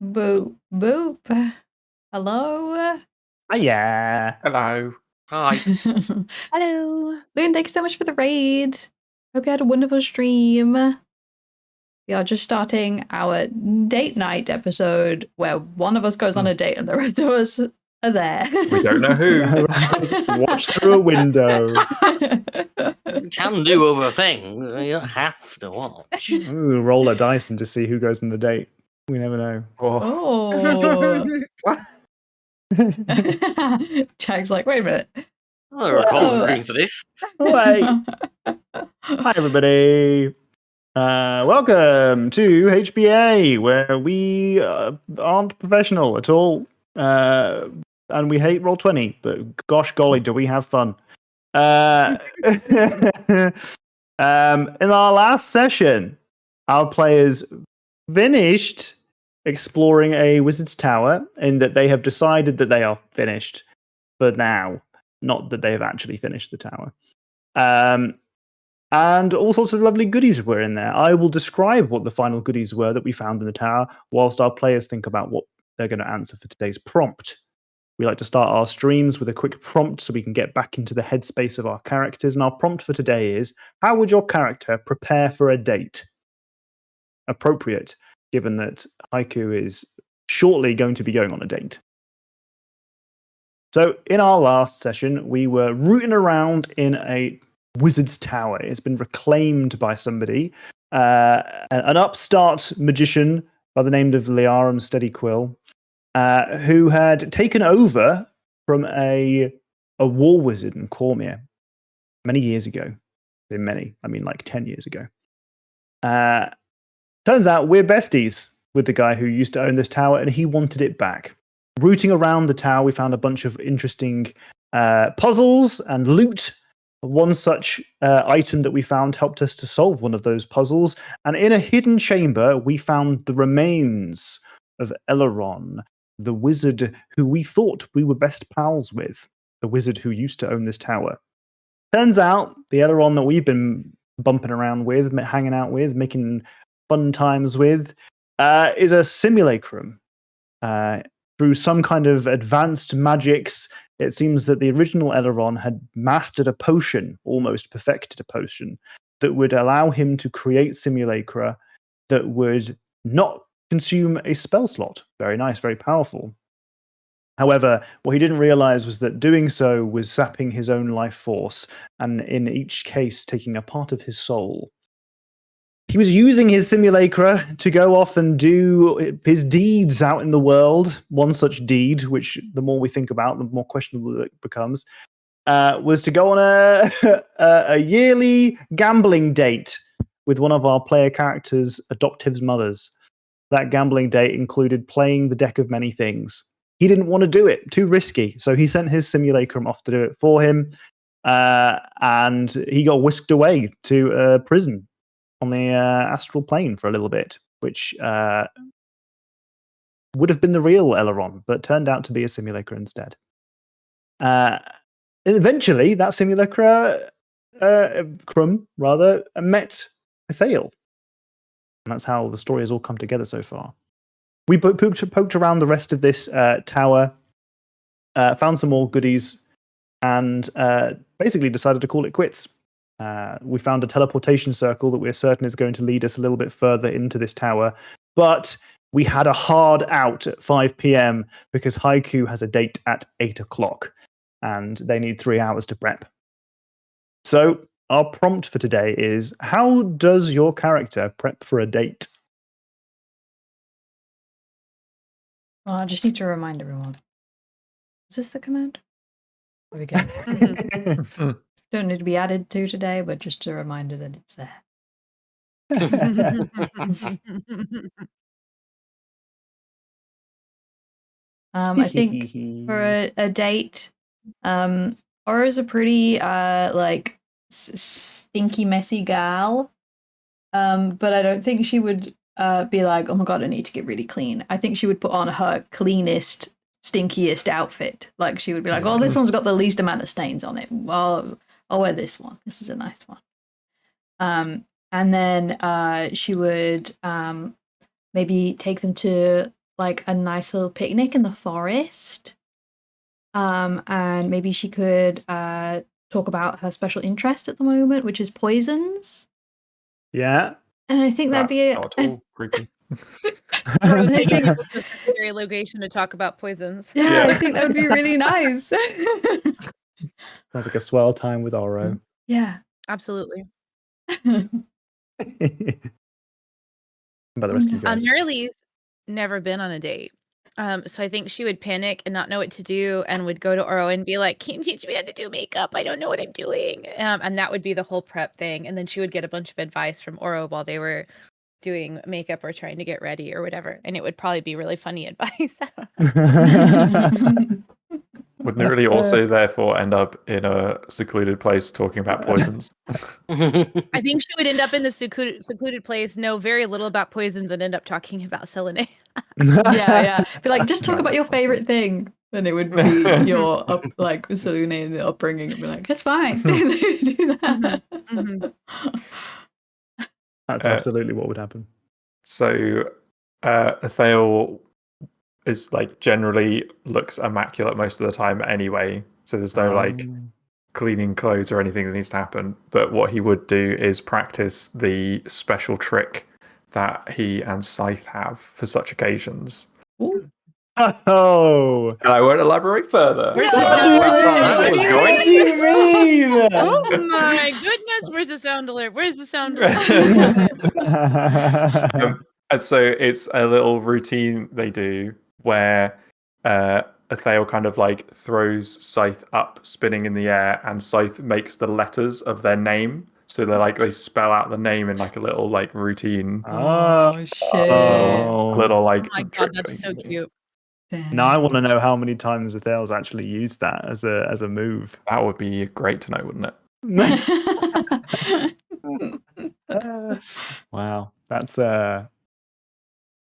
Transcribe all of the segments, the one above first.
Boop, boop. Hello? Hiya. Hello. Hi. Hello. Loon, thank you so much for the raid. Hope you had a wonderful stream. We are just starting our date night episode where one of us goes on a date and the rest of us are there. We don't know who. Watch through a window. You can do other things. You don't have to watch. Ooh, roll a dice and just see who goes on the date. We never know. Oh. What? Jack's like, wait a minute. I'm recording for this. Wait. Hi, everybody. Welcome to HBA, where we aren't professional at all. And we hate Roll20, but gosh golly, do we have fun. In our last session, our players finished exploring a wizard's tower, in that they have decided that they are finished for now, not that they have actually finished the tower. And all sorts of lovely goodies were in there. I will describe what the final goodies were that we found in the tower, whilst our players think about what they're going to answer for today's prompt. We like to start our streams with a quick prompt so we can get back into the headspace of our characters. And our prompt for today is, how would your character prepare for a date? Appropriate, given that Haiku is shortly going to be going on a date. So in our last session, we were rooting around in a wizard's tower. It's been reclaimed by somebody, an upstart magician by the name of Liarum Steadyquill, who had taken over from a war wizard in Cormier many years ago. Many, I mean like 10 years ago. Turns out we're besties with the guy who used to own this tower, and he wanted it back. Rooting around the tower, we found a bunch of interesting puzzles and loot. One such item that we found helped us to solve one of those puzzles. And in a hidden chamber, we found the remains of Eleron, the wizard who we thought we were best pals with, the wizard who used to own this tower. Turns out the Eleron that we've been bumping around with, hanging out with, making fun times with, is a simulacrum. Through some kind of advanced magics, it seems that the original Eleron had mastered a potion, almost perfected a potion, that would allow him to create simulacra that would not consume a spell slot. Very nice, very powerful. However, what he didn't realize was that doing so was sapping his own life force, and in each case taking a part of his soul. He was using his simulacra to go off and do his deeds out in the world. One such deed, which the more we think about, the more questionable it becomes, was to go on a yearly gambling date with one of our player characters' adoptive mothers. That gambling date included playing the deck of many things. He didn't want to do it, too risky, so he sent his simulacrum off to do it for him, and he got whisked away to prison on the astral plane for a little bit, which would have been the real Eleron, but turned out to be a simulacra instead. And eventually, that simulacra, met Ithael. And that's how the story has all come together so far. We poked around the rest of this tower, found some more goodies, and basically decided to call it quits. We found a teleportation circle that we're certain is going to lead us a little bit further into this tower, but we had a hard out at 5 p.m. because Haiku has a date at 8 o'clock, and they need 3 hours to prep. So our prompt for today is, how does your character prep for a date? Well, I just need to remind everyone. Is this the command? There we go. Don't need to be added to today, but just a reminder that it's there. I think for a date, Aura's a pretty stinky, messy gal. But I don't think she would be like, oh my god, I need to get really clean. I think she would put on her cleanest, stinkiest outfit. Like she would be like, oh, this one's got the least amount of stains on it. Well, I'll wear this one. This is a nice one. And then she would maybe take them to like a nice little picnic in the forest. And maybe she could talk about her special interest at the moment, which is poisons. Yeah. And I think that'd be Not at all creepy. Bro, taking it to a secondary location to talk about poisons. Yeah, I think that would be really nice. Sounds like a swell time with Oro. Yeah. Absolutely. About the rest of you guys. Nerly's never been on a date. So I think she would panic and not know what to do and would go to Oro and be like, "Can you teach me how to do makeup? I don't know what I'm doing." And that would be the whole prep thing. And then she would get a bunch of advice from Oro while they were doing makeup or trying to get ready or whatever. And it would probably be really funny advice. Would Nerly also therefore end up in a secluded place talking about poisons? I think she would end up in the secluded place, know very little about poisons, and end up talking about selenite. Yeah. Be like, just talk about your favorite thing. Then it would be your Selune and the upbringing. And be like, it's fine. Do that. That's absolutely what would happen. So Athale is like generally looks immaculate most of the time anyway. So there's no like cleaning clothes or anything that needs to happen. But what he would do is practice the special trick that he and Scythe have for such occasions. Ooh. Oh, And I won't elaborate further. Where's what do you mean? Oh my goodness, where's the sound alert? Where's the sound alert? And so it's a little routine they do where Athale kind of like throws Scythe up, spinning in the air, and Scythe makes the letters of their name. So they're like they spell out the name in like a little like routine. Oh, shit. Little like. Oh my god, that's so cute. Now I want to know how many times Athale's actually used that as a move. That would be great to know, wouldn't it? Wow, that's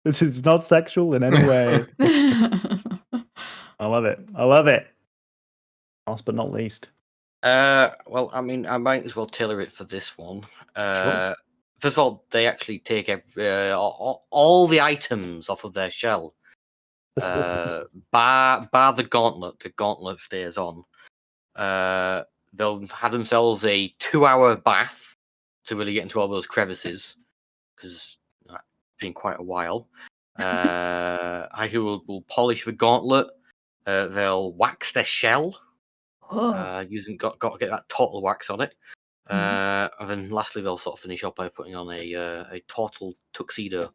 this is not sexual in any way. I love it. Last but not least. Well, I mean, I might as well tailor it for this one. Sure. First of all, they actually take all the items off of their shell. Bar the gauntlet. The gauntlet stays on. They'll have themselves a 2-hour bath to really get into all those crevices because it's been quite a while. I will polish the gauntlet. They'll wax their shell. Using got to get that total wax on it. And then lastly they'll sort of finish up by putting on a total tuxedo.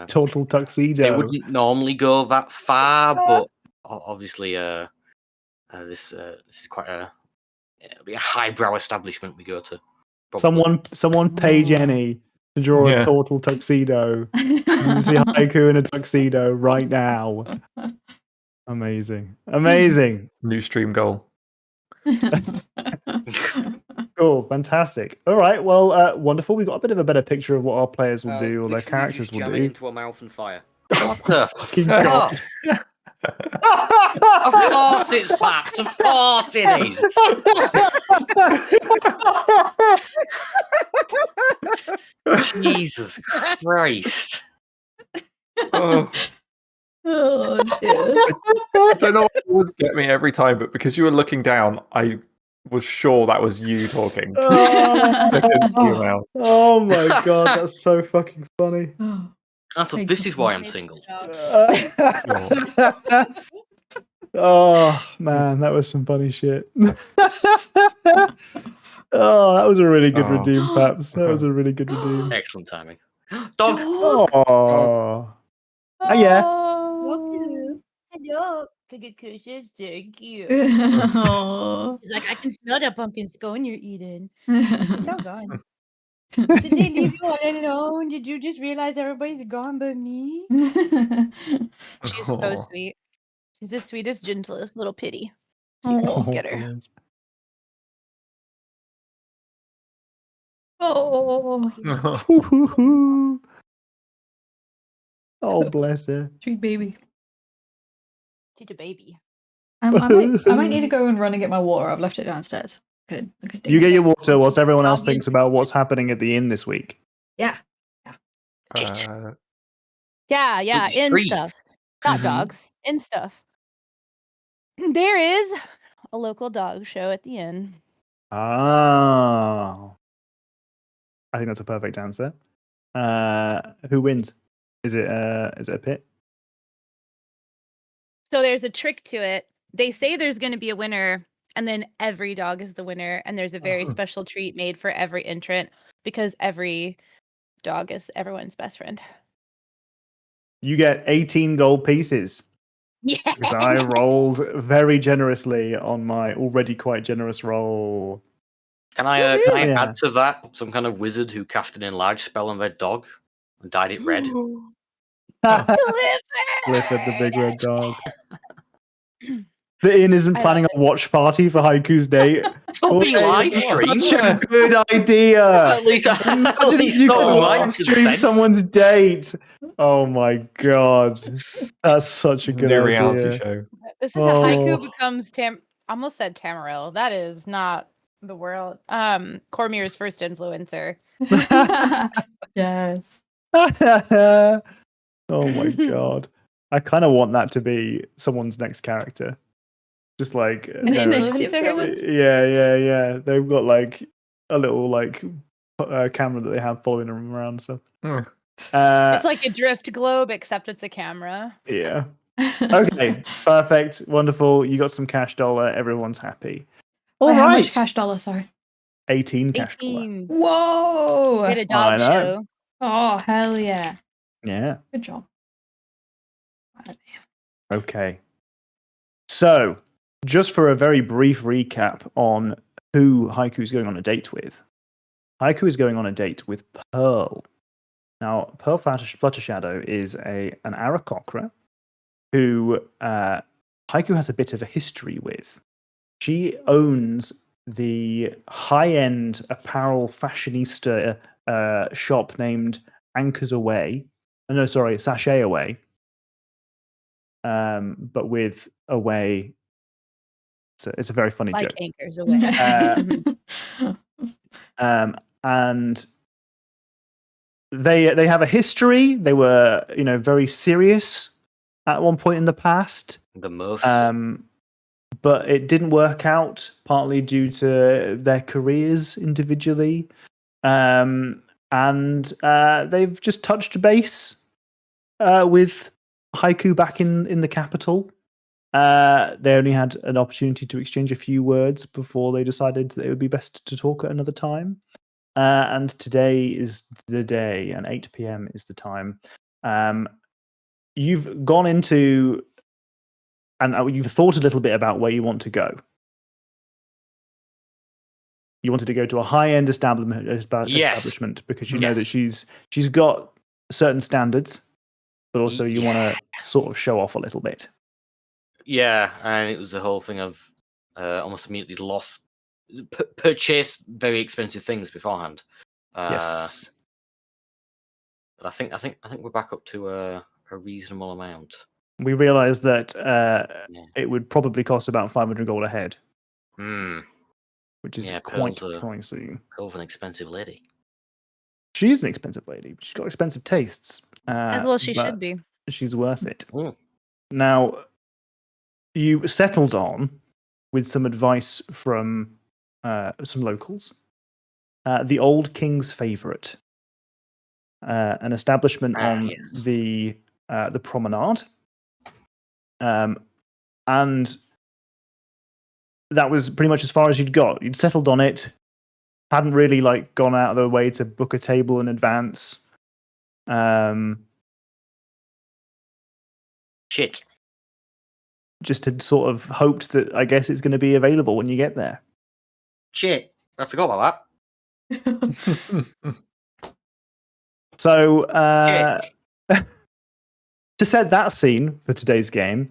Total tuxedo. They wouldn't normally go that far, but obviously this is quite it'll be a highbrow establishment we go to. Probably. Someone pay Jenny to draw a total tuxedo. You can see Haiku in a tuxedo right now. Amazing. New stream goal. Cool, fantastic. All right, well, wonderful. We've got a bit of a better picture of what our players will do, or their characters will jam do. it into a mouth and fire. What the fucking god? Of course it's Pat. Of course it is. Jesus Christ. Oh. Oh, dear. I don't know what would get me every time, but because you were looking down, I was sure that was you talking. I couldn't see your mouth. Oh my god, that's so fucking funny. I thought this is why I'm single. Oh man, that was some funny shit. Oh, that was a really good redeem, Paps. That was a really good redeem. Excellent timing. Dog. Oh. Yeah. Hello. Cookies, thank you. Oh. It's like, I can smell that pumpkin scone you're eating. It's all gone. Did they leave you all alone? Did you just realize everybody's gone but me? She's so sweet. She's the sweetest, gentlest little pitty. Get her. Oh. Oh, bless her. Sweet baby. She's a baby. I might need to go and run and get my water. I've left it downstairs. Good. You get your water whilst everyone else thinks about what's happening at the inn this week. Yeah. Yeah, It's in tree. stuff. Not Mhm. dogs, in stuff. There is a local dog show at the inn. Ah, I think that's a perfect answer. Who wins? Is it a pit? So there's a trick to it. They say there's going to be a winner, and then every dog is the winner, and there's a very Oh. special treat made for every entrant because every dog is everyone's best friend. You get 18 gold pieces Yeah. because I rolled very generously on my already quite generous roll. Can I Woohoo! Yeah. add to that some kind of wizard who cast an enlarge spell on their dog and dyed it red? Clifford the big red dog. The inn isn't I planning love a watch party for Haiku's date. It's not being live streamed. Such a good idea. At least, at Imagine if least you not could with my live stream consent. someone's date. Oh my god, that's such a good New reality idea. show. This is a haiku Oh. becomes almost said Tamaril. That is not the world. Cormier's first influencer. Yes. Oh my god, I kind of want that to be someone's next character. Just like An they're- influencer who wins? yeah. They've got like a little like camera that they have following them around and stuff. It's like a drift globe, except it's a camera. Yeah. Okay. Perfect. Wonderful. You got some cash dollar. Everyone's happy. All Wait, right. how much cash dollar? Sorry. 18 cash dollar. 18. Whoa. We had a I dog know. show. Oh, hell yeah. Yeah. Good job. Okay. So, just for a very brief recap on who Haiku's going on a date with. Haiku is going on a date with Pearl. Now, Pearl Fluttershadow is an Aarakocra who Haiku has a bit of a history with. She owns the high-end apparel fashionista shop named Anchors Away. No, sorry, Sachet Away. But with Away, it's a very funny Like joke. anchors away. And they have a history. They were, very serious at one point in the past. The most. But it didn't work out, partly due to their careers individually. And they've just touched base with Haiku back in the capital. They only had an opportunity to exchange a few words before they decided that it would be best to talk at another time. And today is the day, and 8 p.m. is the time. You've gone into, and you've thought a little bit about where you want to go. You wanted to go to a high-end establishment because you know that she's got certain standards, but also you want to sort of show off a little bit. Yeah, and it was the whole thing of almost immediately purchase very expensive things beforehand. Yes, but I think we're back up to a reasonable amount. We realised that it would probably cost about 500 gold a head, which is quite pricey. Pearl's an expensive lady. She is an expensive lady. She's got expensive tastes. As well she should be. She's worth it. Now, you settled on, with some advice from some locals, the Old King's Favourite, an establishment on the promenade. And that was pretty much as far as you'd got. You'd settled on it, hadn't really gone out of the way to book a table in advance. Shit. Just had sort of hoped that, I guess, it's going to be available when you get there. Shit. I forgot about that. So, to set that scene for today's game,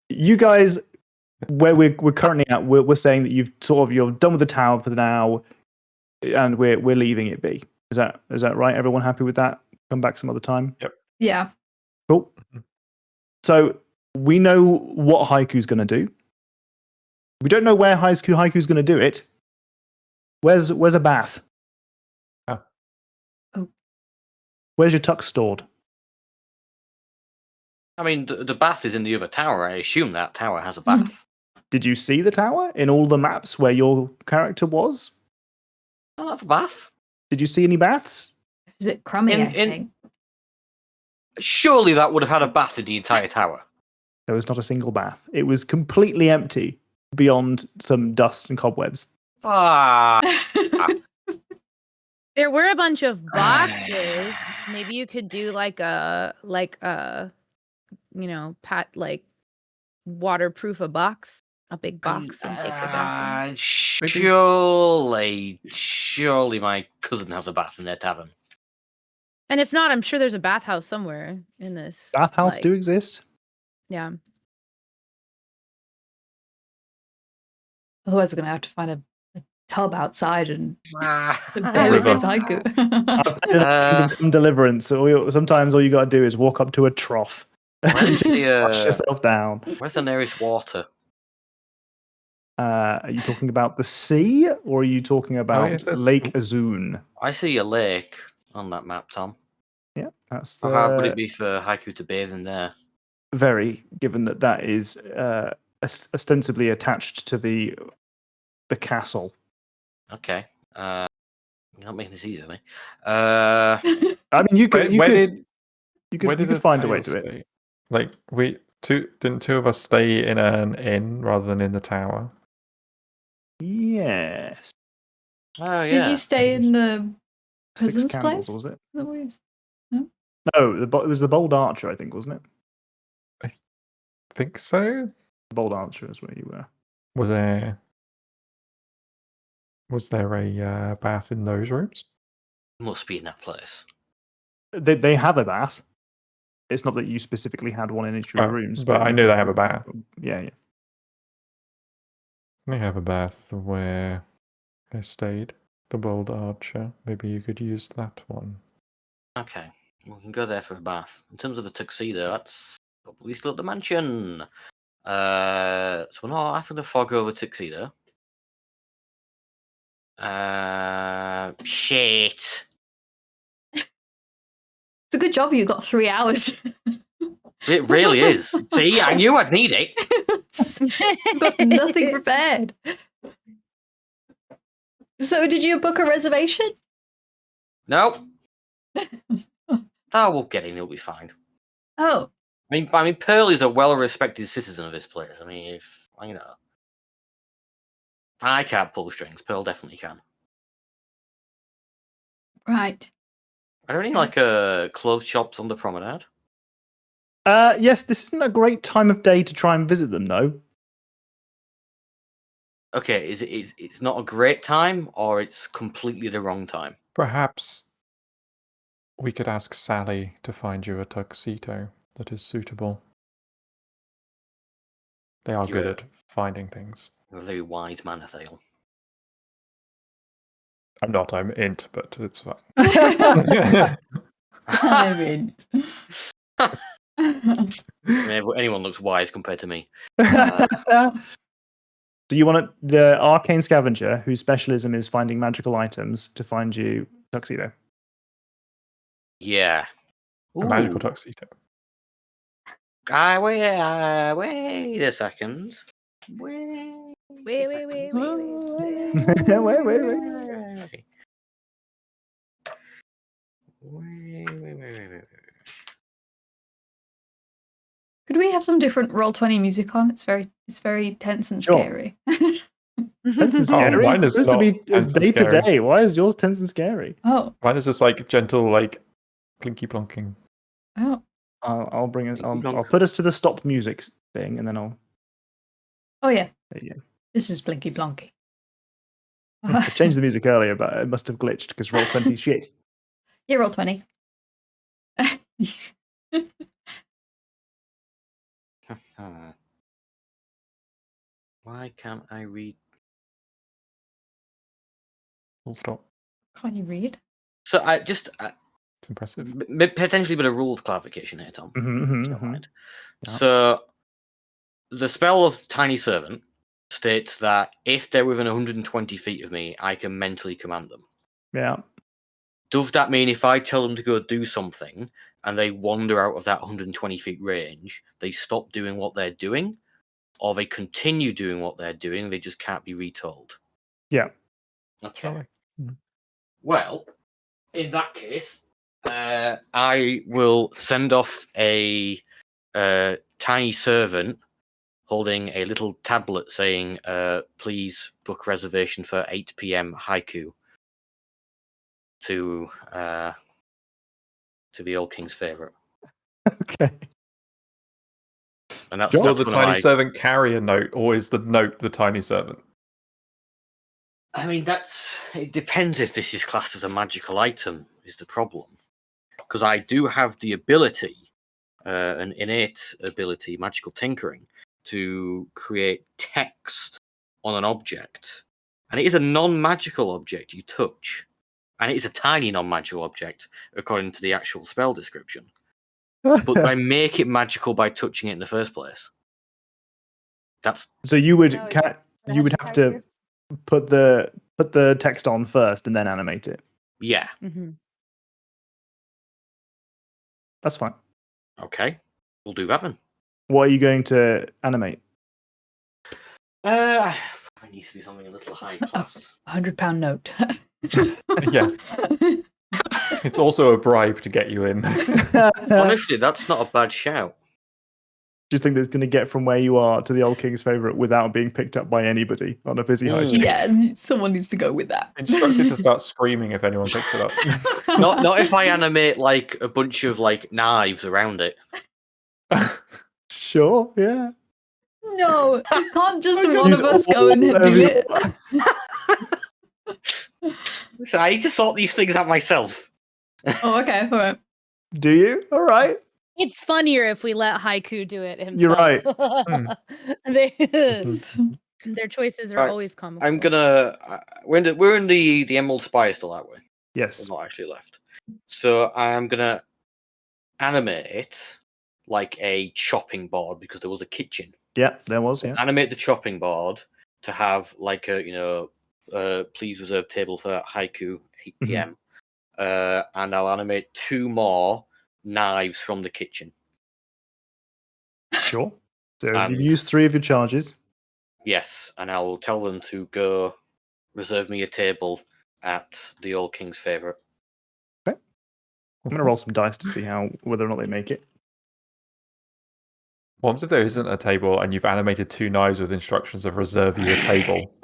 you guys, where we're currently at, we're saying that you're done with the tower for now, and we're leaving it be. Is that right? Everyone happy with that? Come back some other time. Yep. Yeah. Cool. So we know what Haiku's going to do. We don't know where Haiku's going to do it. Where's a bath? Oh. Where's your tux stored? I mean, the bath is in the other tower. I assume that tower has a bath. Did you see the tower in all the maps where your character was? Doesn't have a bath. Did you see any baths? It's a bit crummy, I In- think. Surely that would have had a bath in the entire tower. There was not a single bath. It was completely empty beyond some dust and cobwebs. Ah, There were a bunch of boxes. Maybe you could do like a waterproof a box, a big box, and take the bathroom. surely my cousin has a bath in their tavern. And if not, I'm sure there's a bathhouse somewhere in this. Bathhouse like- do exist. Yeah. Otherwise, we're going to have to find a tub outside and river. bury its haiku. Kingdom Come Deliverance. Sometimes all you got to do is walk up to a trough and Where's just the, splash yourself down. Where's the nearest water? Are you talking about the sea, or are you talking about yes, that's- Lake Azun? I see a lake on that map, Tom. Yeah, that's How hard would it be for Haiku to bathe in there? very, given that that is ostensibly attached to the castle. Okay. You're not making this easy for me. I mean, you could find a way to it. stay? Like didn't two of us stay in an inn rather than in the tower? Yes. Oh Did yeah. you stay in the 6 Peasant's candles, place? was it? That was- No, it was the Bold Archer, I think, wasn't it? Think so. The Bold Archer is where you were. Was there a bath in those rooms? Must be in that place. They have a bath. It's not that you specifically had one in each of your rooms. But I you knew could- they have a bath. Yeah. They have a bath where they stayed. The Bold Archer. Maybe you could use that one. Okay. We can go there for a bath. In terms of the tuxedo, that's probably still at the mansion. So we're not having to fog over tuxedo. Shit. It's a good job you got 3 hours. It really is. See, I knew I'd need it. You've got nothing prepared. So, did you book a reservation? Nope. Oh, we'll get in. It'll be fine. Oh, I mean, Pearl is a well-respected citizen of this place. I mean, if I can't pull strings, Pearl definitely can. right. Are there any like clothes shops on the promenade? Yes, this isn't a great time of day to try and visit them, though. Okay, it's not a great time, or it's completely the wrong time? Perhaps we could ask Sally to find you a tuxedo that is suitable. They are good Yeah. at finding things. You're a very wise man, Athale. I'm not, I'm int, but it's fine. I mean. I mean, anyone looks wise compared to me. So you want the arcane scavenger, whose specialism is finding magical items, to find you tuxedo. Yeah. A magical Ooh. tuxedo. Wait a second. Wait. Wait. Wait. Wait. Could we have some different Roll20 music on? It's very tense and Sure. scary. Tense and scary. mine It's is supposed to not be tense and day to scary. day. Why is yours tense and scary? Oh, Mine is just like gentle, like plinky plonking. oh, I'll bring it. Thank you, I'll Blanc. put us to the stop music thing, and then I'll. oh yeah. There you go. This is Blinky Blonky. I changed the music earlier, but it must have glitched because Roll20 shit. Yeah, Roll20. Why can't I read? Full stop. Can't you read? So I just It's impressive. potentially a bit of rules clarification here, Tom. Mhm, if you don't mhm. mind. Yeah. So the spell of Tiny Servant states that if they're within 120 feet of me, I can mentally command them. Yeah. Does that mean if I tell them to go do something, and they wander out of that 120 feet range, they stop doing what they're doing, or they continue doing what they're doing, they just can't be retold. Yeah. Okay. Shall I? Well, in that case, I will send off a tiny servant holding a little tablet saying, please book reservation for 8 p.m. haiku to the Old King's favourite. Okay. And that's Sure. Will that's the gonna, tiny like, servant carry a note, or is the note the tiny servant? I mean, it depends if this is classed as a magical item, is the problem. Because I do have the ability, an innate ability, magical tinkering, to create text on an object. And it is a non-magical object you touch. And it is a tiny non-magical object, according to the actual spell description. But I make it magical by touching it in the first place. That's So you would No, it's you would have to put the text on first and then animate it. yeah. Mm-hmm. That's fine. Okay. We'll do that then. What are you going to animate? It needs to be something a little high class. £100 note. Yeah. It's also a bribe to get you in. Honestly, that's not a bad shout. Do you think that's going to get from where you are to the Old King's favourite without being picked up by anybody on a busy high street? Yeah, someone needs to go with that. Instructed to start screaming if anyone picks it up. Not if I animate like a bunch of like knives around it. Sure, yeah. No, can't just Okay. one Use of us go all and of do your- it. So I need to sort these things out myself. Oh, okay, all right. Do you? All right. It's funnier if we let Haiku do it himself. You're right. Their choices are Right, always comical. I'm gonna. We're in the Emerald Spire still, aren't we? Yes. We're not actually left. So I'm gonna animate it like a chopping board because there was a kitchen. Yeah, there was, yeah. Animate the chopping board to have like a please reserve table for haiku 8 p.m. And I'll animate 2 more knives from the kitchen. Sure. So And- you've used 3 of your charges. Yes, and I will tell them to go reserve me a table at the Old King's favourite. I'm going to roll some dice to see whether or not they make it. What happens if there isn't a table and you've animated 2 knives with instructions of reserve you a table?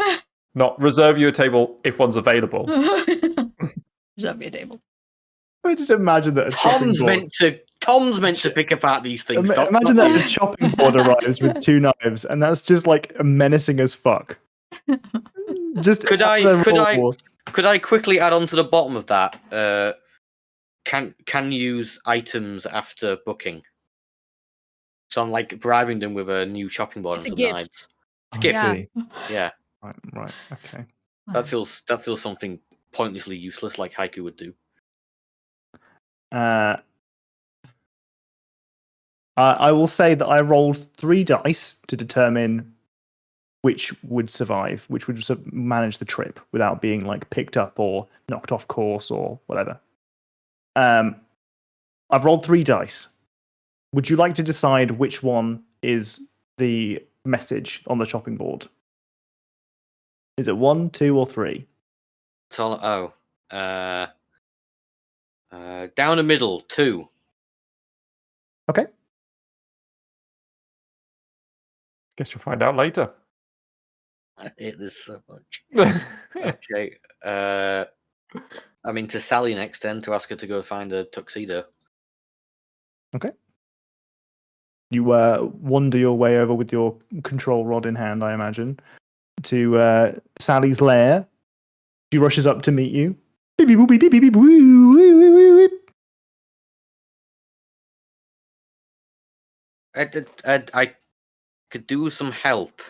Not reserve you a table if one's available. Reserve me a table. I just imagine that a chopping board. Tom's meant to pick apart these things. Doc, Imagine not that you. a chopping board arrives with 2 knives, and that's just like menacing as fuck. Just Could as a I roll. Could I quickly add on to the bottom of that? Can use items after booking. So I'm like bribing them with a new chopping board It's a and some gift. knives. It's a I gift. Yeah. see. Yeah, Right. Okay. that feels something pointlessly useless, like Haiku would do. I will say that I rolled 3 dice to determine which would survive, which would manage the trip without being like picked up or knocked off course or whatever. I've rolled 3 dice. Would you like to decide which one is the message on the chopping board? Is it 1, 2, or 3? Down the middle, 2. Okay. Guess you'll find out later. I hate this so much. Okay. I'm into Sally next then to ask her to go find a tuxedo. You wander your way over with your control rod in hand, I imagine, to Sally's lair. She rushes up to meet you. Beep, beep, boop, beep, beep, beep, beep, woo, woo, woo, woo, woo. I could do some help.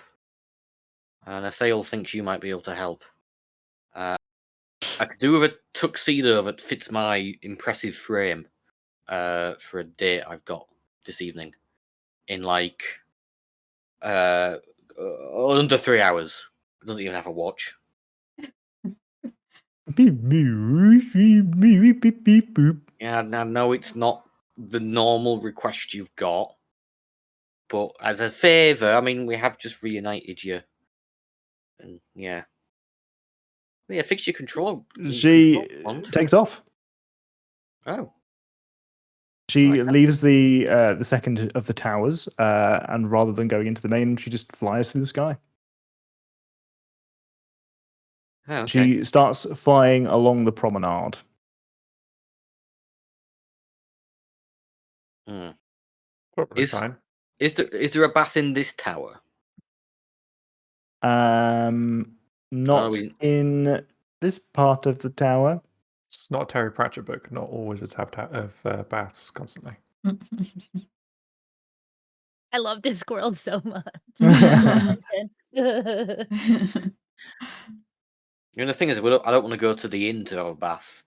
And Athale thinks you might be able to help. I could do with a tuxedo that fits my impressive frame for a date I've got this evening. In like under 3 hours. I don't even have a watch. Beep, beep, beep, beep, beep, beep, beep, boop. Yeah, no, it's not the normal request you've got. But as a favour, I mean, we have just reunited you. And yeah. Yeah, fix your control. She wand. takes off. Oh. She Okay. leaves the second of the towers, and rather than going into the main, she just flies through the sky. Oh, okay. She starts flying along the promenade. Hmm. Probably Is- fine. Is there a bath in this tower? Not in this part of the tower. It's not a Terry Pratchett book. Not all wizards have baths constantly. I love Discworld so much. The thing is, I don't want to go to the inn to have a bath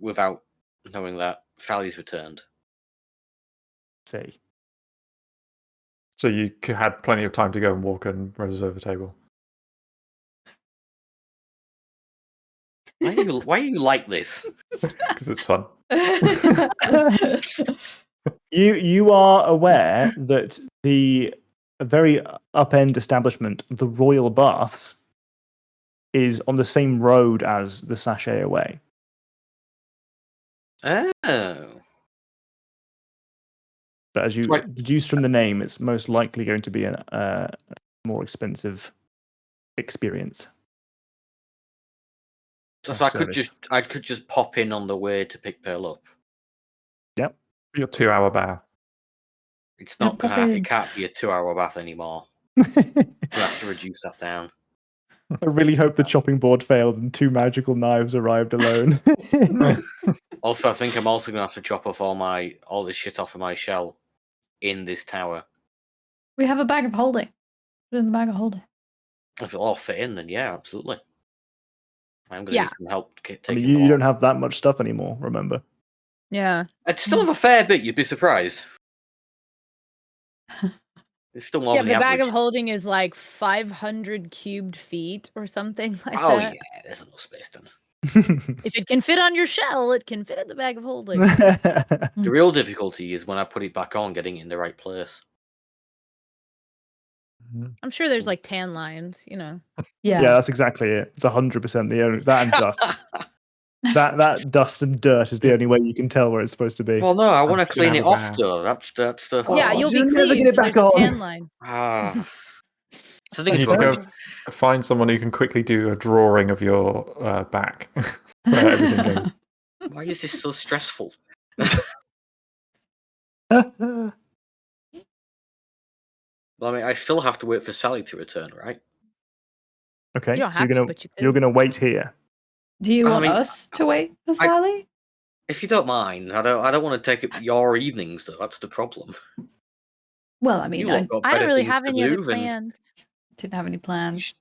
without knowing that Sally's returned. See. So you had plenty of time to go and walk and reserve a table. Why are you like this? Because it's fun. You are aware that the very upend establishment, the Royal Baths, is on the same road as the Sachet Away. Oh. But as you deduce from the name, it's most likely going to be a more expensive experience. So I could just pop in on the way to pick Pearl up. Yep. Your 2-hour bath. It's not pop gonna. in. It can't be a 2-hour bath anymore. We have to reduce that down. I really hope the chopping board failed and 2 magical knives arrived alone. Also, I think I'm also gonna have to chop off all this shit off of my shell in this tower. We have a bag of holding. Put it in the bag of holding. If it'll all fit in, then yeah, absolutely. I'm gonna Yeah. need some help I taking mean, them you all. don't have that much stuff anymore, remember? Yeah. I'd still have a fair bit. You'd be surprised. It's still more Yeah, than the the bag average. of holding is like 500 cubed feet or something like Oh that. yeah, there's enough space then. If it can fit on your shell, it can fit in the bag of holding. The real difficulty is when I put it back on, getting it in the right place. I'm sure there's like tan lines, Yeah, Yeah. that's exactly it. It's 100% the only that and dust. that dust and dirt is the only way you can tell where it's supposed to be. Well, no, I want to just clean gonna it have a off bath. though. That's the Oh, Yeah, whole- you'll so be you'll never clean, get it so back there's a on. tan line. So the thing You is, need to well, go find someone who can quickly do a drawing of your back where everything goes. why is this so stressful? Well, I mean, I still have to wait for Sally to return, right? Okay, You don't so have to, but you you're could. gonna wait here. Do you I want mean, us to wait for Sally? If you don't mind, I don't want to take up your evenings though. That's the problem. Well, I mean, You I lot got I don't better really things have to any other do than. plans. didn't have any plans.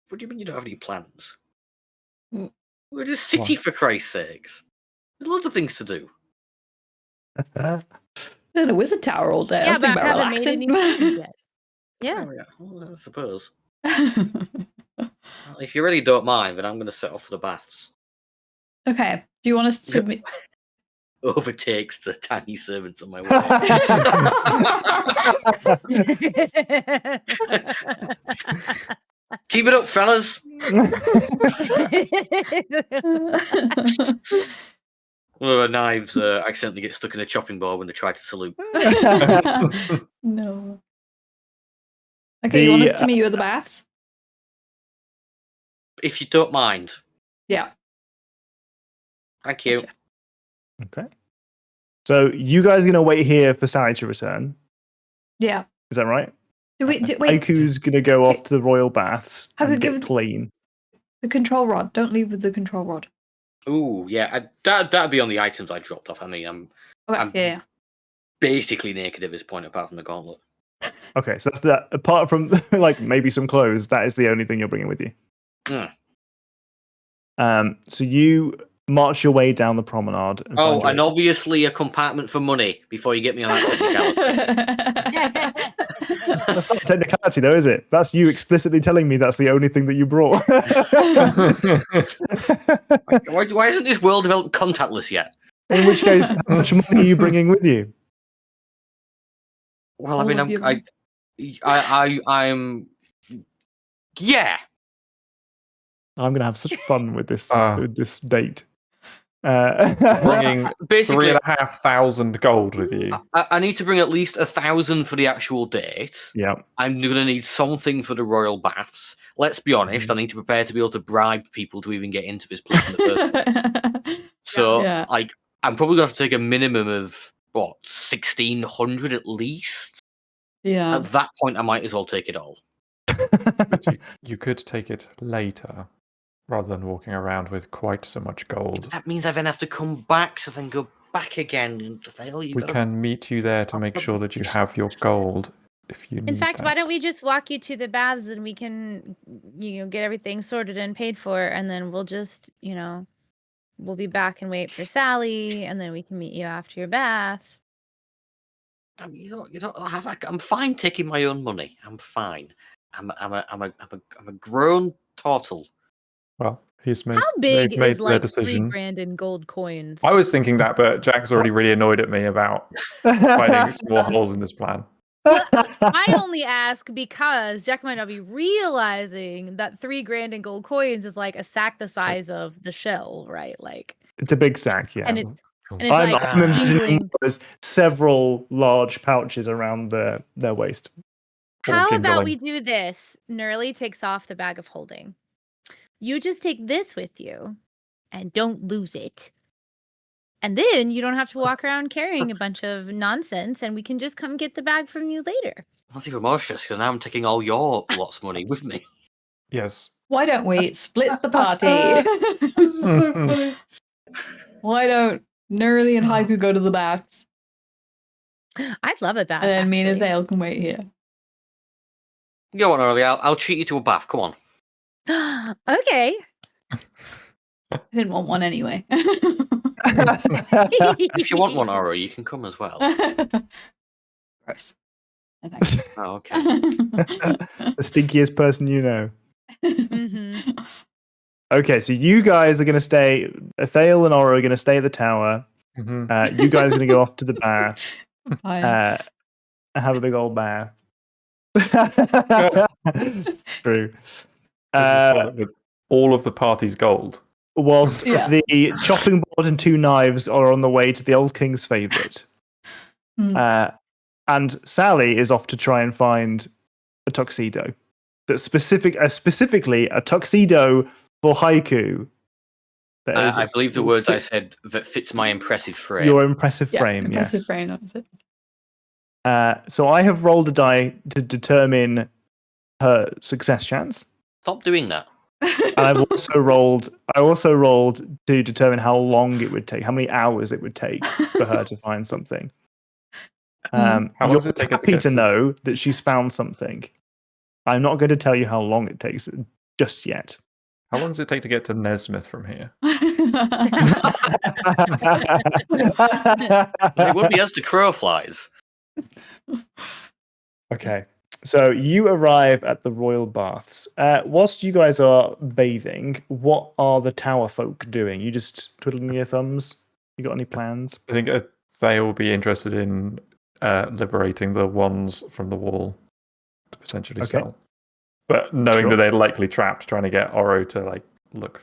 What do you mean you don't have any plans? Mm. We're just city for Christ's sakes. There's loads of things to do. In a wizard tower all day. I Yeah, was but thinking I about haven't made relaxing. any plans yet. Yeah. Oh, yeah. Well, I suppose. Well, if you really don't mind, then I'm going to set off to the baths. Okay. Do you want us to? Overtakes the tiny servants on my way. Keep it up, fellas. One of our knives accidentally gets stuck in a chopping board when they try to salute. No. Okay, you want us to meet you at the baths? If you don't mind. Yeah. Thank you. Okay. So you guys are gonna wait here for Sally to return. Yeah. Is that right? Wait. Aiku's gonna go off to the royal baths I could and get give- clean. The control rod. Don't leave with the control rod. Ooh, yeah. That'd be on the items I dropped off. I mean, Okay. I'm- yeah. basically naked at this point, apart from the gauntlet. Okay, so that's that. Apart from like maybe some clothes, that is the only thing you're bringing with you. Mm. So you march your way down the promenade. And find your And way- obviously a compartment for money before you get me on that technicality. That's not a technicality, though, is it? That's you explicitly telling me that's the only thing that you brought. Why isn't this world developed contactless yet? In which case, how much money are you bringing with you? Well, I All mean, of your- I'm. Yeah. I'm going to have such fun with this Ah. with this date. Bringing Basically, 3,500 gold with you. I need to bring at least 1,000 for the actual date. yeah. I'm going to need something for the royal baths. Let's be honest, I need to prepare to be able to bribe people to even get into this place in the first place. So, Yeah. like, I'm probably going to have to take a minimum of, 1,600 at least? Yeah. At that point, I might as well take it all. But you could take it later, rather than walking around with quite so much gold. That means I then have to come back, so then go back again. And say, oh, you We gotta... can meet you there to make sure that you have your gold if you need In fact, that. why don't we just walk you to the baths and we can, get everything sorted and paid for, and then we'll just, we'll be back and wait for Sally, and then we can meet you after your bath. I mean, you don't have. I'm fine taking my own money. I'm fine. I'm a grown turtle. Well, How big they've made is their like decision. 3 grand in gold coins? I was thinking that, but Jack's already really annoyed at me about finding small holes in this plan. I only ask because Jack might not be realizing that 3 grand in gold coins is like a sack the size of the shell, right? Like, It's a big sack, yeah. and it's I'm like imagining jingling. there's several large pouches around their waist. all How about jingling. we do this? Nurley takes off the bag of holding. You just take this with you and don't lose it. And then you don't have to walk around carrying a bunch of nonsense, and we can just come get the bag from you later. That's even more stress because now I'm taking all your lots money with me. Yes. Why don't we split the party? So funny. Why don't Nurley and Haiku go to the baths, I'd love a bath. and then me and actually. Athale can wait here? Go on, early. I'll treat you to a bath. Come on. Okay. I didn't want one anyway. If you want one, Oro, you can come as well. Gross. No, thank you. Oh, okay. The stinkiest person you know. Mhm. Okay, so you guys are going to stay. Athale and Oro are going to stay at the tower. Mhm. You guys are going to go off to the bath. Fine. Have a big old bath. True. With all of the party's gold. Whilst Yeah. the chopping board and 2 knives are on the way to the old king's favourite. And Sally is off to try and find a tuxedo. That's specifically a tuxedo for Haiku. That is I believe the words I said that fits my impressive frame. Your impressive Yeah, frame, impressive yes. frame, that was it. So I have rolled a die to determine her success chance. Stop doing that. And I also rolled to determine how long it would take, how many hours it would take for her to find something. How long You're does it take her to happy get to to- know that she's found something. I'm not going to tell you how long it takes just yet. How long does it take to get to Nesmith from here? It would be as the crow flies. Okay. So you arrive at the royal baths. Whilst you guys are bathing, what are the tower folk doing? You just twiddling your thumbs? You got any plans? I think they will be interested in liberating the ones from the wall to potentially Okay. sell. But knowing Sure. that they're likely trapped, trying to get Oro to like look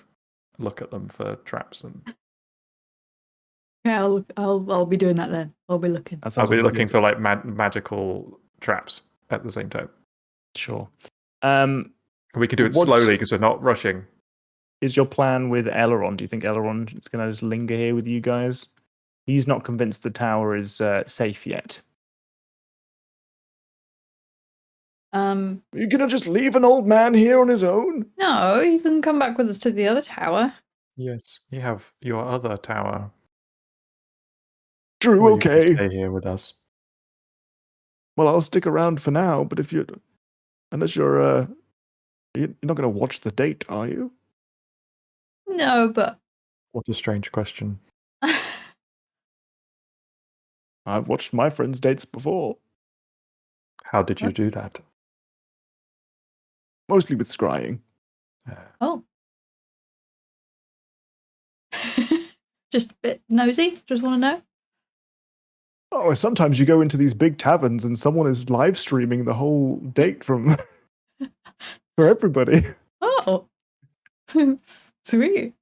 at them for traps, and Yeah, I'll be doing that then. I'll be looking. That I'll sounds be like a looking good- for like magical traps at the same time. Sure. We can do it What- slowly because we're not rushing. Is your plan with Elrond? Do you think Elrond is going to just linger here with you guys? He's not convinced the tower is safe yet. Um, Are you going to just leave an old man here on his own? no, you can come back with us to the other tower. Yes, you have your other tower. True, Or you can okay. stay here with us. Well, I'll stick around for now, but if unless you're not going to watch the date, are you? No, but What a strange question. I've watched my friends' dates before, How did you do that? mostly with scrying. oh. Just a bit nosy. Just want to know. Oh, sometimes you go into these big taverns and someone is live streaming the whole date from for everybody. Oh, sweet.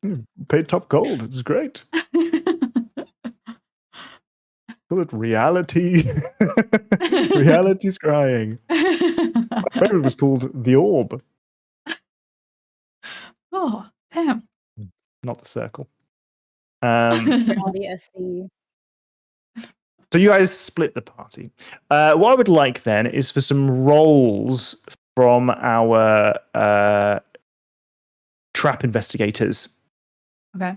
Paid top gold. It's great. Call it reality. Reality scrying. My favorite was called The Orb, Oh, damn. not the circle. Reality SC. So you guys split the party. What I would like then is for some rolls from our trap investigators. Okay.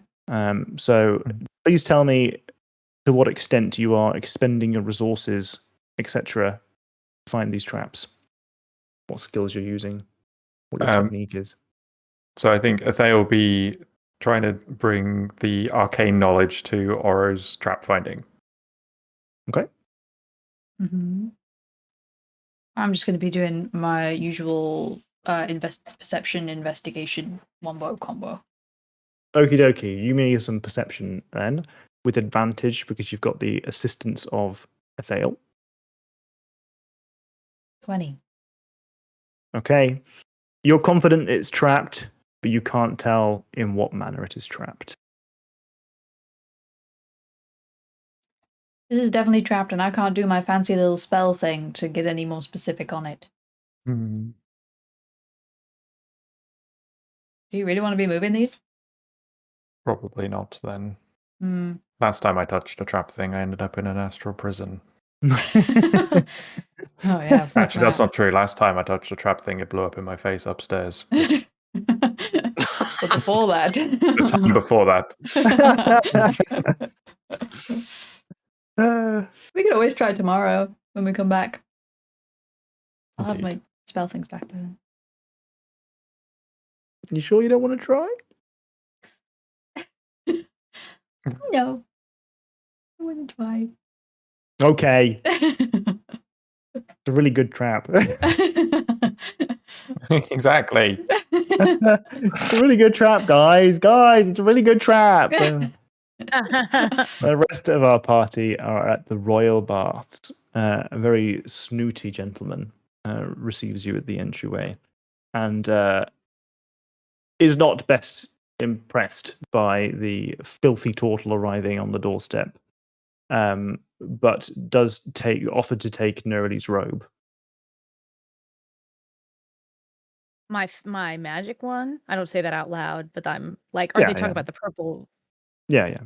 So please tell me to what extent you are expending your resources, etc., to find these traps. What skills you're using, what your technique is. So I think Athea will be trying to bring the arcane knowledge to Oro's trap finding. Okay. Mm-hmm. I'm just going to be doing my usual perception investigation wombo combo. Okie dokie. You may use some perception then, with advantage because you've got the assistance of Athale. 20. Okay. You're confident it's trapped, but you can't tell in what manner it is trapped. This is definitely trapped, and I can't do my fancy little spell thing to get any more specific on it. Hmm. Do you really want to be moving these? Probably not then. Hmm. Last time I touched a trap thing, I ended up in an astral prison. Oh yeah. fuck Actually, that's that. not true. Last time I touched a trap thing, it blew up in my face upstairs. But before that. The time before that. We could always try tomorrow when we come back. I'll have Indeed. my spell things back by then. You sure you don't want to try? No. I want to try. Okay. It's a really good trap. Exactly. It's a really good trap, guys. Guys, it's a really good trap. The rest of our party are at the Royal Baths. A very snooty gentleman receives you at the entryway and is not best impressed by the filthy turtle arriving on the doorstep, but does offer to take Nerli's robe. My magic one. I don't say that out loud, but I'm like, are Yeah, they talking yeah. about the purple? Yeah, yeah.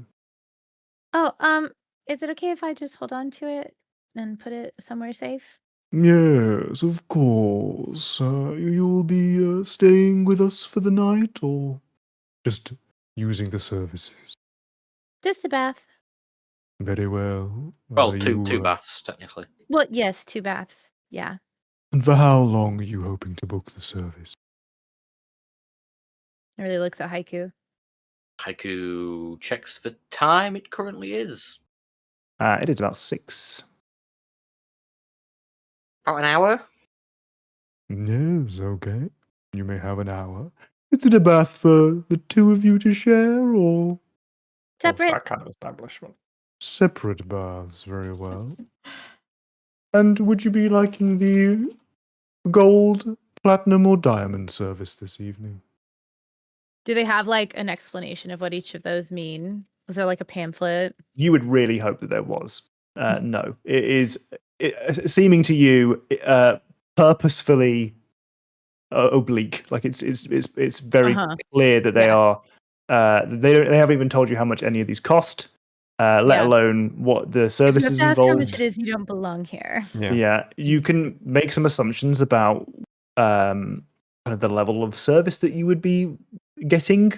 Oh, is it okay if I just hold on to it and put it somewhere safe? Yes, of course. You'll be staying with us for the night or just using the services? Just a bath. Very well. Well, two baths, technically. Well, yes, 2 baths. Yeah. And for how long are you hoping to book the service? It really looks at Haiku. Haiku checks the time it currently is. It is about 6. About an hour? Yes, okay. You may have an hour. Is it a bath for the two of you to share or What's Separate. that kind of establishment? separate baths? Very well. And would you be liking the gold, platinum, or diamond service this evening? Do they have like an explanation of what each of those mean? Is there like a pamphlet? You would really hope that there was. No, it is seeming to you purposefully oblique. Like it's very clear that they Yeah. are. They haven't even told you how much any of these cost, let Yeah. alone what the If you services have to ask how much involved. it is, you don't belong here. Yeah, you can make some assumptions about kind of the level of service that you would be getting.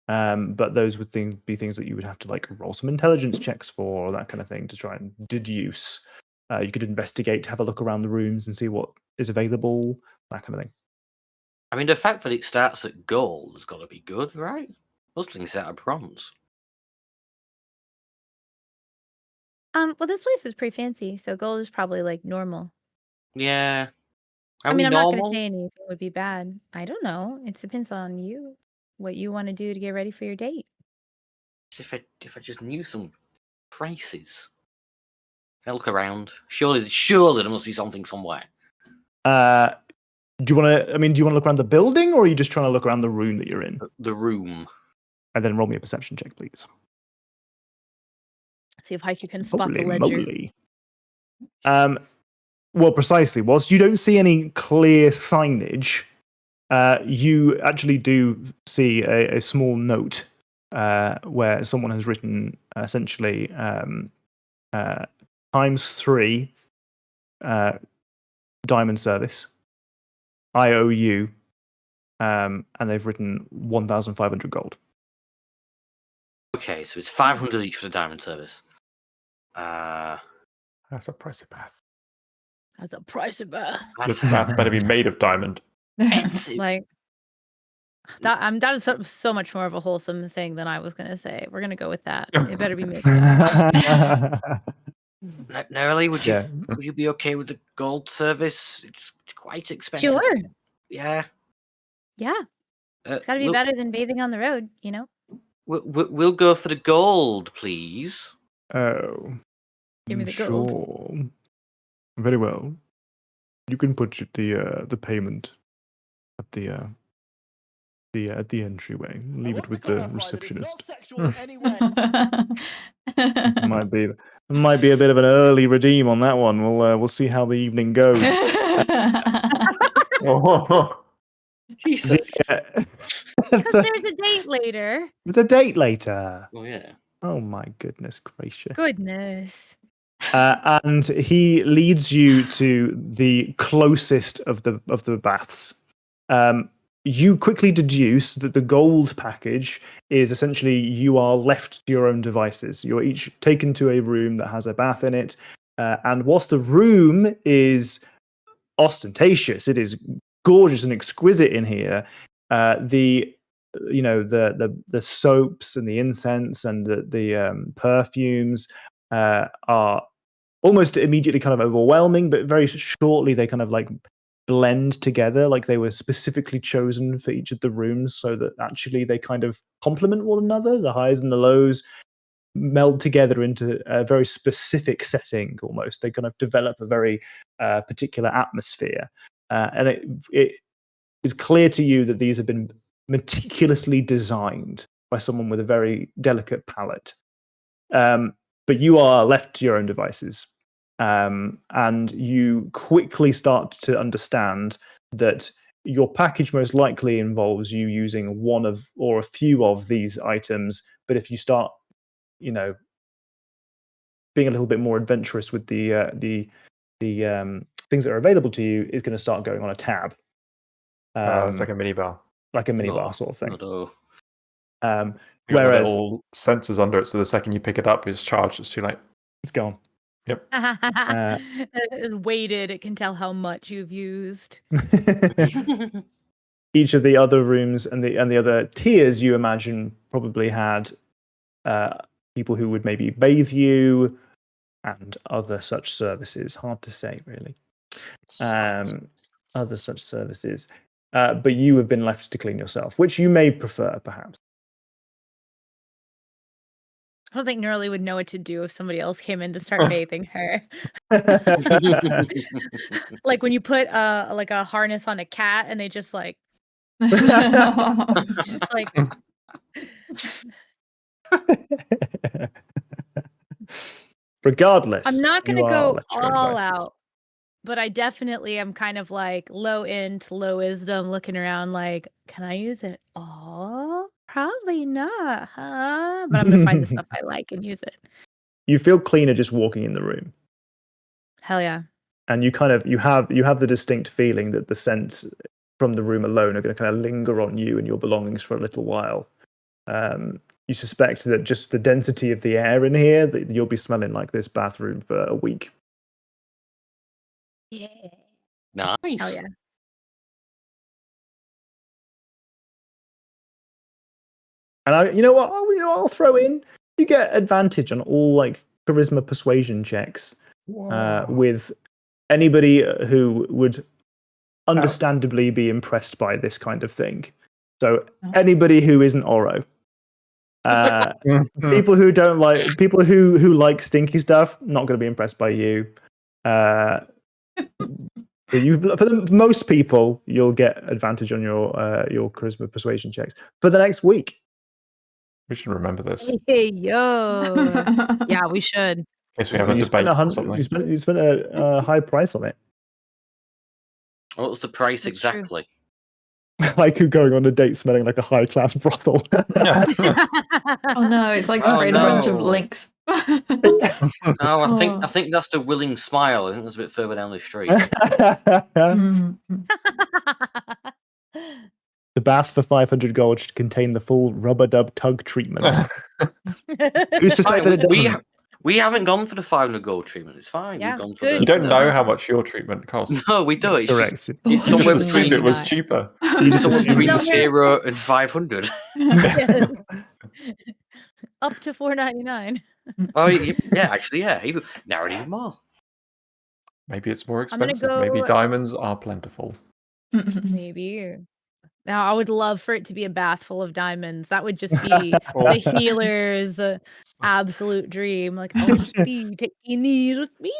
But those would be things that you would have to like roll some intelligence checks for, or that kind of thing, to try and deduce. You could investigate, have a look around the rooms, and see what is available, that kind of thing. I mean, the fact that it starts at gold has got to be good, right? Most things start at bronze. Well, this place is pretty fancy, so gold is probably like normal. Yeah. I Are mean, we I'm not going to normal? say anything would be bad. I don't know. It depends on you, what you want to do to get ready for your date. If I just knew some prices. I look around. Surely there must be something somewhere. Do you want to? I mean, do you want to look around the building, or are you just trying to look around the room that you're in? The room. And then roll me a perception check, please. See if Haiku can spot the Holy ledger. moly. Well, precisely. Whilst you don't see any clear signage, you actually do see a small note where someone has written essentially ×3 diamond service, IOU, and they've written 1,500 gold. Okay, so it's 500 each for the diamond service. That's a pricey bath. That's a price of bath. This bath better be made of diamond. expensive. Like that is so much more of a wholesome thing than I was gonna say. We're gonna go with that. It better be made. Nerly, would Yeah. you be okay with the gold service? It's quite expensive. Sure. Yeah. Yeah. It's got to be we'll, better than bathing on the road, you know. We'll go for the gold, please. Oh. Give me the gold. Sure. Very well. You can put the payment at the entryway. Leave it with the receptionist. Might be a bit of an early redeem on that one. We'll see how the evening goes. Jesus. Because there's a date later. There's a date later. Oh yeah. Oh my goodness gracious. Goodness. And he leads you to the closest of the baths. You quickly deduce that the gold package is essentially you are left to your own devices. You're each taken to a room that has a bath in it. And whilst the room is ostentatious, it is gorgeous and exquisite in here. The soaps and the incense and the perfumes are almost immediately kind of overwhelming, but very shortly they kind of like blend together, like they were specifically chosen for each of the rooms, so that actually they kind of complement one another. The highs and the lows meld together into a very specific setting. Almost, they kind of develop a very particular atmosphere, and it is clear to you that these have been meticulously designed by someone with a very delicate palate. But you are left to your own devices. And you quickly start to understand that your package most likely involves you using one of or a few of these items. But if you start, being a little bit more adventurous with the things that are available to you, is going to start going on a tab. It's like a minibar. Like a minibar sort of thing. Whereas little sensors under it, so the second you pick it up, it's charged. It's too late. It's gone. Yep. Weighted, it can tell how much you've used. Each of the other rooms and the other tiers, you imagine, probably had people who would maybe bathe you and other such services. Hard to say, really. Other such services. But you have been left to clean yourself, which you may prefer, perhaps. I don't think Nerly would know what to do if somebody else came in to start bathing her. Like when you put like a harness on a cat and they just like just like Regardless, I'm not gonna go all out, but I definitely am kind of like low end, low wisdom, looking around like, can I use it all? Probably not, huh? But I'm gonna find the stuff I like and use it. You feel cleaner just walking in the room. Hell yeah. And you kind of you have the distinct feeling that the scents from the room alone are going to kind of linger on you and your belongings for a little while. You suspect that just the density of the air in here, that you'll be smelling like this bathroom for a week. Yeah. Nice. Hell yeah. And I'll throw in, you get advantage on all like charisma persuasion checks with anybody who would understandably be impressed by this kind of thing. So anybody who isn't Oro. People who don't like people who like stinky stuff, not going to be impressed by you. For most people, you'll get advantage on your charisma persuasion checks for the next week. We should remember this. Hey, yo. Yeah, we should. In case we have a You debate spent or something. you spent a high price on it. What was the price That's true. exactly? Haiku going on a date smelling like a high class brothel. Oh no, it's like Oh, spraying a bunch of no. links. No, I Oh. think that's the Willing Smile. I think that's a bit further down the street. Mm. The bath for 500 gold should contain the full rubber dub tug treatment. Who's to say Fine, that it doesn't? we haven't gone for the 500 gold treatment. It's fine. Yeah, We've gone it's for good. the. You don't the- know how much your treatment costs. No, we do. That's It's correct. just, it's You just somewhere assumed it was 199. cheaper. You just somewhere assume between it's- 0 and 500. Yes. Up to $4.99. Oh, yeah, actually, yeah. Even narrowed even more. Maybe it's more I'm gonna expensive. Maybe go- diamonds are plentiful. Maybe. Now, I would love for it to be a bath full of diamonds. That would just be the healer's absolute dream. Like, I'll just be taking these with me.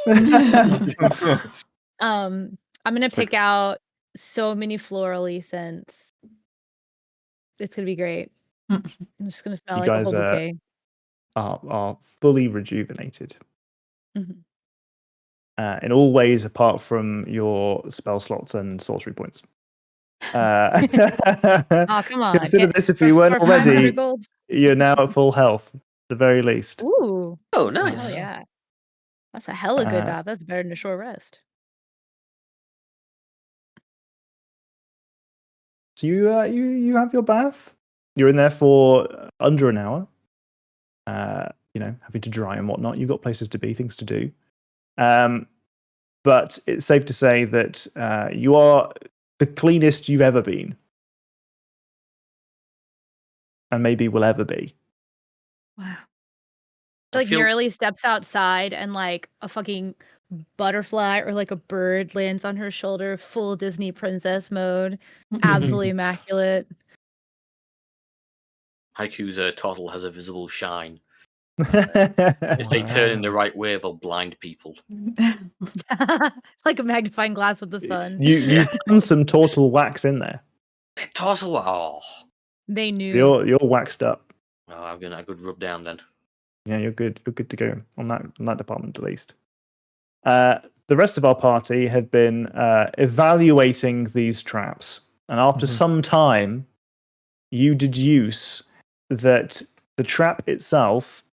I'm gonna So- pick out so many florally scents. It's gonna be great. I'm just gonna smell You like a guys, whole bouquet. are fully rejuvenated Mhm. in all ways apart from your spell slots and sorcery points. Oh, come on. Consider Get- this if for- you weren't for 500 already. gold. You're now at full health, at the very least. Ooh. Oh, Hell nice. yeah. That's a hella good Uh, bath. That's better than a short rest. So you have your bath. You're in there for under an hour. Having to dry and whatnot. You've got places to be, things to do. But it's safe to say that you are the cleanest you've ever been, and maybe will ever be. Wow. I Like feel- Murley steps outside and like a fucking butterfly or like a bird lands on her shoulder, full Disney princess mode, absolutely immaculate. Haiku's turtle has a visible shine. If If they turn in the right way, they'll blind people. Like a magnifying glass with the sun. You've done some turtle wax in there. Tossle. Oh, They knew. You're waxed up. I'm gonna a good rub down then. Yeah, you're good. You're good to go on that department at least. The rest of our party have been evaluating these traps, and after some time, you deduce that the trap itself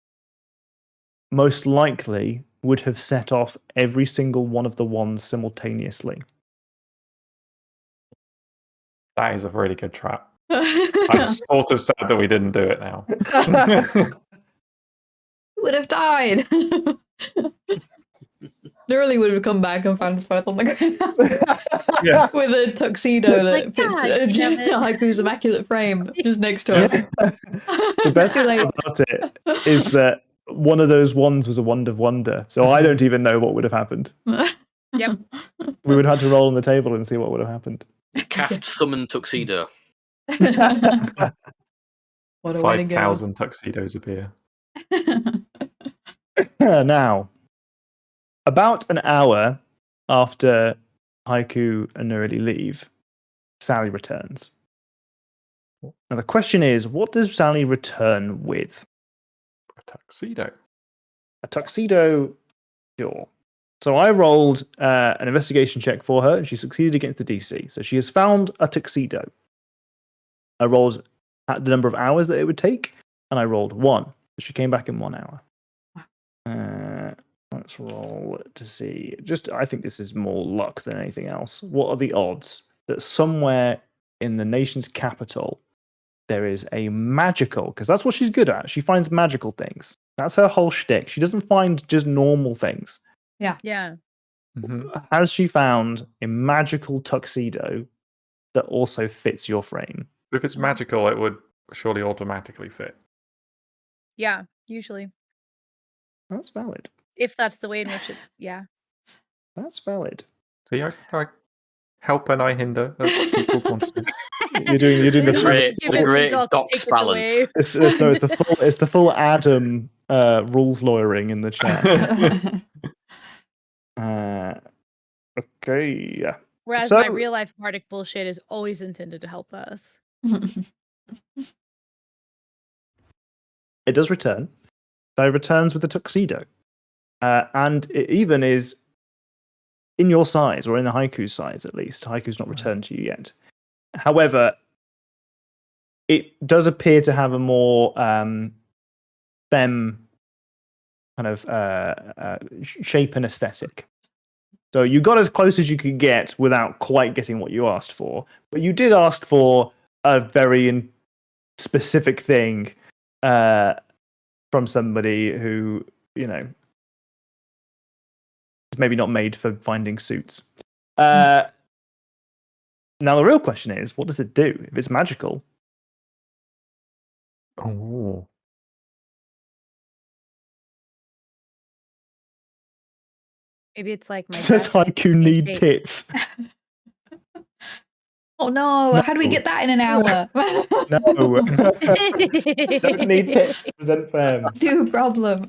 most likely would have set off every single one of the wands simultaneously. That is a really good trap. I'm sort of sad that we didn't do it now. Would have died. Literally would have come back and found us both on the ground. Yeah. With a tuxedo that Like, fits God damn it. Haiku's immaculate frame just next to us. The best Too part late. about it is that one of those wands was a wand of wonder, so I don't even know what would have happened. Yep. We would have had to roll on the table and see what would have happened. Cast summon tuxedo. What a way to 5,000 tuxedos appear. go. Now, about an hour after Haiku and Nurili leave, Sally returns. Now the question is, what does Sally return with? A tuxedo. A tuxedo? Sure. So I rolled an investigation check for her, and she succeeded against the DC. So she has found a tuxedo. I rolled at the number of hours that it would take, and I rolled 1. So she came back in 1 hour. Let's roll to see. I think this is more luck than anything else. What are the odds that somewhere in the nation's capital there is a magical? Because that's what she's good at. She finds magical things. That's her whole shtick. She doesn't find just normal things. Yeah. Mhm. Has she found a magical tuxedo that also fits your frame? If it's magical, it would surely automatically fit. Yeah. Usually. That's valid. If that's the way in which it's yeah. That's valid. So yeah, help and I hinder are equal quantities. You're doing the Give great- it the some great docs, docs take it balance. away. it's the full Adam rules lawyering in the chat. Okay, yeah. Whereas So- my real life Bardic bullshit is always intended to help us. It does return. So it returns with a tuxedo. And it even is in your size, or in the Haiku's size at least. Haiku's not returned to you yet. However, it does appear to have a more femme kind of shape and aesthetic. So you got as close as you could get without quite getting what you asked for. But you did ask for a very specific thing from somebody who, you know, is maybe not made for finding suits. Now the real question is, what does it do? If it's magical, Oh. Maybe it's like my does dress Haiku in need shape. tits? Oh no, how do we No. get that in an hour? No. Don't need tits to present femme. New problem.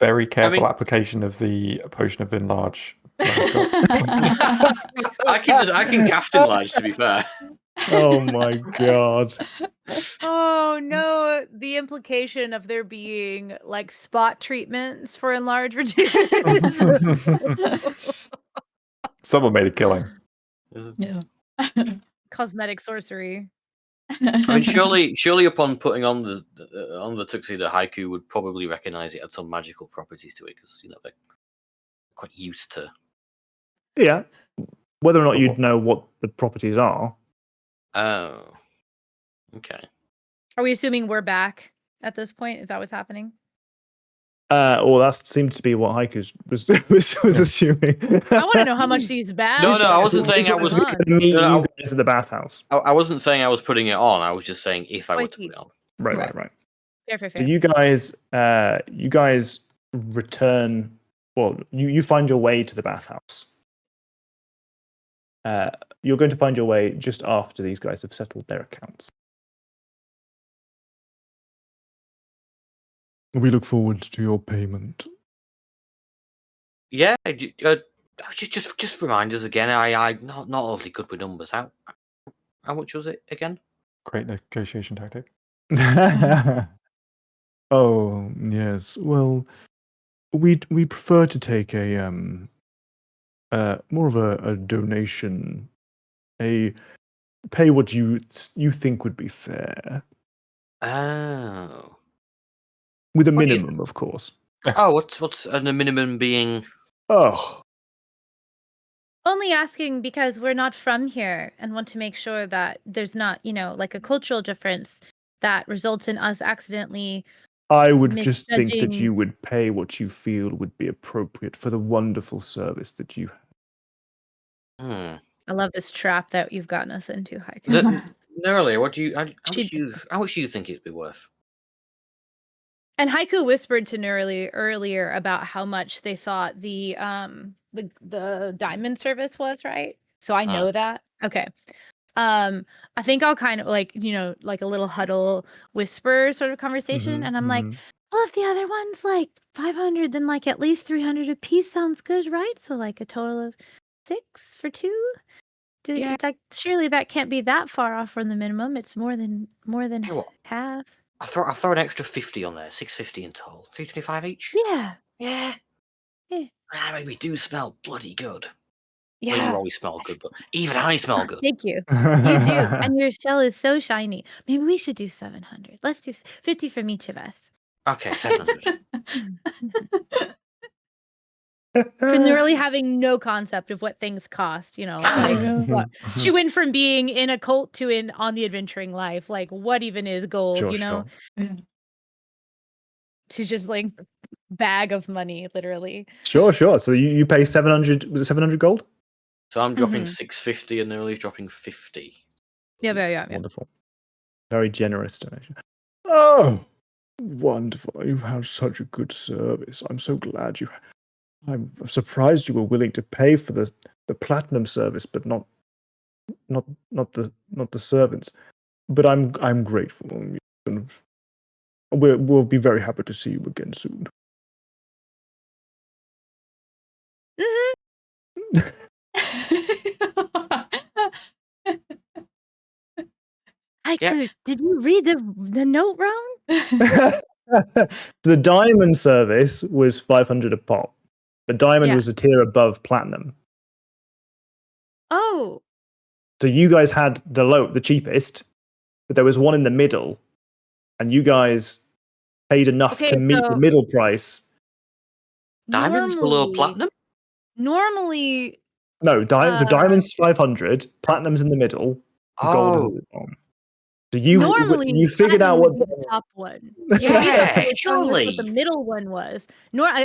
Very careful mean- application of the potion of enlarge. I can cast enlarge, to be fair. Oh my god. Oh no, the implication of there being like spot treatments for enlarge reduce. Someone made a killing. Yeah. Cosmetic sorcery. I mean, surely upon putting on the tuxedo, Haiku would probably recognize it had some magical properties to it, because they're quite used to. Yeah. Whether or not you'd know what the properties are. Oh, okay. Are we assuming we're back at this point? Is that what's happening? Well, that seemed to be what Haiku was assuming. I want to know how much these bags. No, I wasn't saying I was- going to meet No, you guys at the bathhouse. I wasn't saying I was putting it on. I was just saying if I Oh, I were to see. put it on. Right. Fair. So you guys return. Well, you find your way to the bathhouse. You're going to find your way just after these guys have settled their accounts. We look forward to your payment. Yeah, just remind us again. I not awfully good with numbers. How much was it again? Great negotiation tactic. Oh yes. Well, we prefer to take a more of a donation, a pay what you think would be fair, Oh, with a What do you- minimum, of course. what's the minimum being? Oh, Only asking because we're not from here and want to make sure that there's not, like a cultural difference that results in us accidentally. I would just think that Misjudging- you would pay what you feel would be appropriate for the wonderful service that you Hmm. I love this trap that you've gotten us into, Haiku. Nerily, what do you? How She- much do you think it'd be worth? And Haiku whispered to Nerly earlier about how much they thought the diamond service was, right? So I know that. Okay. I think I'll kind of like a little huddle whisper sort of conversation, and I'm like, well, if the other one's like 500, then like at least 300 a piece sounds good, right? So like a total of 6 for 2. Yeah. Surely that can't be that far off from the minimum. It's more than Tell you what, half. I throw an extra 50 on there, 650 in total, 325 each. Yeah. Yeah. Yeah. We do smell bloody good. Yeah. Well, you always smell good, but even I smell good. Thank you. You do. And your shell is so shiny. Maybe we should do 700. Let's do 50 from each of us. Okay, 700. For literally having no concept of what things cost, what- she went from being in a cult to on the adventuring life. Like, what even is gold, Sure, you know? sure. She's just like bag of money, literally. Sure. So you pay 700. Was it 700 gold? So I'm dropping Mhm. 650 and Nerly's dropping 50. Yeah. Wonderful. Very generous donation. Oh, wonderful. You have such a good service. I'm so glad I'm surprised you were willing to pay for the platinum service, but not the servants. But I'm grateful. And we'll be very happy to see you again soon. Haiku, did you read the note wrong? The diamond service was 500 a pop. The diamond Yeah. was a tier above platinum. Oh, So you guys had the cheapest, but there was one in the middle, and you guys paid enough Okay, to meet the so- middle price. Diamonds below platinum? Normally, No, so Uh, diamond's 500, platinum's in the middle, gold is at Oh, the bottom. So you normally figured out what platinum would be the top one. yeah, What the surely. middle one was.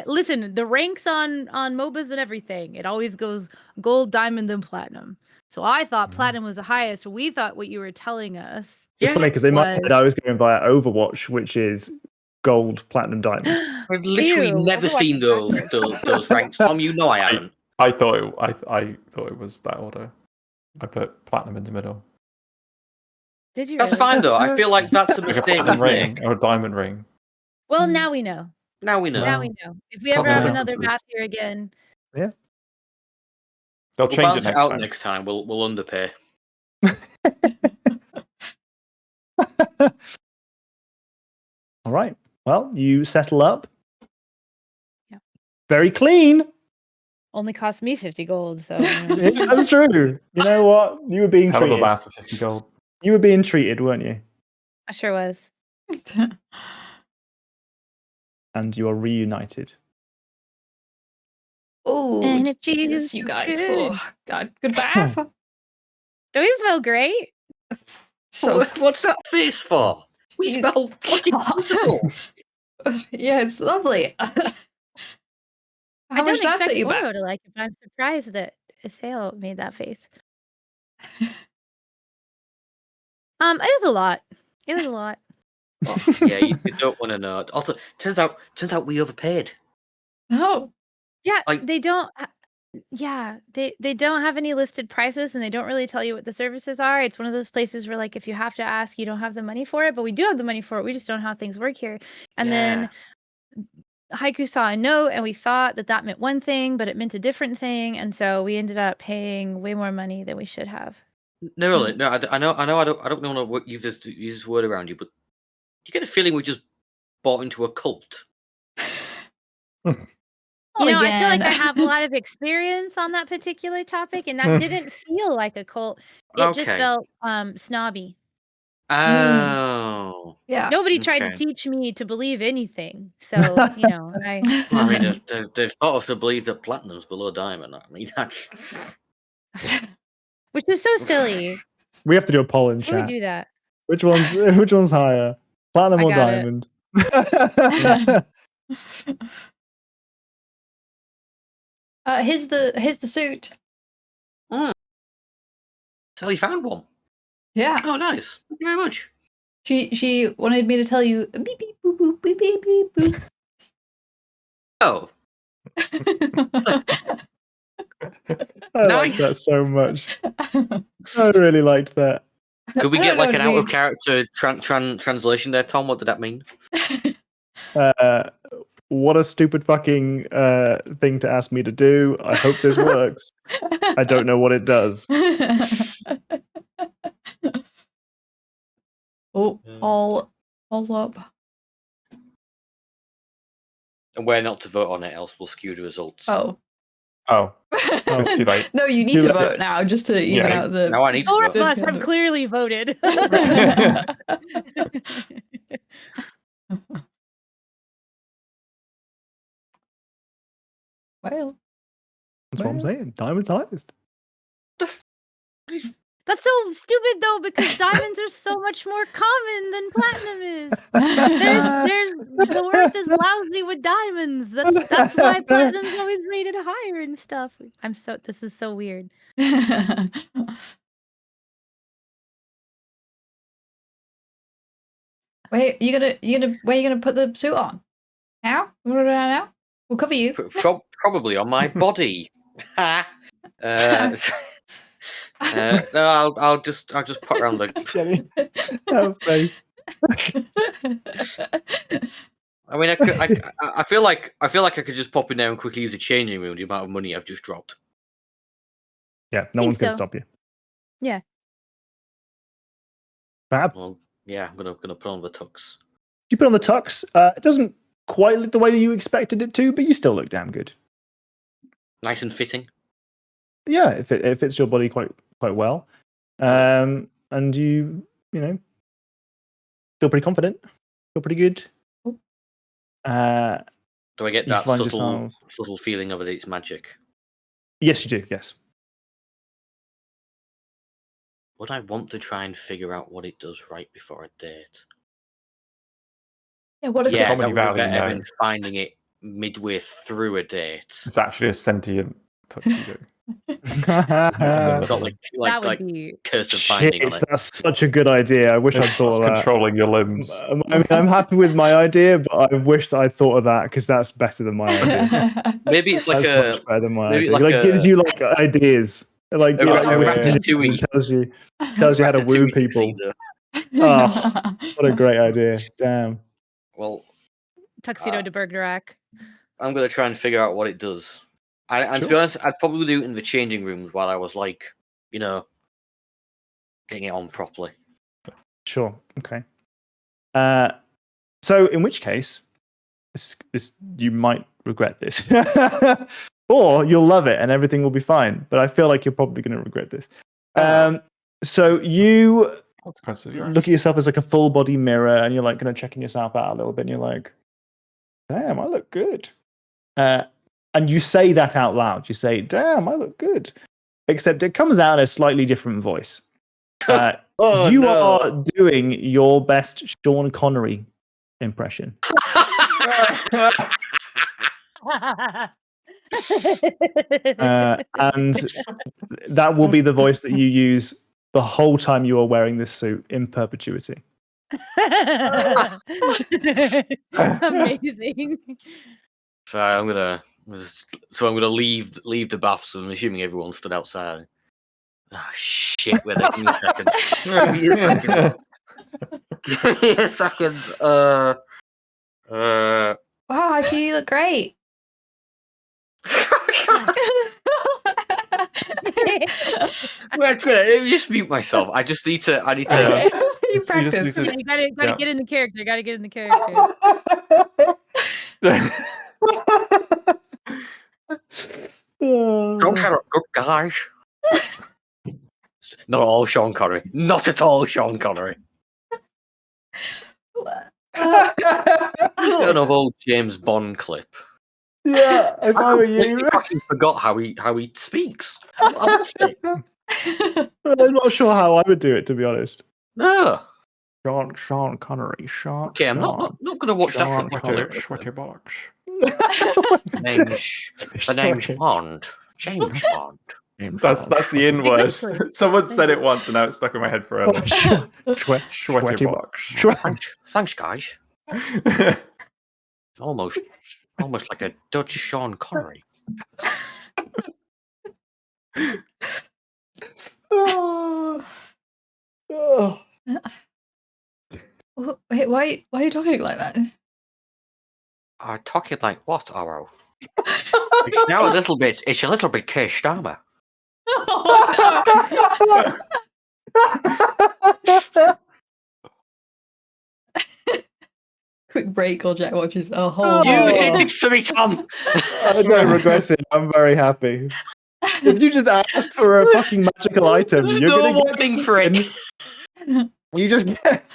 Listen, the ranks on MOBAs and everything, it always goes gold, diamond, then platinum. So I thought platinum was the highest. We thought what you were telling us. It's funny because in my head was- I was going via Overwatch, which is gold, platinum, diamond. I've literally Ew, never Overwatch seen is those, backwards. those ranks. Tom, you know I haven't. I thought it was that order. I put platinum in the middle. Did you That's really? fine though. I feel like that's a Like a mistake we platinum make. ring or a diamond ring. Well, now we know. Now we know. Now Wow. we know. If we ever Cultural have another differences. map here again, They'll We'll change balance it it next out time. next time. We'll underpay. All right. Well, you settle up. Yeah. Very clean. only cost me 50 gold. So Yeah, that's true. You know what? You were being Hell of a treated. bath for 50 gold. You were being treated, weren't you? I sure was. And you are reunited. Oh, And it Jesus, feels you so guys. good. Oh, God. Good bath. Do we smell great? So, What's that face for? We You- smell fucking beautiful. yeah, it's lovely. How I much don't does that expect set you Oro back? to like it, but I'm surprised that Isao made that face. It was a lot. It was a lot. Yeah, you don't want to know. Also, turns out we overpaid. No. Yeah, Like- they don't. Yeah, they don't have any listed prices, and they don't really tell you what the services are. It's one of those places where, like, if you have to ask, you don't have the money for it. But we do have the money for it. We just don't know how things work here. And then Haiku saw a note, and we thought that meant one thing, but it meant a different thing, and so we ended up paying way more money than we should have. No, really, no. I know. I don't know what use this word around you, but you get a feeling we just bought into a cult. You know, I feel like I Again. have a lot of experience on that particular topic, and that didn't feel like a cult. It just Okay. felt snobby. Oh. Yeah. Nobody tried to Okay. teach me to believe anything. So, you know, I Well, I mean, they've taught us to believe that platinum's below diamond. I mean, that's which is so silly. We have to do a poll in Who would chat. do that? Which one's higher? Platinum I or got it. diamond? Here's the suit. so he found one. Yeah. Oh, nice. Thank you very much. She wanted me to tell you beep beep boop boop beep beep beep boop. Oh, I Nice. liked that so much. I really liked that. could we I get don't know like what an it out of means. character translation there, Tom? What did that mean? What a stupid fucking thing to ask me to do. I hope this works. I don't know what it does. Oh, all up. And we're not to vote on it, else we'll skew the results. Oh. Oh, it's too late. No, you need Too to late. vote now just to even Yeah. out the. Now I need to Four vote. of us Good have God. clearly voted. Well, That's what I'm saying. Diamond's highest. That's so stupid though, because diamonds are so much more common than platinum is. There's the worth is lousy with diamonds. That's why platinum's always rated higher and stuff. This is so weird. Wait, where you gonna put the suit on? Now? You wanna do that now? We'll cover you. Probably on my body. Ha! No, I'll just put around the. Jenny, that face. I mean, I feel like I could just pop in there and quickly use a changing room. The amount of money I've just dropped. Yeah, no Think one's going to so. stop you. Yeah. Fab. Well, yeah, I'm gonna put on the tux. You put on the tux. It doesn't quite look the way that you expected it to, but you still look damn good. Nice and fitting. Yeah, it fits your body quite well. And you know, feel pretty confident. Feel pretty good. Do I get you that find subtle feeling of it? It's magic. Yes, you do. Yes. Would I want to try and figure out what it does right before a date? Yeah, what if Yeah, it's Comedy that would be value, better no. than finding it midway through a date. It's actually a sentient tuxedo. Got like that would like be curse of Shit, binding on it. that's such a good idea. I wish I'd It's thought of that. controlling your limbs. I mean, I'm happy with my idea, but I wish that I'd thought of that because that's better than my idea. Maybe it's like That's a much better than my maybe idea. like Like gives a- you like ideas. Like a whispers in your ears ratatouille. and tells you how to woo Ratatouille people. tuxedo. Oh, what a great idea! Damn. Well, tuxedo de Bergerac. I'm gonna try and figure out what it does. And to Sure. be honest, I'd probably do it in the changing rooms while I was like, getting it on properly. Sure. Okay. So in which case, this you might regret this, or you'll love it and everything will be fine. But I feel like you're probably going to regret this. So you Consequences of your look at yourself as like a full body mirror, and you're like kind of checking yourself out a little bit, and you're like, "Damn, I look good." And you say that out loud. You say, "Damn, I look good," except it comes out in a slightly different voice. Oh, you no. are doing your best Sean Connery impression. And that will be the voice that you use the whole time you are wearing this suit in perpetuity. Amazing. So I'm gonna leave the baths. I'm assuming everyone stood outside. Ah, shit! Wait, give me a second. Give me a second. Give me a second. Wow, Haiku, you look great. Wait, let me just mute myself. I need to. You just practice. need to- You gotta Yeah. get in the character. Gotta get in the character. Don't have a good guy. Not all Sean Connery. Not at all Sean Connery. Just an old James Bond clip. Yeah, if I were completely you. fucking forgot how he speaks. I lost it. I'm not sure how I would do it, to be honest. No. Sean Connery. Sean. Okay, I'm not going to watch Sean that. Sweaty bollocks. The name's Bond. James Bond. That's the in word. Exactly. Someone said it once, and now it's stuck in my head forever. Sweaty bollocks. Thanks, guys. Almost like a Dutch Sean Connery. Wait, why are you talking like that? Talking like what, Aro? It's now a little bit. It's a little bit Keir Starmer. Quick break while Jack watches a whole. You did it to me, Tom. I don't regret it. I'm very happy. If you just ask for a fucking magical item, There's you're no gonna get warning for it. You just get.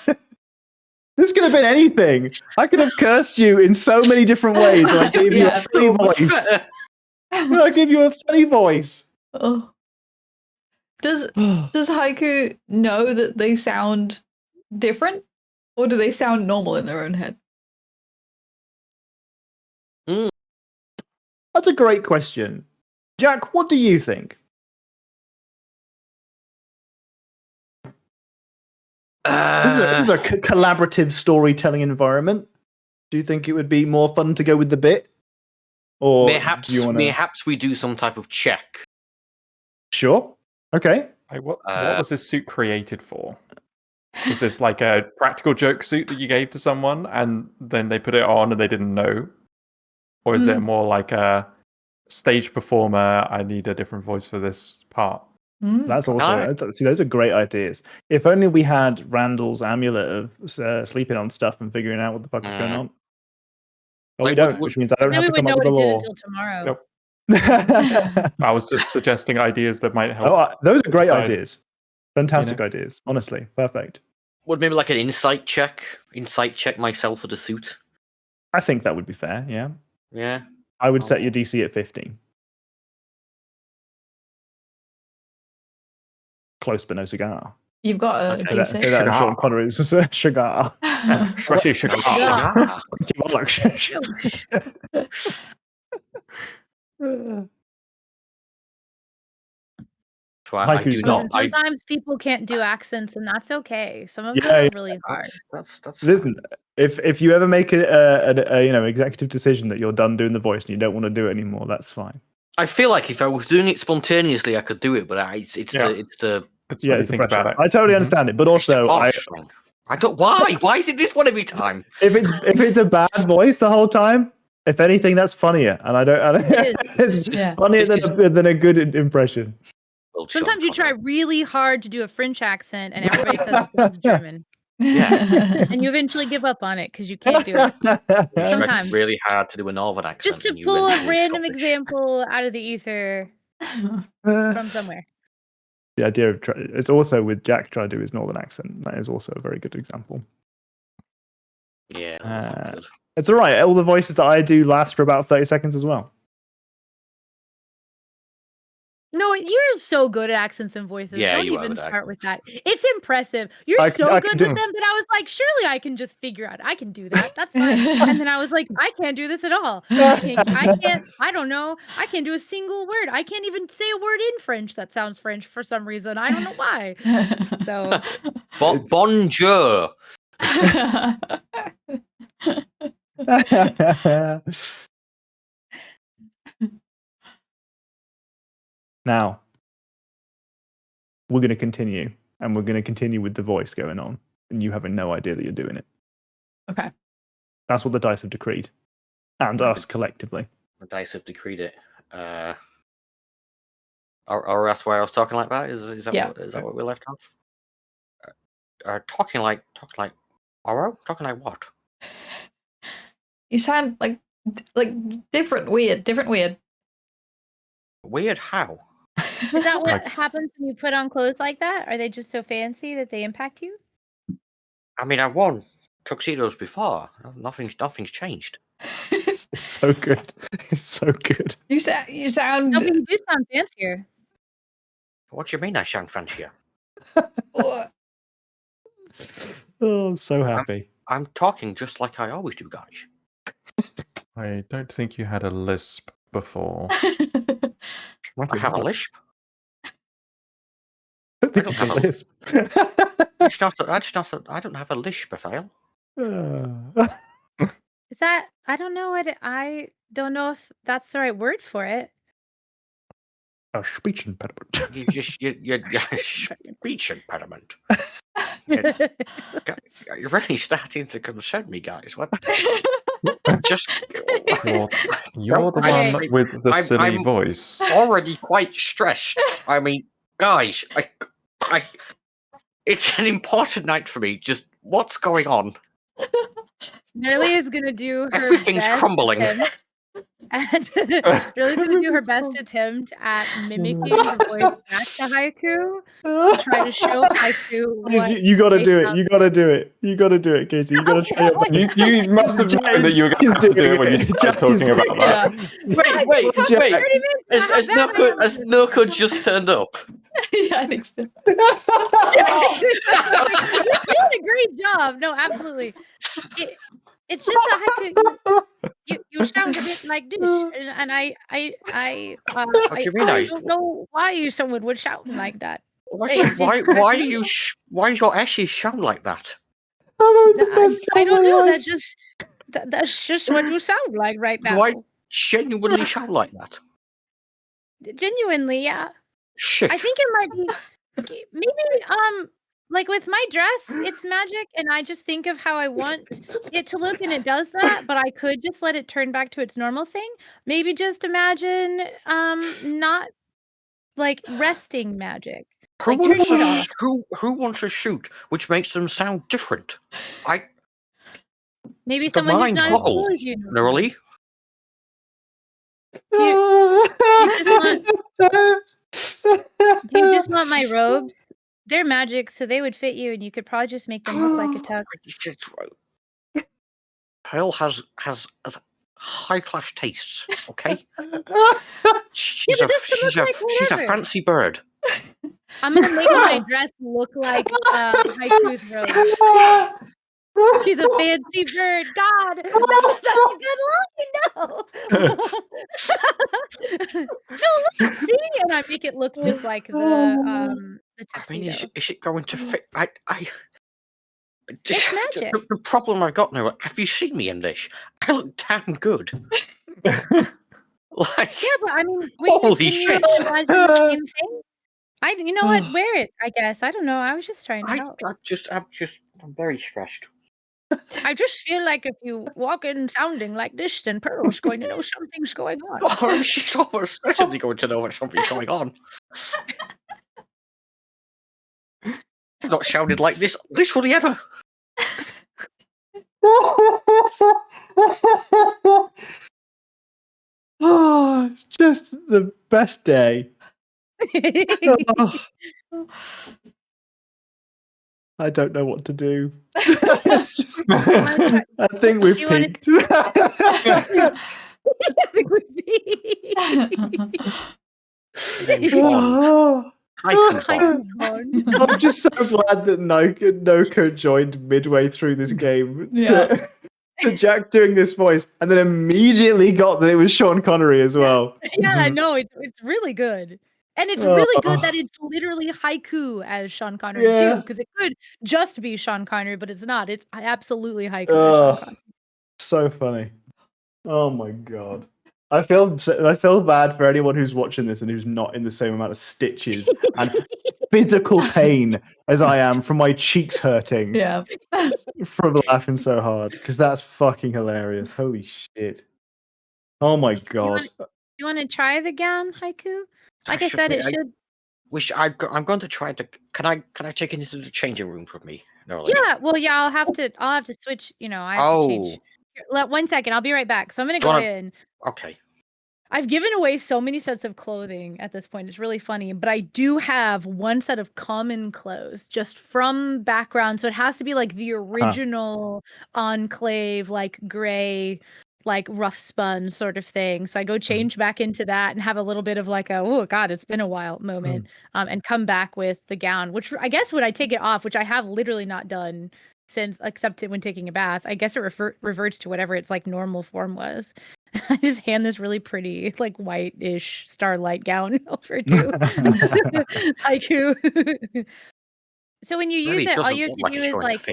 This could have been anything. I could have cursed you in so many different ways. And I gave you a Yeah. funny voice. I gave you a funny voice. Oh. Does Haiku know that they sound different, or do they sound normal in their own head? That's a great question. Jack, what do you think? This is a collaborative storytelling environment. Do you think it would be more fun to go with the bit? Or Mayhaps, do you want mayhaps we do some type of check Sure. Okay. What was this suit created for? Was this like a practical joke suit that you gave to someone and then they put it on and they didn't know? Or is it more like a stage performer, I need a different voice for this part? That's also see, those are great ideas. If only we had Randall's amulet of sleeping on stuff and figuring out what the fuck is going on. Well, we don't, which means I don't have to come up with the law. Until tomorrow. Nope. I was just suggesting ideas that might help. Oh, those are great decide, ideas. Fantastic ideas. Honestly, perfect. Would maybe like an insight check myself for the suit. I think that would be fair. Yeah. Yeah. I would set your DC at 15. Close but no cigar. You've got a Say that in Sean Connery's cigar. Especially cigar. Sometimes people can't do accents, and that's okay. Some of them are really hard. That's Listen, if you ever make a executive decision that you're done doing the voice and you don't want to do it anymore, that's fine. I feel like if I was doing it spontaneously, I could do it, but it's the pressure. I totally understand it, but also I don't. Why is it this one every time? If it's a bad voice the whole time, if anything, that's funnier, and I don't. It's funnier than a good impression. Sometimes you try really hard to do a French accent, and everybody says it's German. Yeah, and you eventually give up on it because you can't do it. Sometimes it's really hard to do a northern accent. Just to pull a random example out of the ether from somewhere. The idea of it's also with Jack trying to do his northern accent. That is also a very good example. Yeah, good. It's all right. All the voices that I do last for about 30 seconds as well. No, you're so good at accents and voices. Yeah, Don't even start with that. It's impressive. You're so good with them that I was like, surely I can just figure out. I can do that. That's fine. And then I was like, I can't do this at all. I can't. I don't know. I can't do a single word. I can't even say a word in French that sounds French for some reason. I don't know why. So, bonjour. Now, we're going to continue, and we're going to continue with the voice going on, and you having no idea that you're doing it. Okay. That's what the dice have decreed, and us collectively. The dice have decreed it. Or that's why I was talking like that. Is that what we left off? Talking like Oro? Talking like what? You sound like different, weird. Weird how? Is that what happens when you put on clothes like that? Are they just so fancy that they impact you? I mean, I've worn tuxedos before. Nothing's changed. It's so good. It's so good. You sound. No, but you do sound fancier. What do you mean I sound fancier? Oh, I'm so happy. I'm talking just like I always do, guys. I don't think you had a lisp before. I have a lisp. I don't have a lisp. I don't have a lisp, Raphael. Is that? I don't know what. I don't know if that's the right word for it. A speech impediment. You're speech impediment. You're really starting to concern me, guys. What? You're the one with the silly voice. Already quite stressed. I mean, guys, it's an important night for me. Just what's going on? Nerly is gonna do her Everything's best crumbling. Nerly's gonna do her best attempt at mimicking the voice back to Haiku. Try to show Haiku. You gotta do it. You gotta do it. You gotta do it, Casey. You gotta try it. You must have known that you were going to have to do it when you started talking about that. Wait. Has Noko just turned up? Yeah, I think so. You're doing a great job. No, absolutely. It's just a Haiku. You sound a bit like this, and I don't know why someone would shout like that. Why does your Ashes sound like that? I don't know. That's just what you sound like right now. Do I genuinely sound like that? Genuinely, yeah. Shit. I think it might be maybe like with my dress, it's magic, and I just think of how I want it to look, and it does that. But I could just let it turn back to its normal thing. Maybe just imagine not like resting magic. Who Like turn wants it a off. who wants a shoot which makes them sound different? Maybe The someone who's mind not as cool boggles. as you. Normally. Literally. Do you just want my robes? They're magic, so they would fit you, and you could probably just make them look like a tux. Pearl has high class tastes. Okay. Yeah, but this could look like she's a whatever. fancy bird. I'm gonna make my dress look like Haiku's robe. She's a fancy bird. God, that was such a good look. No, no, look, see, and I make it look just like the I mean, tuxedo. is it going to fit? It's magic. The problem I've got now. Have you seen me in this? I look damn good. Like, Yeah, but I mean, holy can you shit! imagine the same thing? You know what? Wear it. I guess I don't know. I was just trying to help. I'm very stressed. I just feel like if you walk in sounding like this, then Pearl's going to know something's going on. Oh, she's almost certainly going to know something's going on. I've not sounded like this literally ever. Oh, just the best day. Oh, I don't know what to do. It's just, I think we've Do you wanna- peaked. Oh, I'm just so glad that Noko joined midway through this game. Yeah. To Jack doing this voice, and then immediately got that it was Sean Connery as well. Yeah, I know it's really good, and it's really good that it's literally Haiku as Sean Connery too, because it could just be Sean Connery, but it's not. It's absolutely Haiku as Sean Connery. So funny. Oh my god. I feel bad for anyone who's watching this and who's not in the same amount of stitches and physical pain as I am from my cheeks hurting. Yeah. From laughing so hard, because that's fucking hilarious. Holy shit. Oh my god. You want to try the gown, Haiku? Like I said, it should. I'm going to try to. Can I take it into the changing room with me? No. Yeah. Well, yeah. I'll have to switch. I have to change. Here, 1 second. I'll be right back. So I'm gonna go in. Okay. I've given away so many sets of clothing at this point. It's really funny, but I do have one set of common clothes just from background. So it has to be like the original Enclave, like gray, like rough spun sort of thing. So I go change back into that and have a little bit of like oh god, it's been a while moment, and come back with the gown, which I guess when I take it off, which I have literally not done since, except when taking a bath, I guess it reverts to whatever its like normal form was. I just hand this really pretty, like white-ish starlight gown over to Haiku. So when you use it, all you have to do is like.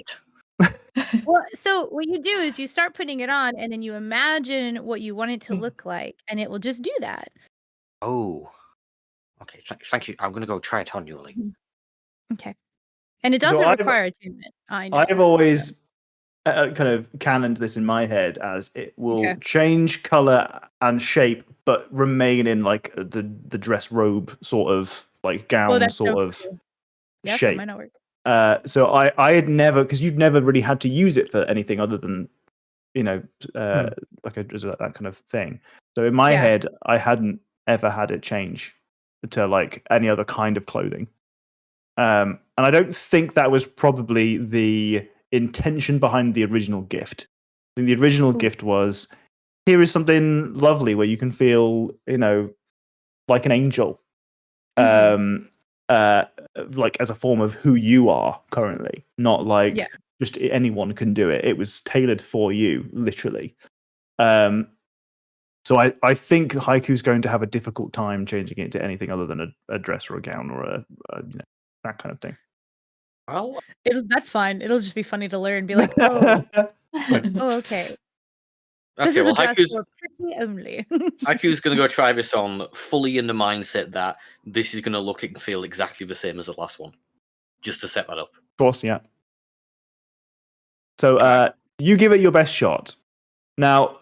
Well, so what you do is you start putting it on, and then you imagine what you want it to look like, and it will just do that. Oh. Okay. Thank you. I'm gonna go try it on, Yuli. Okay. And it doesn't require attunement. I know. I've always kind of canoned this in my head as it will change color and shape, but remain in like the dress robe sort of like gown sort of shape. Might not work. So I had never, because you've never really had to use it for anything other than like that kind of thing. So in my head, I hadn't ever had it change to like any other kind of clothing. And I don't think that was probably the intention behind the original gift. I think the original gift was, here is something lovely where you can feel, like an angel, like as a form of who you are currently, not like just anyone can do it. It was tailored for you, literally. So I think Haiku's going to have a difficult time changing it to anything other than a dress or a gown or a that kind of thing. Well, that's fine. It'll just be funny to learn and be like, oh, okay. This Okay, is well, a dress for pretty only. Haiku's going to go try this on fully in the mindset that this is going to look and feel exactly the same as the last one, just to set that up. Of course, yeah. So Right. you give it your best shot. Now,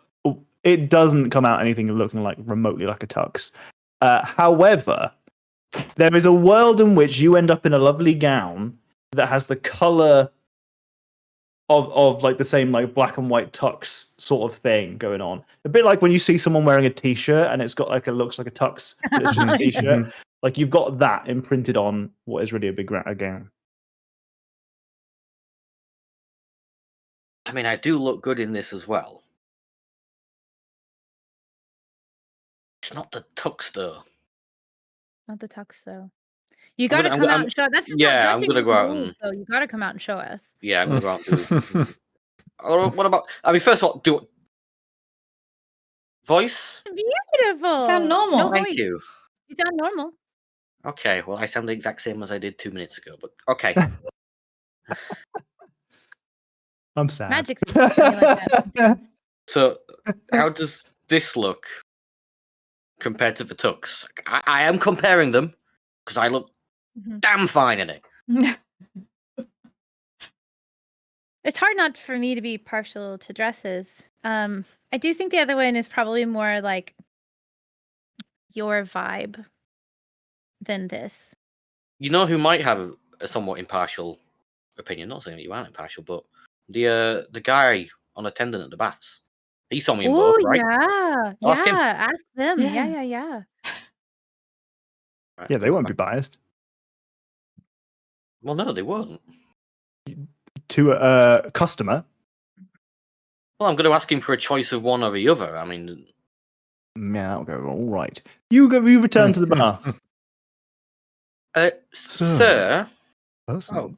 it doesn't come out anything looking like remotely like a tux. However, there is a world in which you end up in a lovely gown that has the color of like the same like black and white tux sort of thing going on. A bit like when you see someone wearing a t-shirt and it's got like looks like a tux, but it's just a t-shirt. Like you've got that imprinted on what is really a big gown. I mean, I do look good in this as well. It's not the tux, though. Not the tux, though. You got to I'm come go- out and show. That's just yeah, not I'm dressing gonna with go the out rules, and- though. You got to come out and show us. Yeah, I'm going to go out and do. Oh, what about? I mean, first of all, do voice. Beautiful. Sound normal. No Thank voice. you. You sound normal. Okay, well, I sound the exact same as I did 2 minutes ago, but okay. I'm sad. Magic's supposed to be like that. So, how does this look compared to the tux? I am comparing them because I look Mhm. damn fine in it. It's hard not for me to be partial to dresses. I do think the other one is probably more like your vibe than this. You know who might have a somewhat impartial opinion? Not saying that you aren't impartial, but the guy on attendant at the baths. He saw me in Oh both, right? yeah, Ask him. Ask them. Yeah. Yeah. Right, Yeah, they won't be biased. Well, no, they won't. To a customer, Well, I'm going to ask him for a choice of one or the other. I mean, yeah, that'll go all right. You return to the baths. sir. Person.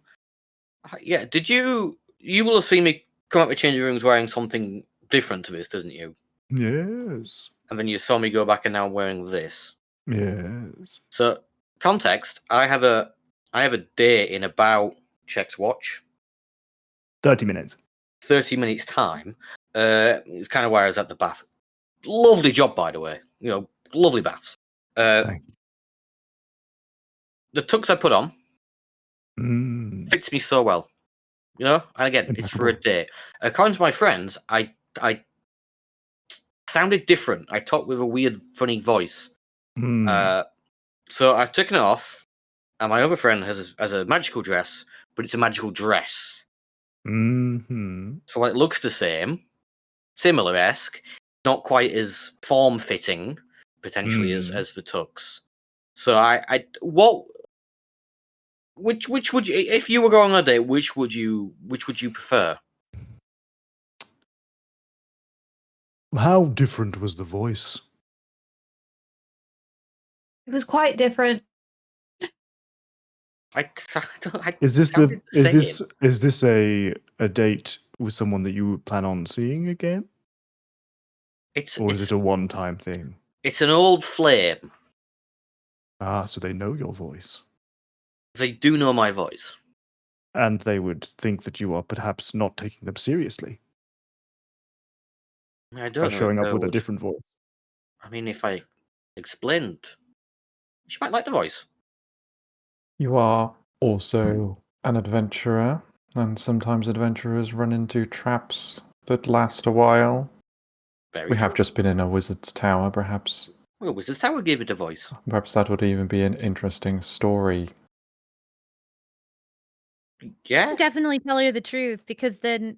Yeah. Did you will have seen me come out the changing rooms wearing something different to this, didn't you? Yes. And then you saw me go back and now wearing this. Yes. So, context: I have a date in about checked watch 30 minutes. 30 minutes time. It's kind of why I was at the bath. Lovely job, by the way. You know, lovely baths. Thank you. The tux I put on Mm. fits me so well. You know, and again, it's for a Impeccable. date. According to my friends, I sounded different. I talked with a weird, funny voice. Mm. So I've taken it off, and my other friend has a magical dress, but it's a magical dress. Mm-hmm. So it looks the same, similar-esque, not quite as form-fitting, potentially, as the tux. So which would you, if you were going on a date, which would you prefer? How different was the voice? It was quite different. Is this sounded the same. is this a date with someone that you plan on seeing again, or is it a one-time thing? It's an old flame. Ah, so they know your voice, They do know my voice. and they would think that you are perhaps not taking them seriously I by don't know. showing if up they with a would. different voice. I mean, if I explained, she might like the voice. You are also an adventurer, and sometimes adventurers run into traps that last a while. Very We have true. just been in a wizard's tower, perhaps Well, Wizard's Tower gave it a voice. that would even be an interesting story. Yeah. Definitely tell her the truth, because then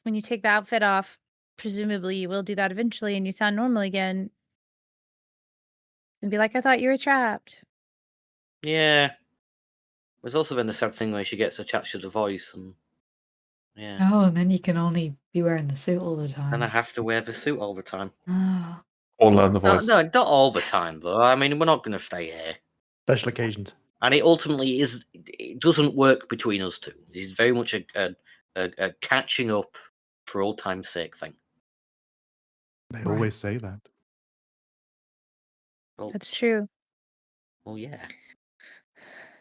when you take the outfit off, presumably you will do that eventually, and you sound normal again. And be like, I thought you were trapped. Yeah. There's also been the sad thing where she gets attached to the voice, and yeah. Oh, and then you can only be wearing the suit all the time. And I have to wear the suit all the time. Oh. Or learn the voice. No, not all the time though. I mean, we're not going to stay here. Special occasions. And it ultimately it doesn't work between us two. It's very much a catching up for old time's sake thing. They Right. always say that. Well, That's true. well, yeah.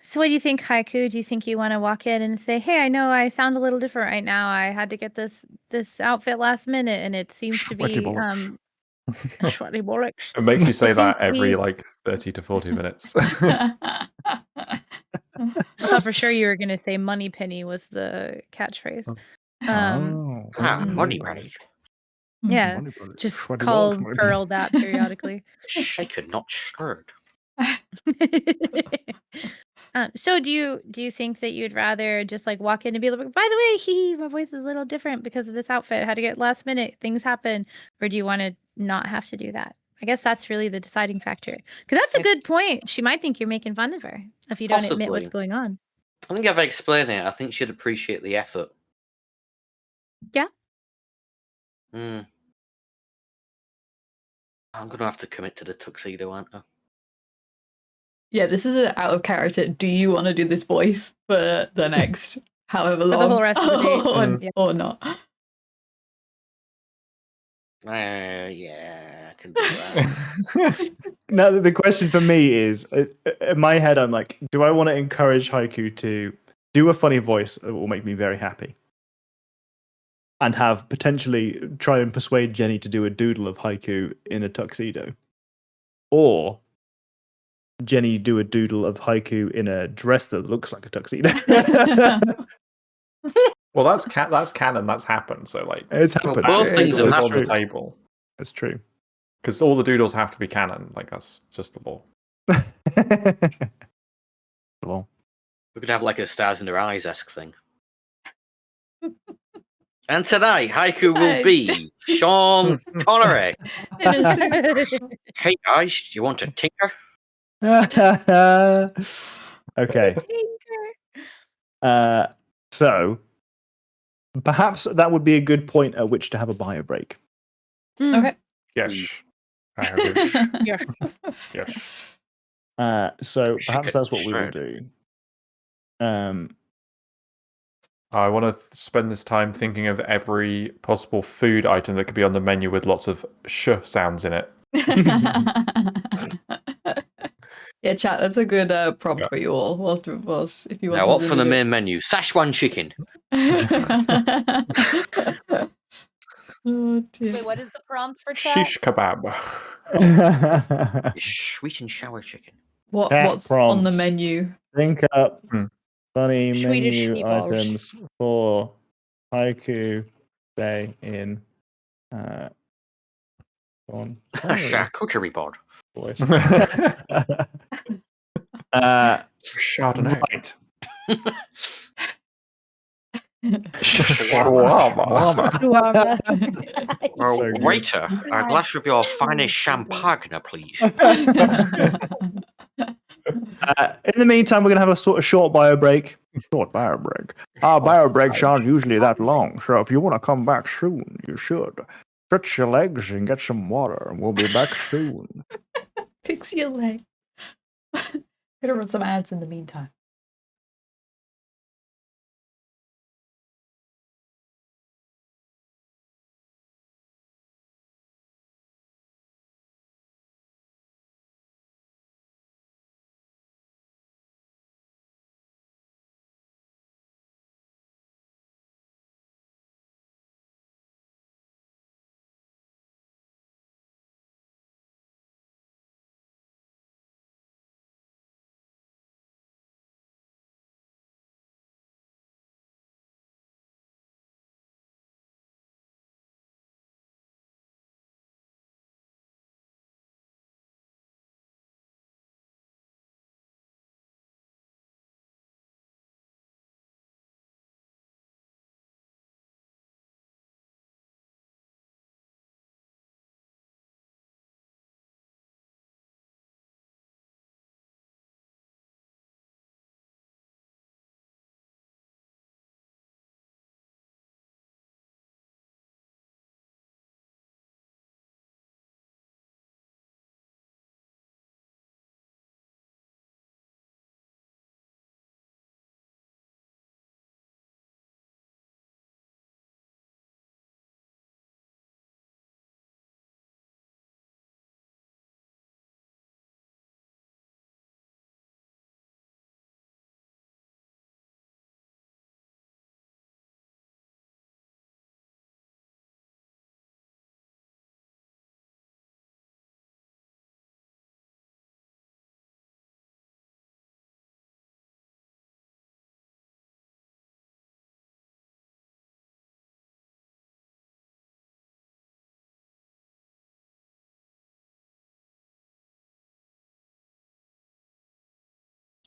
So what do you think, Haiku? Do you think you want to walk in and say, "Hey, I know I sound a little different right now. I had to get this outfit last minute, and it seems to Sweaty be bollocks. sweaty bollocks." It makes you say It seems that to every be. like 30 to 40 minutes. I thought for sure you were gonna say "Money Penny" was the catchphrase. Oh, Money Mm. penny. Yeah, money penny. just Sweaty call bollocks, money Pearl that periodically. Shaken, not stirred. So do you think that you'd rather just like walk in and be like, by the way, my voice is a little different because of this outfit. I had to get last minute, things happen, or do you want to not have to do that? I guess that's really the deciding factor. Because that's a good point. She might think you're making fun of her if you don't admit what's Possibly. going on. I think if I explain it, I think she'd appreciate the effort. Yeah. Hmm. I'm gonna have to commit to the tuxedo, aren't I? Yeah, this is an out of character. Do you want to do this voice for the next however long? For the whole rest of the date. Yeah. Or not? Yeah, I can do that. Now, the question for me is, in my head, I'm like, do I want to encourage Haiku to do a funny voice that will make me very happy? And have potentially try and persuade Jenny to do a doodle of Haiku in a tuxedo? Or Jenny do a doodle of Haiku in a dress that looks like a tuxedo? Well, that's canon. That's happened. So like, It's happened. both things have it's on happened. the table That's true. because all the doodles have to be canon. Like that's just the law. Well, We could have like a stars in their eyes esque thing. And tonight, Haiku will be Sean Connery. Hey guys, do you want to tinker? okay. So perhaps that would be a good point at which to have a bio break. Okay. Yes. I wish. Yes. Yes. So She perhaps could that's what we will decide. do. I want to spend this time thinking of every possible food item that could be on the menu with lots of sh sounds in it. Yeah, chat. That's a good prompt Yeah. for you all. Whilst if you want Now, what something for the a bit- main menu? Szechuan chicken. Oh, dear. Wait, what is the prompt for chat? Shish kebab. Sweet and sour chicken. What's on the prompts. menu? Think up funny Swedish menu meatballs. items for Haiku Day in Sean Connery Charcuterie board. voice. Chardonnay. Right. Shawarma. So good. Waiter, a glass of your finest champagne, please. In the meantime, we're going to have a sort of short bio break. Short bio break. Our bio breaks aren't usually that long, so if you want to come back soon, you should. Stretch your legs and get some water, and we'll be back soon. Fix your leg. Gonna run some ads in the meantime.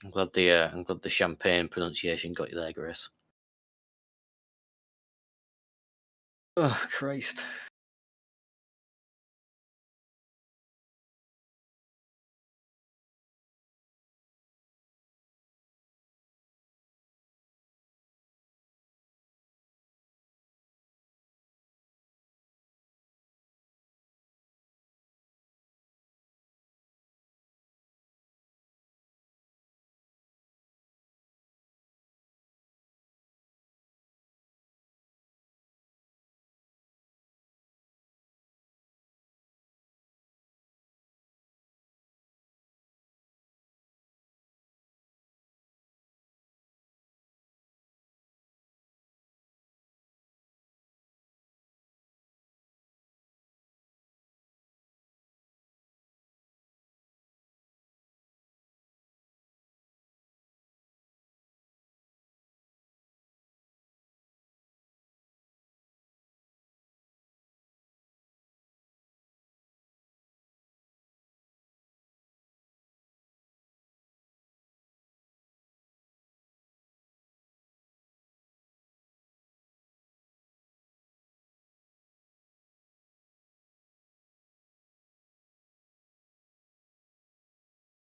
I'm glad the champagne pronunciation got you there, Grace. Oh Christ!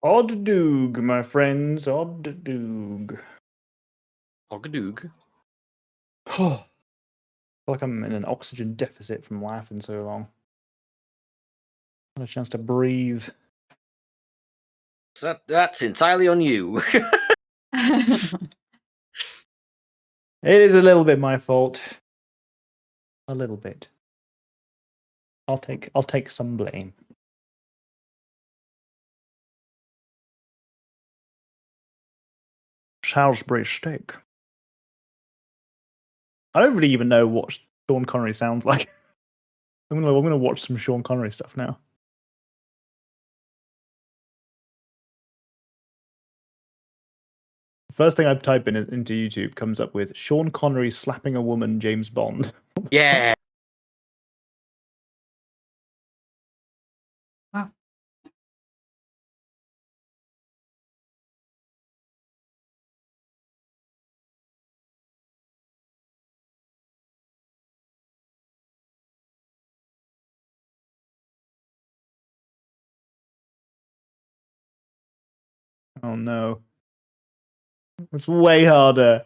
Odd doog, my friends. Odd doog. Ogadoog. I feel like I'm in an oxygen deficit from laughing so long. Not a chance to breathe. That's entirely on you. It is a little bit my fault. A little bit. I'll take some blame. Salisbury steak. I don't really even know what Sean Connery sounds like. I'm gonna watch some Sean Connery stuff now. The first thing I type in into YouTube comes up with Sean Connery slapping a woman, James Bond. Yeah. Wow. Oh no. It's way harder.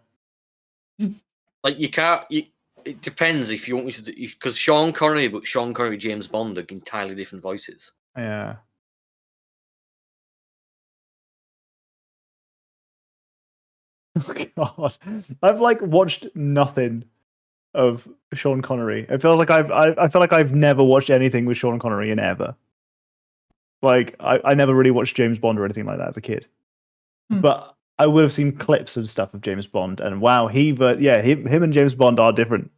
Like you can't. It depends if you want me to, because Sean Connery, but Sean Connery, James Bond are entirely different voices. Yeah. Oh god. I've like watched nothing of Sean Connery. It feels like I feel like I've never watched anything with Sean Connery in ever. Like I never really watched James Bond or anything like that as a kid. But I would have seen clips of stuff of James Bond, and wow, him and James Bond are different.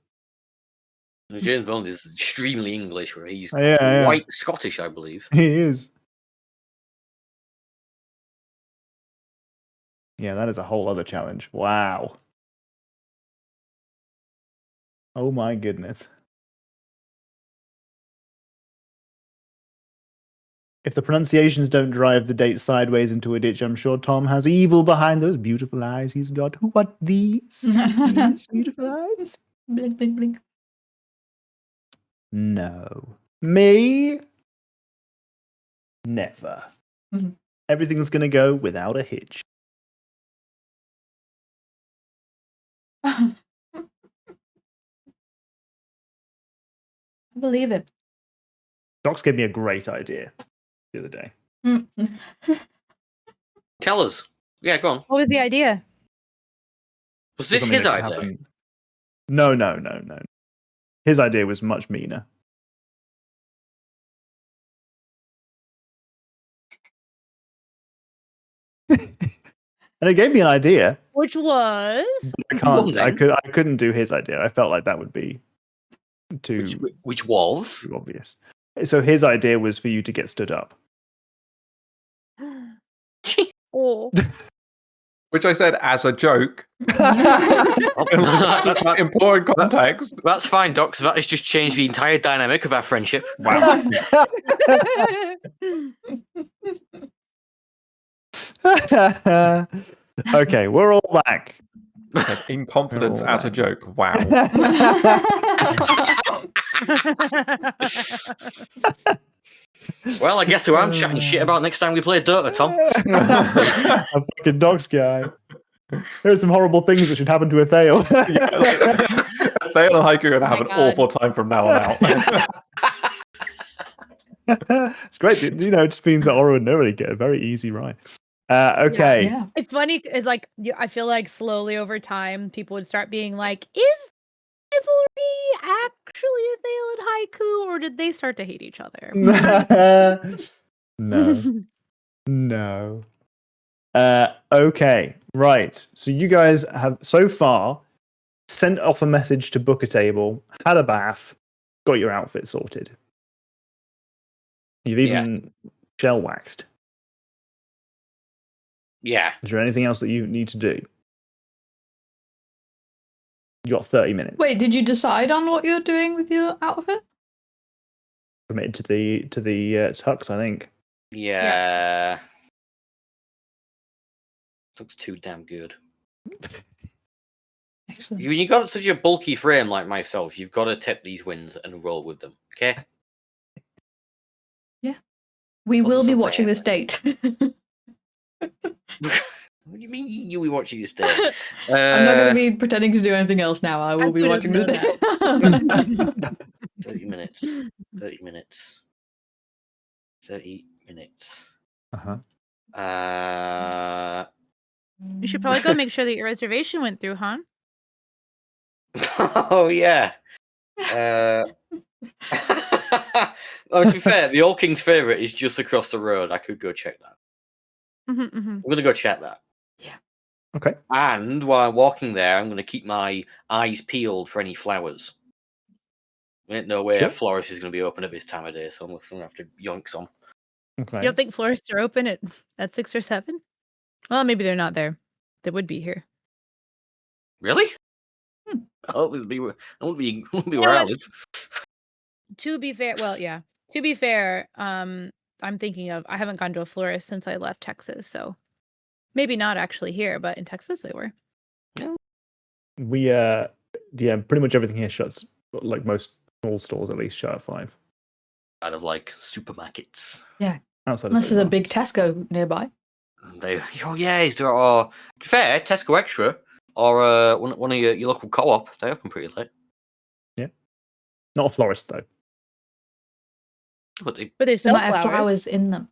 James Bond is extremely English, where he's Yeah. white Scottish, I believe. He is. Yeah, that is a whole other challenge. Wow. Oh my goodness. If the pronunciations don't drive the date sideways into a ditch, I'm sure Tom has evil behind those beautiful eyes he's got. What these? These beautiful eyes? Blink, blink, blink. No. Me? Never. Mhm. Everything's gonna go without a hitch. I believe it. Docs gave me a great idea the other day. Tell us. Yeah, go on. What was the idea? Was this Something his that could idea? happen. No. His idea was much meaner. And it gave me an idea. Which was I Go on, can't. then. I couldn't do his idea. I felt like that would be too Which was? too obvious. So his idea was for you to get stood up. oh. Which I said as a joke. that's, That's important context. that's fine, Doc. So that has just changed the entire dynamic of our friendship. Wow. Okay, we're all back. Said, in confidence all as a right. joke. Wow. Well, I guess who I'm chatting shit about next time we play Dota, Tom. A fucking dogs guy. There are some horrible things that should happen to a Thale. Thale and Haiku are going to have my an God. awful time from now on out. It's great. It just means that Oro and Nuri get a very easy ride. Okay. Yeah. It's funny. It's like I feel like slowly over time, people would start being like, "Is rivalry actually a Thale and Haiku, or did they start to hate each other?" No. Okay. Right. So you guys have so far sent off a message to book a table, had a bath, got your outfit sorted. You've even shell waxed. Yeah. Is there anything else that you need to do? You got 30 minutes. Wait, did you decide on what you're doing with your outfit? Committed to the tux, I think. Yeah. Looks too damn good. Excellent. When you got such a bulky frame like myself, you've got to take these wins and roll with them. Okay. We Plus will it's be okay. watching this date. What do you mean you'll be watching this day? I'm not going to be pretending to do anything else now. I will be could have watching this known date. 30 minutes. 30 minutes. 30 minutes. Uh-huh. You should probably go make sure that your reservation went through, huh? Oh yeah. Oh, to be fair, the Old King's Favourite is just across the road. I could go check that. I'm gonna go check that. Yeah. Okay. And while I'm walking there, I'm gonna keep my eyes peeled for any flowers. Ain't no way Sure. a florist is gonna be open at this time of day, so I'm gonna have to yoink some. Okay. You don't think florists are open at 6 or 7? Well, maybe they're not there. They would be here. Really? I won't be where know I what? live. To be fair, well, yeah. To be fair, I'm thinking of I haven't gone to a florist since I left Texas, so maybe not actually here, but in Texas they were. We pretty much everything here shuts, like most small stores at least, shut at 5. Out of like supermarkets. Outside Unless of there's a supermarkets. big Tesco nearby. Is there? To be fair, Tesco Extra or one of your local co-op, they open pretty late. Not a florist though. But they, But they They sell might have flowers. flowers in them.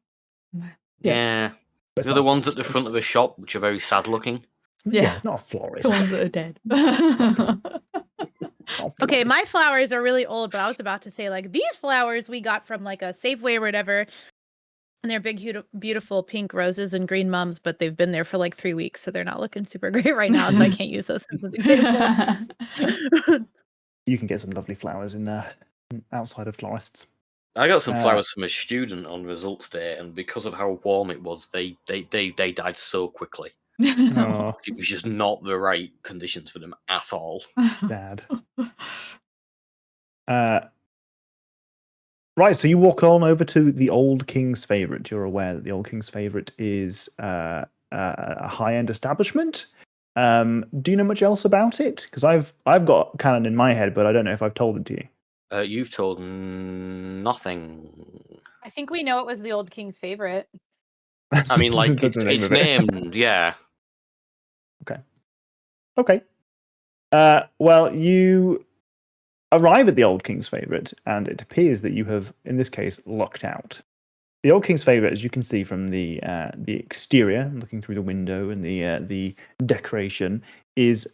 yeah. But it's They're not the a ones at the florist, front of the shop, which are very sad looking. Yeah. it's not a florist. The ones that are dead. Not a Okay, florist. my flowers are really old, but I was about to say like these flowers we got from like a Safeway or whatever. And they're big, beautiful pink roses and green mums, but they've been there for like 3 weeks, so they're not looking super great right now. So I can't use those as an example. You can get some lovely flowers in outside of florists. I got some flowers from a student on results day, and because of how warm it was, they died so quickly. Oh, It was just not the right conditions for them at all. Dad. Right, so you walk on over to the Old King's Favourite. You're aware that the Old King's Favourite is a high-end establishment. Do you know much else about it? Because I've got canon in my head, but I don't know if I've told it to you. You've told nothing. I think we know it was the Old King's Favorite. I mean, like That's the name it's of it. named, yeah. Okay. Well, you arrive at the Old King's Favourite, and it appears that you have, in this case, lucked out. The Old King's Favourite, as you can see from the exterior, looking through the window and the decoration, is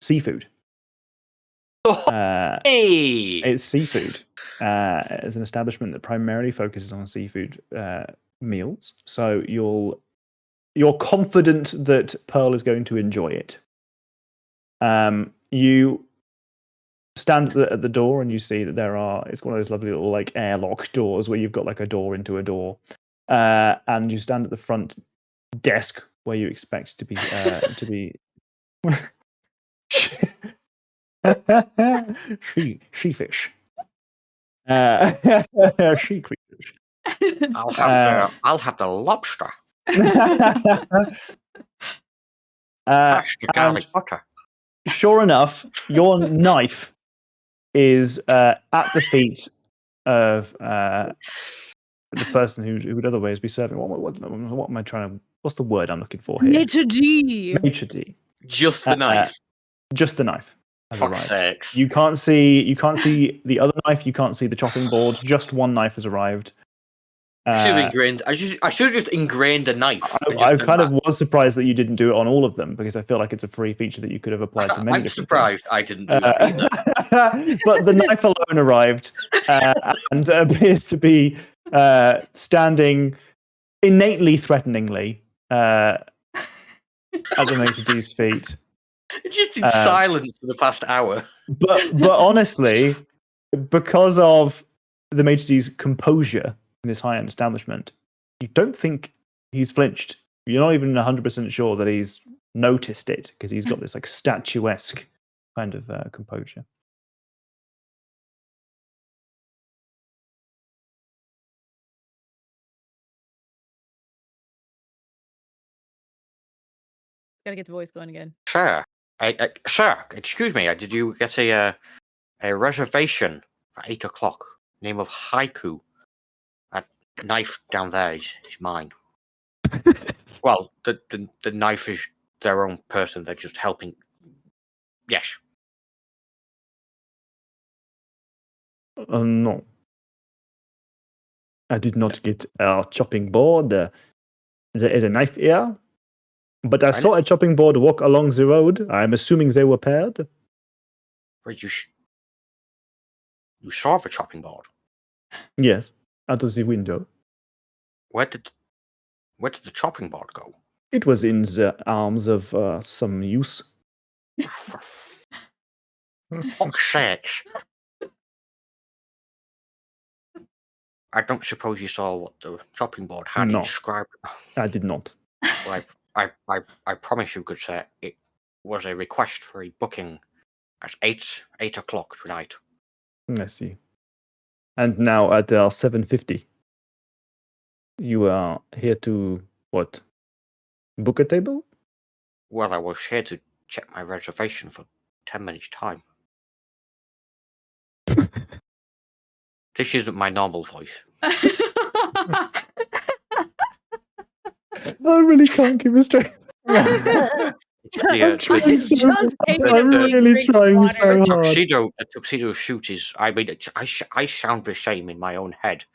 seafood. Hey! It's seafood. It's an establishment that primarily focuses on seafood meals. So you're confident that Pearl is going to enjoy it. You stand at the door and you see that it's one of those lovely little like airlock doors where you've got like a door into a door. And you stand at the front desk where you expect to be she-fish. She creatures. I'll have the lobster. Hash the and garlic butter. sure enough, your knife is at the feet of the person who would otherwise be serving. What am I trying to? What's the word I'm looking for here? Maitre d'. Maitre d'. Just the knife. Just the knife has Fuck's arrived. sakes. You can't see the other knife. You can't see the chopping board. Just one knife has arrived. I should have just ingrained a knife. I kind of was surprised that you didn't do it on all of them because I feel like it's a free feature that you could have applied to many I'm different surprised I didn't do that either. things. But the knife alone arrived and appears to be standing innately threateningly at the maitre d's feet. Just in silence for the past hour. But honestly, because of the maitre d's composure in this high-end establishment, you don't think he's flinched. You're not even 100% sure that he's noticed it because he's got this like statuesque kind of composure. Gotta get the voice going again. Sir, sir, excuse me. Did you get a reservation for 8 o'clock? Name of Haiku. That knife down there is mine. Well, the knife is their own person. They're just helping. Yes. No. I did not get a chopping board. There is a knife here. But I saw a chopping board walk along the road. I'm assuming they were paired. Wait, you saw the chopping board? Yes, out of the window. Where did the chopping board go? It was in the arms of some use. For fuck's sakes. I don't suppose you saw what the chopping board had No. inscribed. I did not. Well, I promise you, good sir, it was a request for a booking at 8 o'clock tonight. I see. And now at 7:50, you are here to what? Book a table? Well, I was here to check my reservation for 10 minutes' time. This isn't my normal voice. I really can't keep it straight. I'm trying so hard. take I'm a big really drink of trying water. so hard. A tuxedo suit is. I mean, I sound the same in my own head.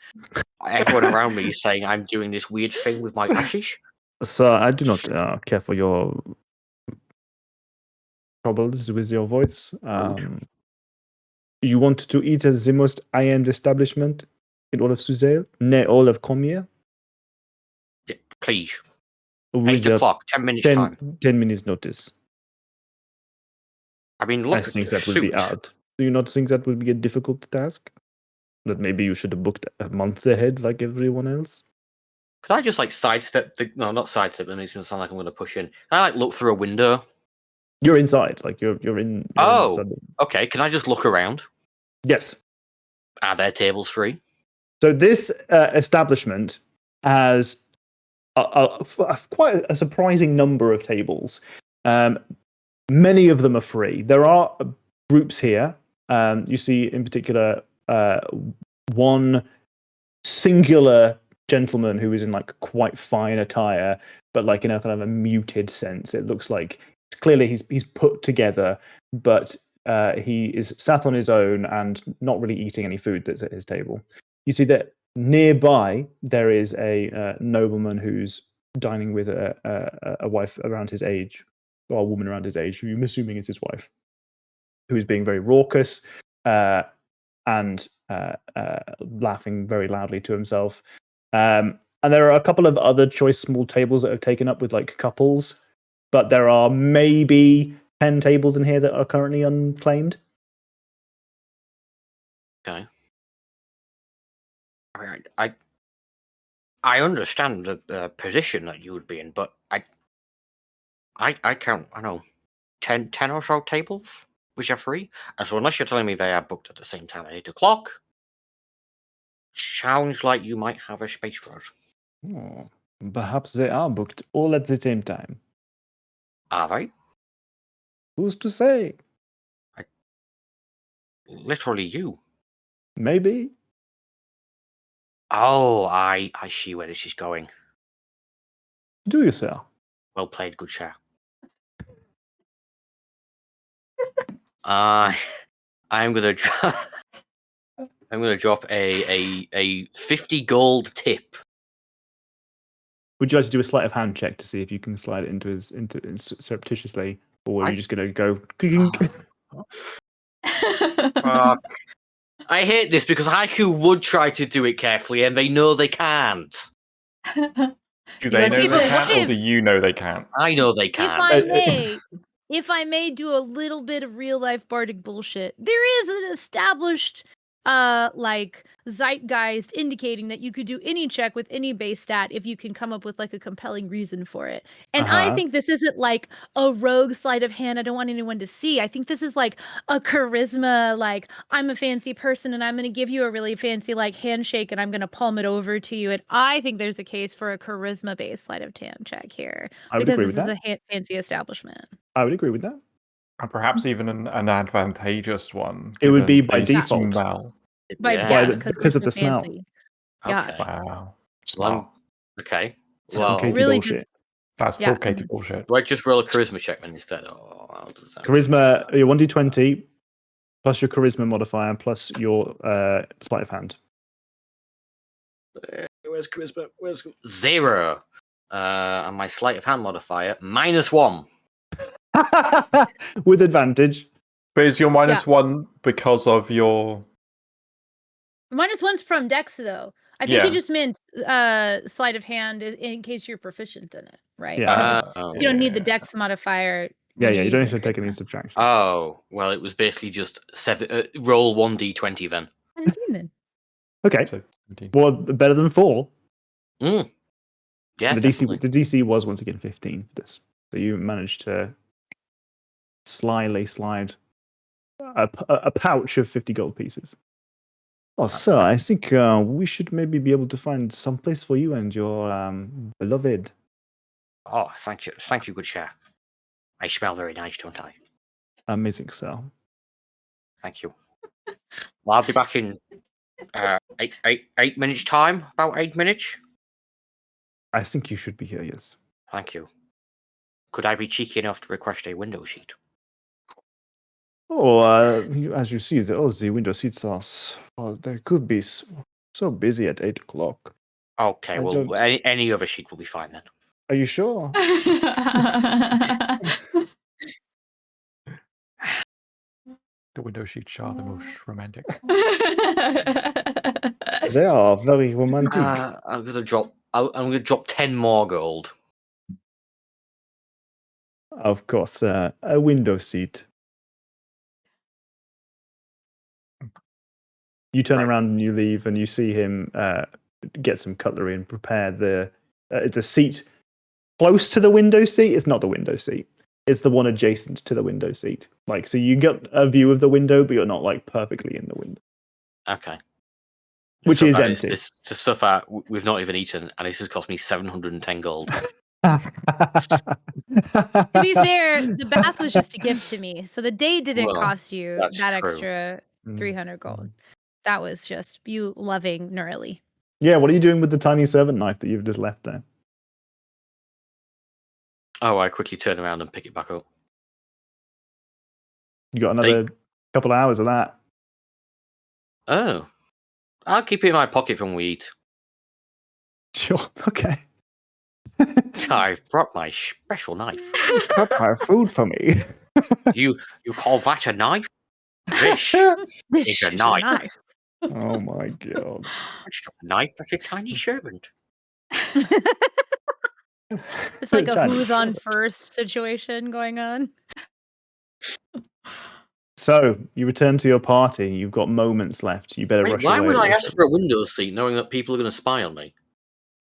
Everyone around me is saying I'm doing this weird thing with my ashes. Sir, I do not care for your troubles with your voice. You want to eat at the most high-end establishment in all of Suzel? Nay, all of Comier? Yeah, please. With 8 o'clock, 10 minutes 10 time. minutes notice. I mean, look I at think the that would be suit. hard. Do you not think that would be a difficult task? That maybe you should have booked a month ahead like everyone else? Could I just like sidestep? No, not sidestep. It makes it sound like I'm going to push in. Can I like look through a window? You're inside, like you're in. Oh, inside. okay. Can I just look around? Yes. Are there tables free? So this establishment has quite a surprising number of tables. Many of them are free. There are groups here. You see, in particular, one singular gentleman who is in like quite fine attire, but like in a kind of a muted sense. It looks like clearly he's put together, but he is sat on his own and not really eating any food that's at his table. You see that nearby there is a nobleman who's dining with a wife around his age, or a woman around his age, who I'm assuming is his wife, who is being very raucous and laughing very loudly to himself. And there are a couple of other choice small tables that have taken up with like couples, but there are maybe 10 tables in here that are currently unclaimed. Okay. I understand the position that you would be in, but I count, I don't know, 10 or so tables which are free. And so unless you're telling me they are booked at the same time at 8 o'clock, sounds like you might have a space for us. Oh, Perhaps they are booked all at the same time. Are they? Who's to say? Literally you. Maybe. Oh, I see where this is going. Do you, sir? Well played, good share. I'm gonna I'm gonna drop a 50 gold tip. Would you like to do a sleight of hand check to see if you can slide it into surreptitiously, or are you just going to go? Fuck. I hate this because Haiku would try to do it carefully, and they know they can't. Do You they gotta know do they it. can't, or If- do you know they can't? I know they If can't. I may do a little bit of real life bardic bullshit. There is an established like zeitgeist indicating that you could do any check with any base stat if you can come up with like a compelling reason for it. And I Uh-huh. think this isn't like a rogue sleight of hand I don't want anyone to see. I think this is like a charisma, like I'm a fancy person and I'm going to give you a really fancy like handshake and I'm going to palm it over to you. And I think there's a case for a charisma based sleight of hand check here I would because agree this with is that. a fancy establishment. I would agree with that. And perhaps even an advantageous one. It would be given by the default. smell. Because of the it's smell. fancy. Yeah. Okay. Wow. Well, Smart. okay. Just some Well, Katie really bullshit. That's yeah. full Katie bullshit. do I just roll a charisma check then instead? Or how does that Charisma, your 1d20 plus your charisma modifier plus your sleight of hand. Where's charisma? Where's 0? And my sleight of hand modifier -1. With advantage. But is your -1 because of your... -1's from Dex though. I think Yeah. he just meant sleight of hand in case you're proficient in it, right? Yeah. Because you don't need the Dex modifier. Yeah, when you use don't the have to take any charisma. subtraction. Oh, well, it was basically just roll 1d20 then. 17 then. Okay. So, 17. Well, better than 4. Mm. Yeah, the definitely. DC was once again 15 for this. So you managed to slyly slide a pouch of 50 gold pieces. Oh, sir, I think we should maybe be able to find some place for you and your beloved. Oh, thank you. Thank you, good share. I smell very nice, don't I? Amazing, sir. Thank you. Well, I'll be back in 8 minutes' time. About 8 minutes. I think you should be here, yes. Thank you. Could I be cheeky enough to request a window seat? Oh, as you see, the window seats are. They could be so busy at 8 o'clock. Okay, I well, don't- any other sheet will be fine then. Are you sure? The window sheets are the most romantic. They are very romantic. I'm gonna drop 10 more gold. Of course, a window seat. You turn Right. around and you leave, and you see him get some cutlery and prepare the. It's a seat close to the window seat. It's not the window seat. It's the one adjacent to the window seat. Like, so you get a view of the window, but you're not like perfectly in the window. Okay. Which So is far, empty. So far, we've not even eaten, and this has cost me 710 gold. To be fair, the bath was just a gift to me. So the day didn't Well, cost you that's that true. extra 300 gold. That was just you loving Nurley. Yeah, what are you doing with the tiny servant knife that you've just left there? Oh, I quickly turn around and pick it back up. You got another couple of hours of that. Oh. I'll keep it in my pocket when we eat. Sure, okay. I've brought my special knife. Cut my food for me. You call that a knife? This This is a is knife. Oh my god. That's not a knife, that's a tiny servant. It's like a Tiny who's on servant. first situation going on. So you return to your party. You've got moments left. You better Wait, rush why away. would I ask for a window seat knowing that people are going to spy on me?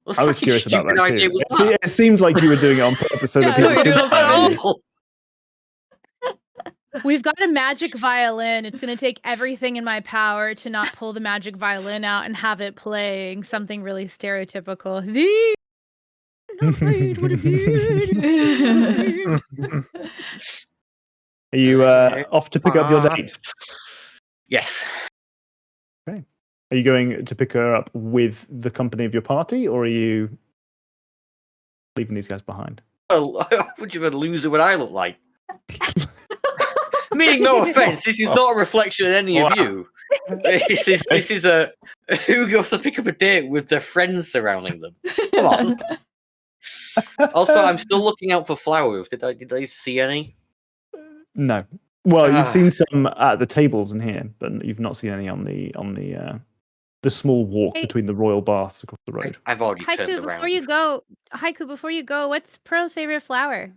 What I was fucking curious about stupid that idea too. was See, that? it seemed like you were doing it on purpose so that Yeah, people you're could doing it spy on you. Oh, We've got a magic violin. It's going to take everything in my power to not pull the magic violin out and have it playing something really stereotypical. not afraid what if you Are you off to pick up your date? Yes. Okay. Are you going to pick her up with the company of your party, or are you leaving these guys behind? Well, how much of a loser would I look like? Meaning no offense, this is not a reflection of any of you. This is a who goes to pick up a date with their friends surrounding them. Come on. Also, I'm still looking out for flowers. Did I see any? No. Well, you've Ah. seen some at the tables in here, but you've not seen any on the small walk Hey. between the royal baths across the road. I've already turned Haiku, around. before you go, what's Pearl's favorite flower?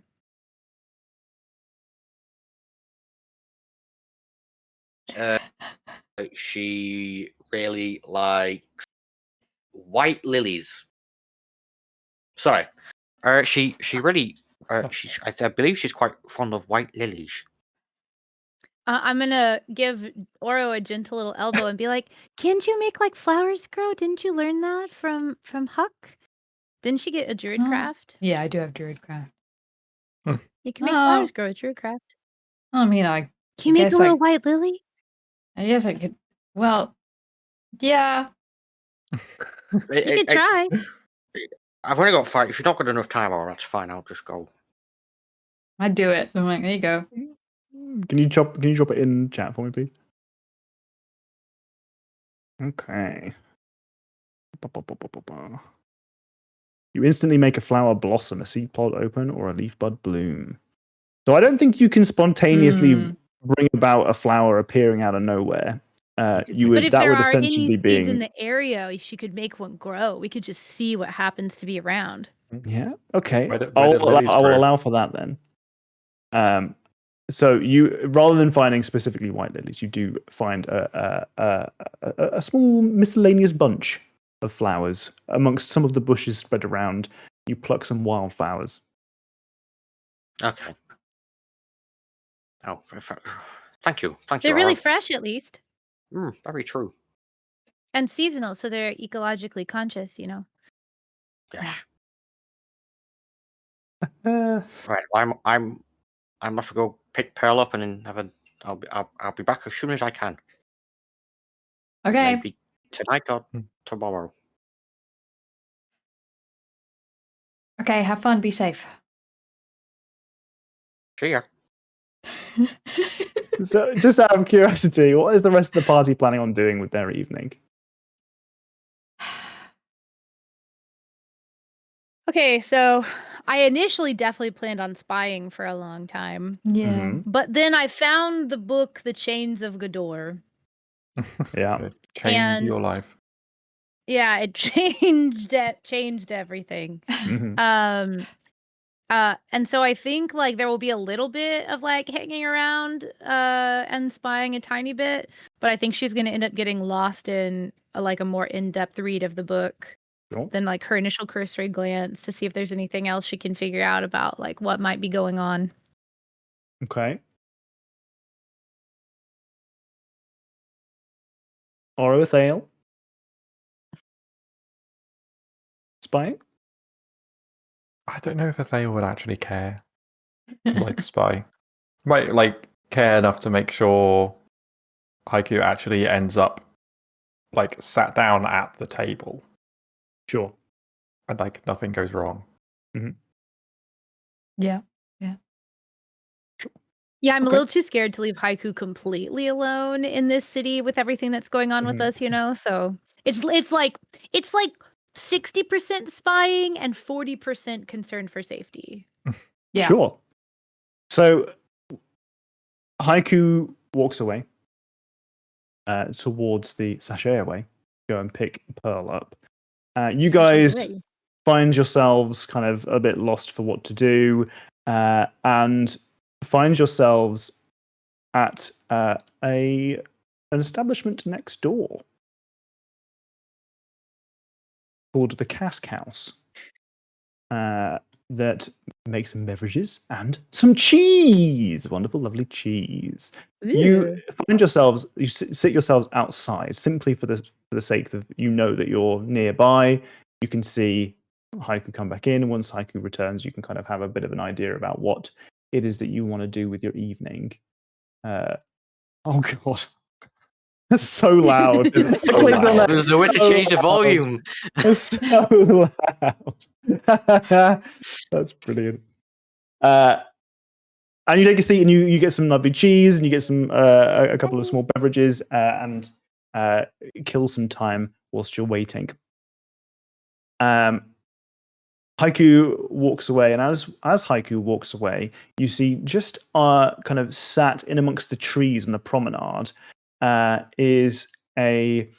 She really likes white lilies. Sorry. She really I believe she's quite fond of white lilies. I'm gonna give Oro a gentle little elbow and be like, "Can't you make like flowers grow? Didn't you learn that from Huck? Didn't she get a druid craft? Yeah, I do have Druidcraft. You can make Oh. flowers grow with druidcraft. I mean, I Can you make guess a little white lily? I guess I could. Well, yeah. You could try. I've only got 5. If you've not got enough time, that's fine. I'll just go. I'd do it. I'm like, there you go. Can you drop it in chat for me, please? Okay. You instantly make a flower blossom, a seed pod open, or a leaf bud bloom. So I don't think you can spontaneously bring about a flower appearing out of nowhere. But if That there would are any essentially seeds be in the area, she could make one grow. We could just see what happens to be around. Yeah. Okay. Where did I lilies will grow? allow for that then. So you, rather than finding specifically white lilies, you do find a small miscellaneous bunch of flowers amongst some of the bushes spread around. You pluck some wildflowers. Okay. Oh, thank you. They're really fresh, at least, Very true. and seasonal, so they're ecologically conscious. You know. Yes. Uh, Right. I must go pick Pearl up and then I'll be back as soon as I can. Okay. Maybe tonight or tomorrow. Okay. Have fun. Be safe. See ya. so, just out of curiosity, what is the rest of the party planning on doing with their evening? Okay, so I initially definitely planned on spying for a long time, Yeah. Mhm. but then I found the book, The Chains of Godor. Yeah. It changed And- your life. Yeah, it changed everything. Mhm. And so I think like there will be a little bit of like hanging around and spying a tiny bit, but I think she's going to end up getting lost in like a more in-depth read of the book Sure. than like her initial cursory glance to see if there's anything else she can figure out about like what might be going on. Okay. Orothale? Spying? I don't know if they would actually care to like spy. Right, like care enough to make sure Haiku actually ends up like sat down at the table Sure. and like nothing goes wrong. Yeah. Yeah, I'm a Okay. little too scared to leave Haiku completely alone in this city with everything that's going on with us, you know? So it's like 60% spying and 40% concern for safety. Yeah. Sure. So Haiku walks away towards the sachet away. Go and pick Pearl up. You guys away. find yourselves kind of a bit lost for what to do, and find yourselves at an establishment next door called the Cask House. That makes some beverages and some cheese. Wonderful, lovely cheese. You find yourselves, you sit yourselves outside simply for the sake of you know that you're nearby. You can see Haiku come back in. And once Haiku returns, you can kind of have a bit of an idea about what it is that you want to do with your evening. Oh god, it's so loud. It's so Click on loud. that, There's no way to so change the loud. volume. It's so loud. That's brilliant. And you take a seat and you get some lovely cheese and you get some a couple of small beverages and kill some time whilst you're waiting. Haiku walks away, and as Haiku walks away, you see just kind of sat in amongst the trees on the promenade is a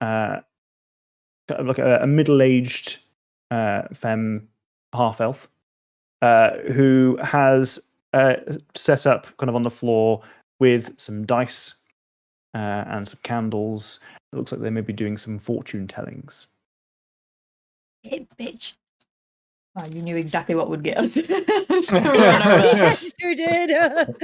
like a middle-aged femme half-elf who has set up kind of on the floor with some dice and some candles. It looks like they may be doing some fortune tellings. Hey, bitch. Oh, you knew exactly what would get us. So Yeah, sure did.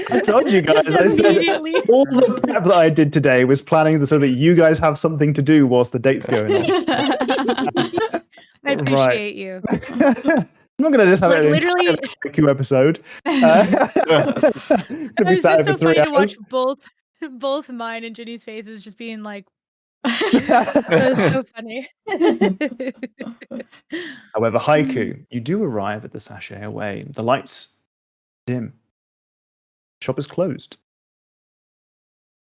I told you guys. Just I said immediately. all the prep that I did today was planning so that you guys have something to do whilst the date's going on. I appreciate you. I'm not going to just have Like, an literally- entire Haiku episode. Could It be was sat just over so 3 funny to hours. watch both mine and Jenny's faces just being like, it was so funny. However, Haiku, you do arrive at the Sachet Away. The lights dim. Shop is closed.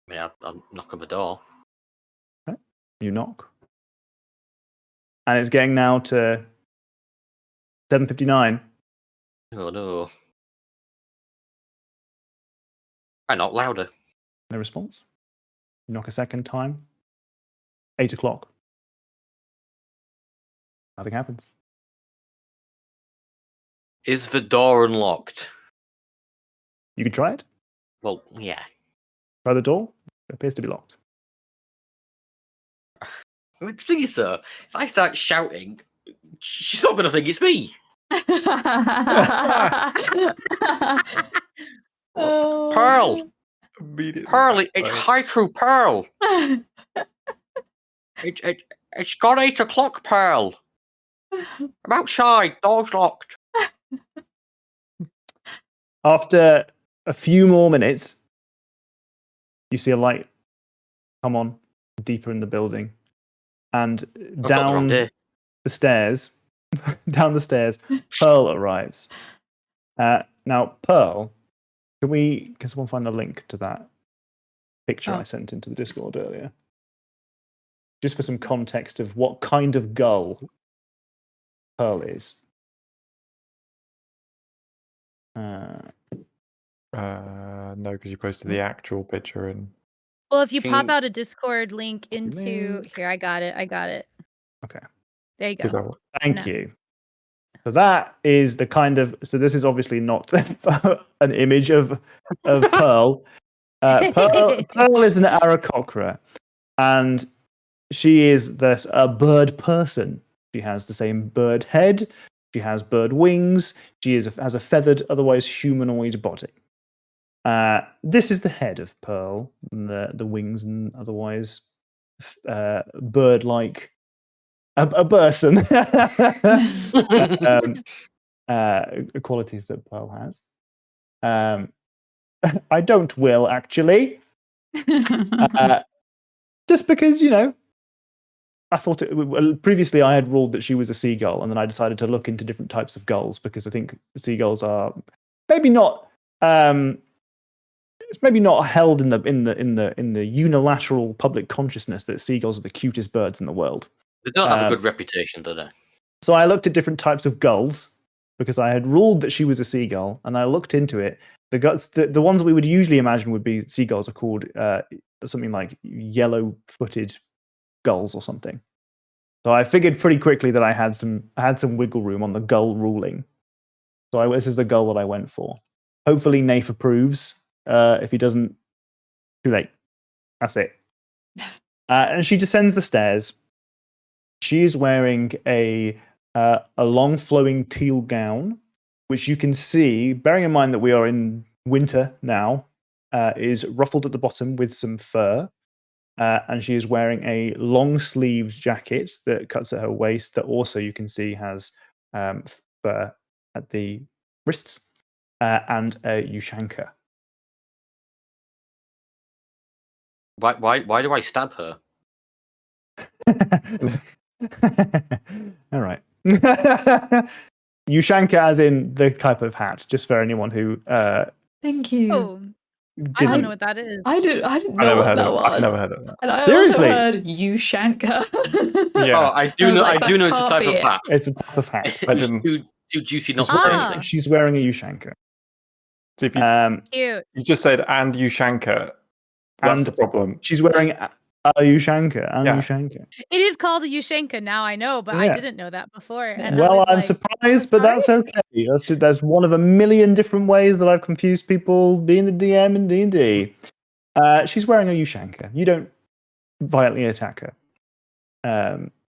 I mean, I'll knock on the door. You knock. And it's getting now to 7:59. Oh no. I knock louder. No response. You knock a second time. 8 o'clock. Nothing happens. Is the door unlocked? You can try it. Well, yeah. Try the door. It appears to be locked. I mean, the thing is, though, if I start shouting, she's not going to think it's me. Pearl! Immediately Pearl! It's backfire. Haiku Pearl! It's got 8 o'clock, Pearl! I'm outside, door's locked. After a few more minutes, you see a light come on deeper in the building. And I've got the wrong down day. the stairs, Pearl arrives. Now, Pearl, can someone find the link to that picture I sent into the Discord earlier? Just for some context of what kind of gull Pearl is. No, because you posted the actual picture in. Well, if you Can pop you- out a Discord link into Link. here, I got it. Okay. There you 'cause go. Thank No. you. So that is the kind of. So this is obviously not an image of Pearl. Pearl is an Aarakocra, and she is a bird person. She has the same bird head. She has bird wings. She has a feathered, otherwise humanoid body. This is the head of Pearl, and the wings and otherwise bird-like. A person. Qualities that Pearl has. I don't will actually. Just because, I thought previously I had ruled that she was a seagull, and then I decided to look into different types of gulls because I think seagulls are maybe not. It's maybe not held in the unilateral public consciousness that seagulls are the cutest birds in the world. They don't have a good reputation, do they? So I looked at different types of gulls because I had ruled that she was a seagull, and I looked into it. The ones that we would usually imagine would be seagulls are called something like yellow-footed gulls or something. So I figured pretty quickly that I had some wiggle room on the gull ruling. So this is the gull that I went for. Hopefully Nafe approves. If he doesn't, too late. That's it. And she descends the stairs. She is wearing a long flowing teal gown, which you can see, bearing in mind that we are in winter now, is ruffled at the bottom with some fur. And she is wearing a long sleeved jacket that cuts at her waist that also you can see has fur at the wrists, and a Ushanka. Why do I stab her? All right. Ushanka, as in the type of hat, just for anyone who Thank you. Oh, I don't didn't. know what that is. I didn't I know never what heard that of. was. I've never heard of that. And I Seriously? also heard Ushanka. Yeah. Oh, I do I was know. like, I do that know it's a can't type be of it. hat. It's a type of hat. It's didn't- too juicy not She's to say wearing, anything. she's wearing a Ushanka. So if you, Cute. you just said and Ushanka, that's And the problem. she's wearing a Ushanka and Yeah. Ushanka. It is called a Ushanka now. I know, but I Yeah. didn't know that before. And I Well, was I'm like, surprised, but sorry? that's okay. That's one of a million different ways that I've confused people being the DM in D&D. She's wearing a Ushanka. You don't violently attack her.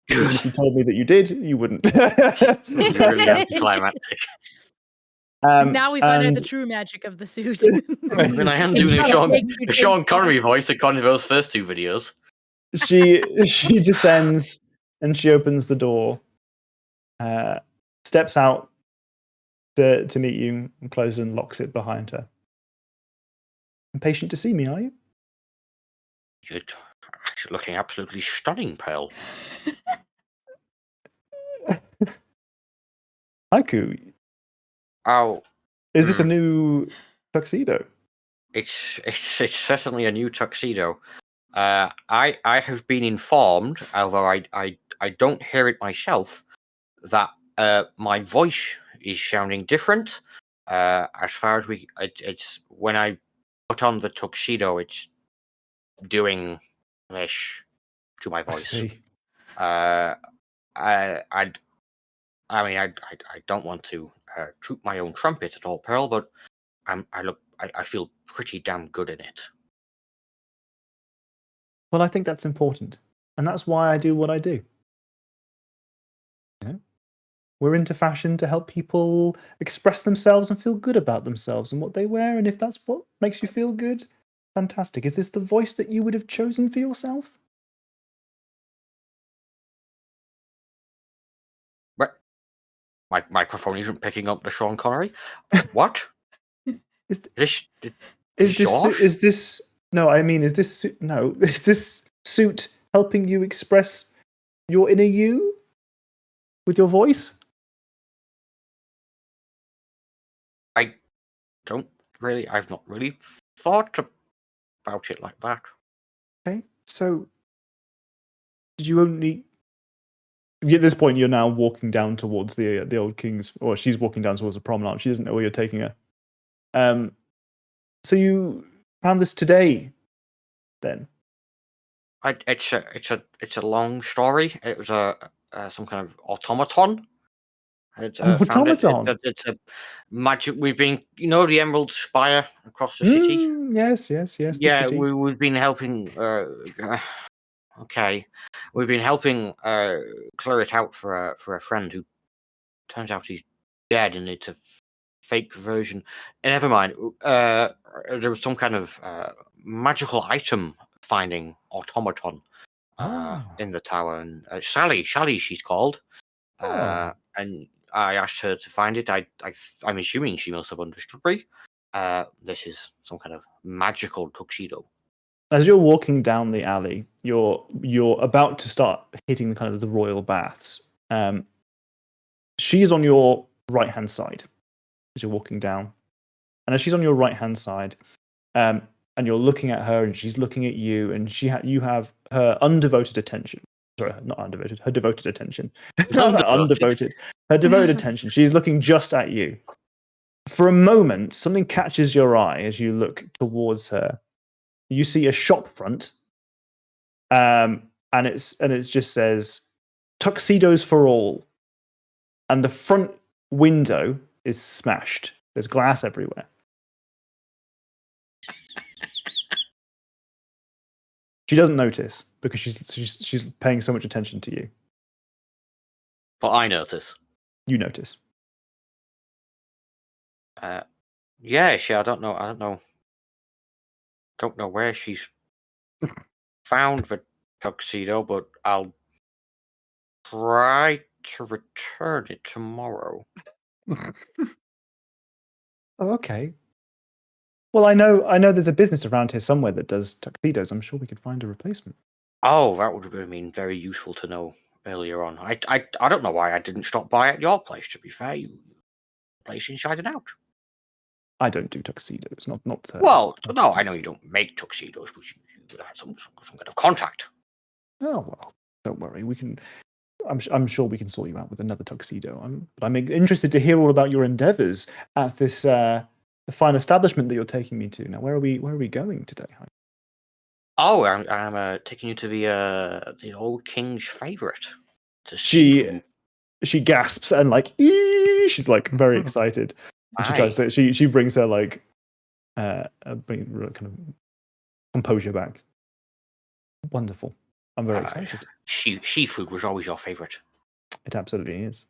Even if you told me that you did, you wouldn't. Really anticlimactic. now we find out and the true magic of the suit. I mean, I am It's doing a not a fake Sean Ushanka. Connery voice according to those first 2 videos. she descends and she opens the door, steps out to meet you, and closes and locks it behind her. Impatient to see me, are you? You're actually looking absolutely stunning, Pearl. Haiku, Oh, is this a new tuxedo? it's certainly a new tuxedo. I have been informed, although I don't hear it myself, that my voice is sounding different. As far as it's when I put on the tuxedo, it's doing this to my I voice. see. I mean, I don't want to toot my own trumpet at all, Pearl, but I feel pretty damn good in it. Well, I think that's important. And that's why I do what I do. You know? We're into fashion to help people express themselves and feel good about themselves and what they wear. And if that's what makes you feel good, fantastic. Is this the voice that you would have chosen for yourself? But my microphone isn't picking up the Sean Connery. What? Is This Is this yours? is this no? I mean, is this no? Is this suit helping you express your inner you with your voice? I don't really. I've not really thought about it like that. Okay, so did you only? At this point, you're now walking down towards the old king's, or she's walking down towards the promenade. She doesn't know where you're taking her. So you found this today, then? It's a long story. It was some kind of automaton. Found it. Automaton? It's a magic. We've been, the Emerald Spire across the city. Yes. The Yeah, city. we've been helping. Okay, we've been helping clear it out for a friend who turns out he's dead, and it's a fake version. Never mind. There was some kind of magical item finding automaton in the tower, and Sally, she's called, and I asked her to find it. I'm assuming she must have understood me. This is some kind of magical tuxedo. As you're walking down the alley, you're about to start hitting the kind of the royal baths. She's on your right hand side as you're walking down, and as she's on your right hand side, and you're looking at her, and she's looking at you, and you have her undevoted attention. Sorry, not undevoted. Her devoted attention. Not undevoted. Her devoted attention. She's looking just at you. For a moment, something catches your eye as you look towards her. You see a shop front, and it just says "Tuxedos for All," and the front window is smashed. There's glass everywhere. She doesn't notice because she's paying so much attention to you. But I notice. You notice. Yeah, I don't know. Don't know where she's found the tuxedo, but I'll try to return it tomorrow. Oh, okay. Well, I know there's a business around here somewhere that does tuxedos. I'm sure we could find a replacement. Oh, that would have been very useful to know earlier on. I don't know why I didn't stop by at your place. To be fair, you place inside and out. I don't do tuxedos. Not. Well, not no, I know tuxedos. you don't make tuxedos, but you would have had some kind of contact. Oh well, don't worry. We can. I'm sure we can sort you out with another tuxedo. I'm interested to hear all about your endeavours at this fine establishment that you're taking me to. Now, where are we going today? Oh, I'm taking you to the old king's favourite. To She gasps and like, "Ee!" She's like very excited. And she tries to. She brings her like, bring kind of composure back. Wonderful. I'm very excited. Seafood was always your favourite. It absolutely is.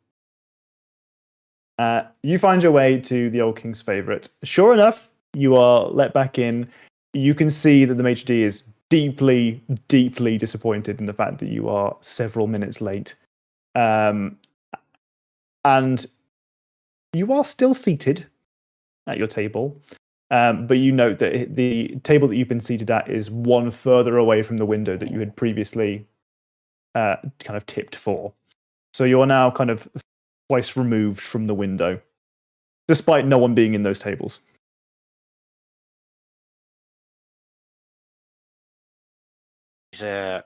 You find your way to the old king's favourite. Sure enough, you are let back in. You can see that the maitre d' is deeply, deeply disappointed in the fact that you are several minutes late. And you are still seated at your table. But you note that the table that you've been seated at is one further away from the window that you had previously kind of tipped for. So you're now kind of twice removed from the window, despite no one being in those tables. I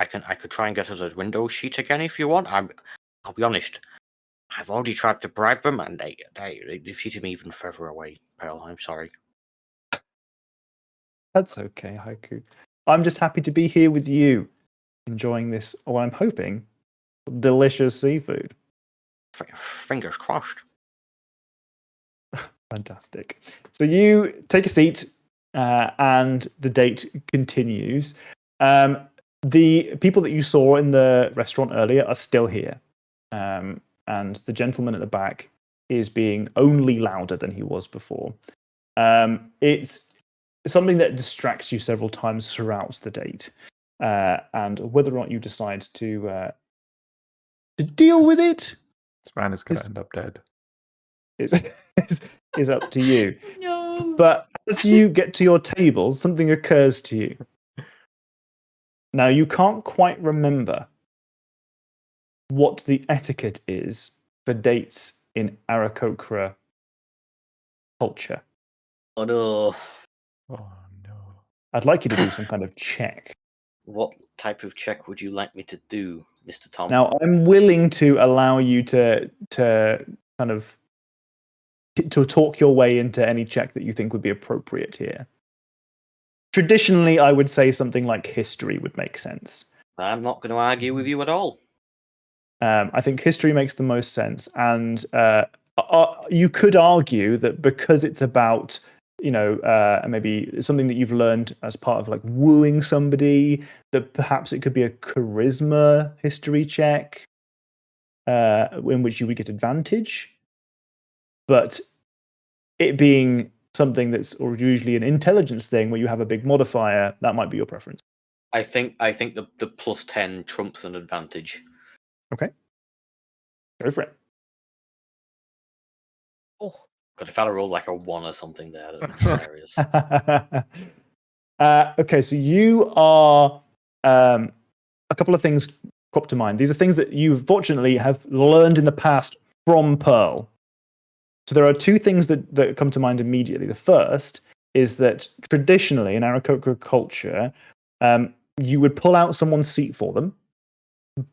could try and get us a window seat again if you want. I'll be honest. I've already tried to bribe them, and they've seated me even further away. Pearl, I'm sorry. That's okay, Haiku. I'm just happy to be here with you, enjoying this, or I'm hoping, delicious seafood. Fingers crossed. Fantastic. So you take a seat, and the date continues. The people that you saw in the restaurant earlier are still here. And the gentleman at the back is being only louder than he was before. It's something that distracts you several times throughout the date. And whether or not you decide to deal with it This man is going to end up dead. is up to you. No. But as you get to your table, something occurs to you. Now, you can't quite remember what the etiquette is for dates in Aarakocra culture. Oh no. Oh no. I'd like you to do some kind of check. What type of check would you like me to do, Mr. Tom? Now, I'm willing to allow you to kind of to talk your way into any check that you think would be appropriate here. Traditionally, I would say something like history would make sense. I'm not going to argue with you at all. I think history makes the most sense, and you could argue that because it's about, maybe something that you've learned as part of like wooing somebody, that perhaps it could be a charisma history check, in which you would get advantage. But it being something that's or usually an intelligence thing where you have a big modifier, that might be your preference. I think the plus 10 trumps an advantage. Okay. Go for it. Oh, God, if I'd have rolled like a 1 or something there, that'd be hilarious. Okay, so you are a couple of things crop to mind. These are things that you fortunately have learned in the past from Pearl. So there are two things that come to mind immediately. The first is that traditionally in Aarakocra culture, you would pull out someone's seat for them,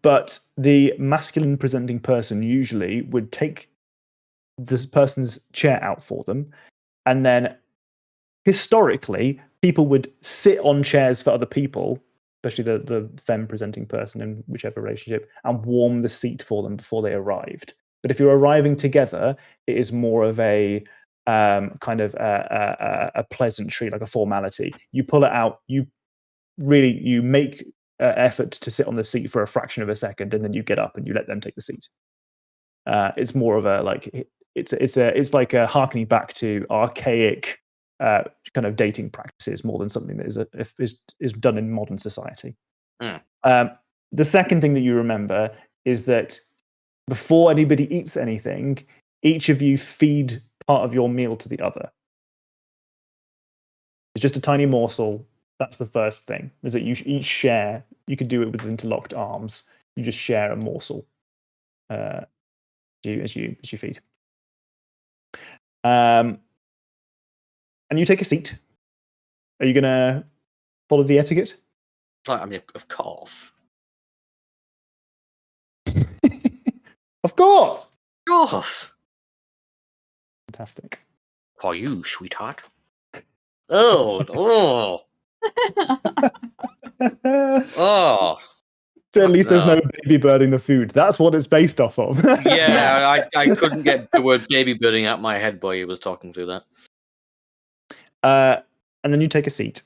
but the masculine presenting person usually would take this person's chair out for them, and then historically people would sit on chairs for other people, especially the femme presenting person in whichever relationship, and warm the seat for them before they arrived. But if you're arriving together, it is more of a kind of a pleasantry, like a formality. You pull it out, you make effort to sit on the seat for a fraction of a second, and then you get up and you let them take the seat. It's more of a like it's like a harkening back to archaic kind of dating practices more than something that is done in modern society. Mm. The second thing that you remember is that before anybody eats anything, each of you feed part of your meal to the other. It's just a tiny morsel. That's the first thing, is that you each share. You could do it with interlocked arms. You just share a morsel as you feed. And you take a seat. Are you going to follow the etiquette? I mean, of course. Of course. Of course. Fantastic. For you, sweetheart. Oh. Oh. At least there's No. no baby birding the food. That's what it's based off of. Yeah, I couldn't get the word baby birding out my head while you was talking through that. And then you take a seat.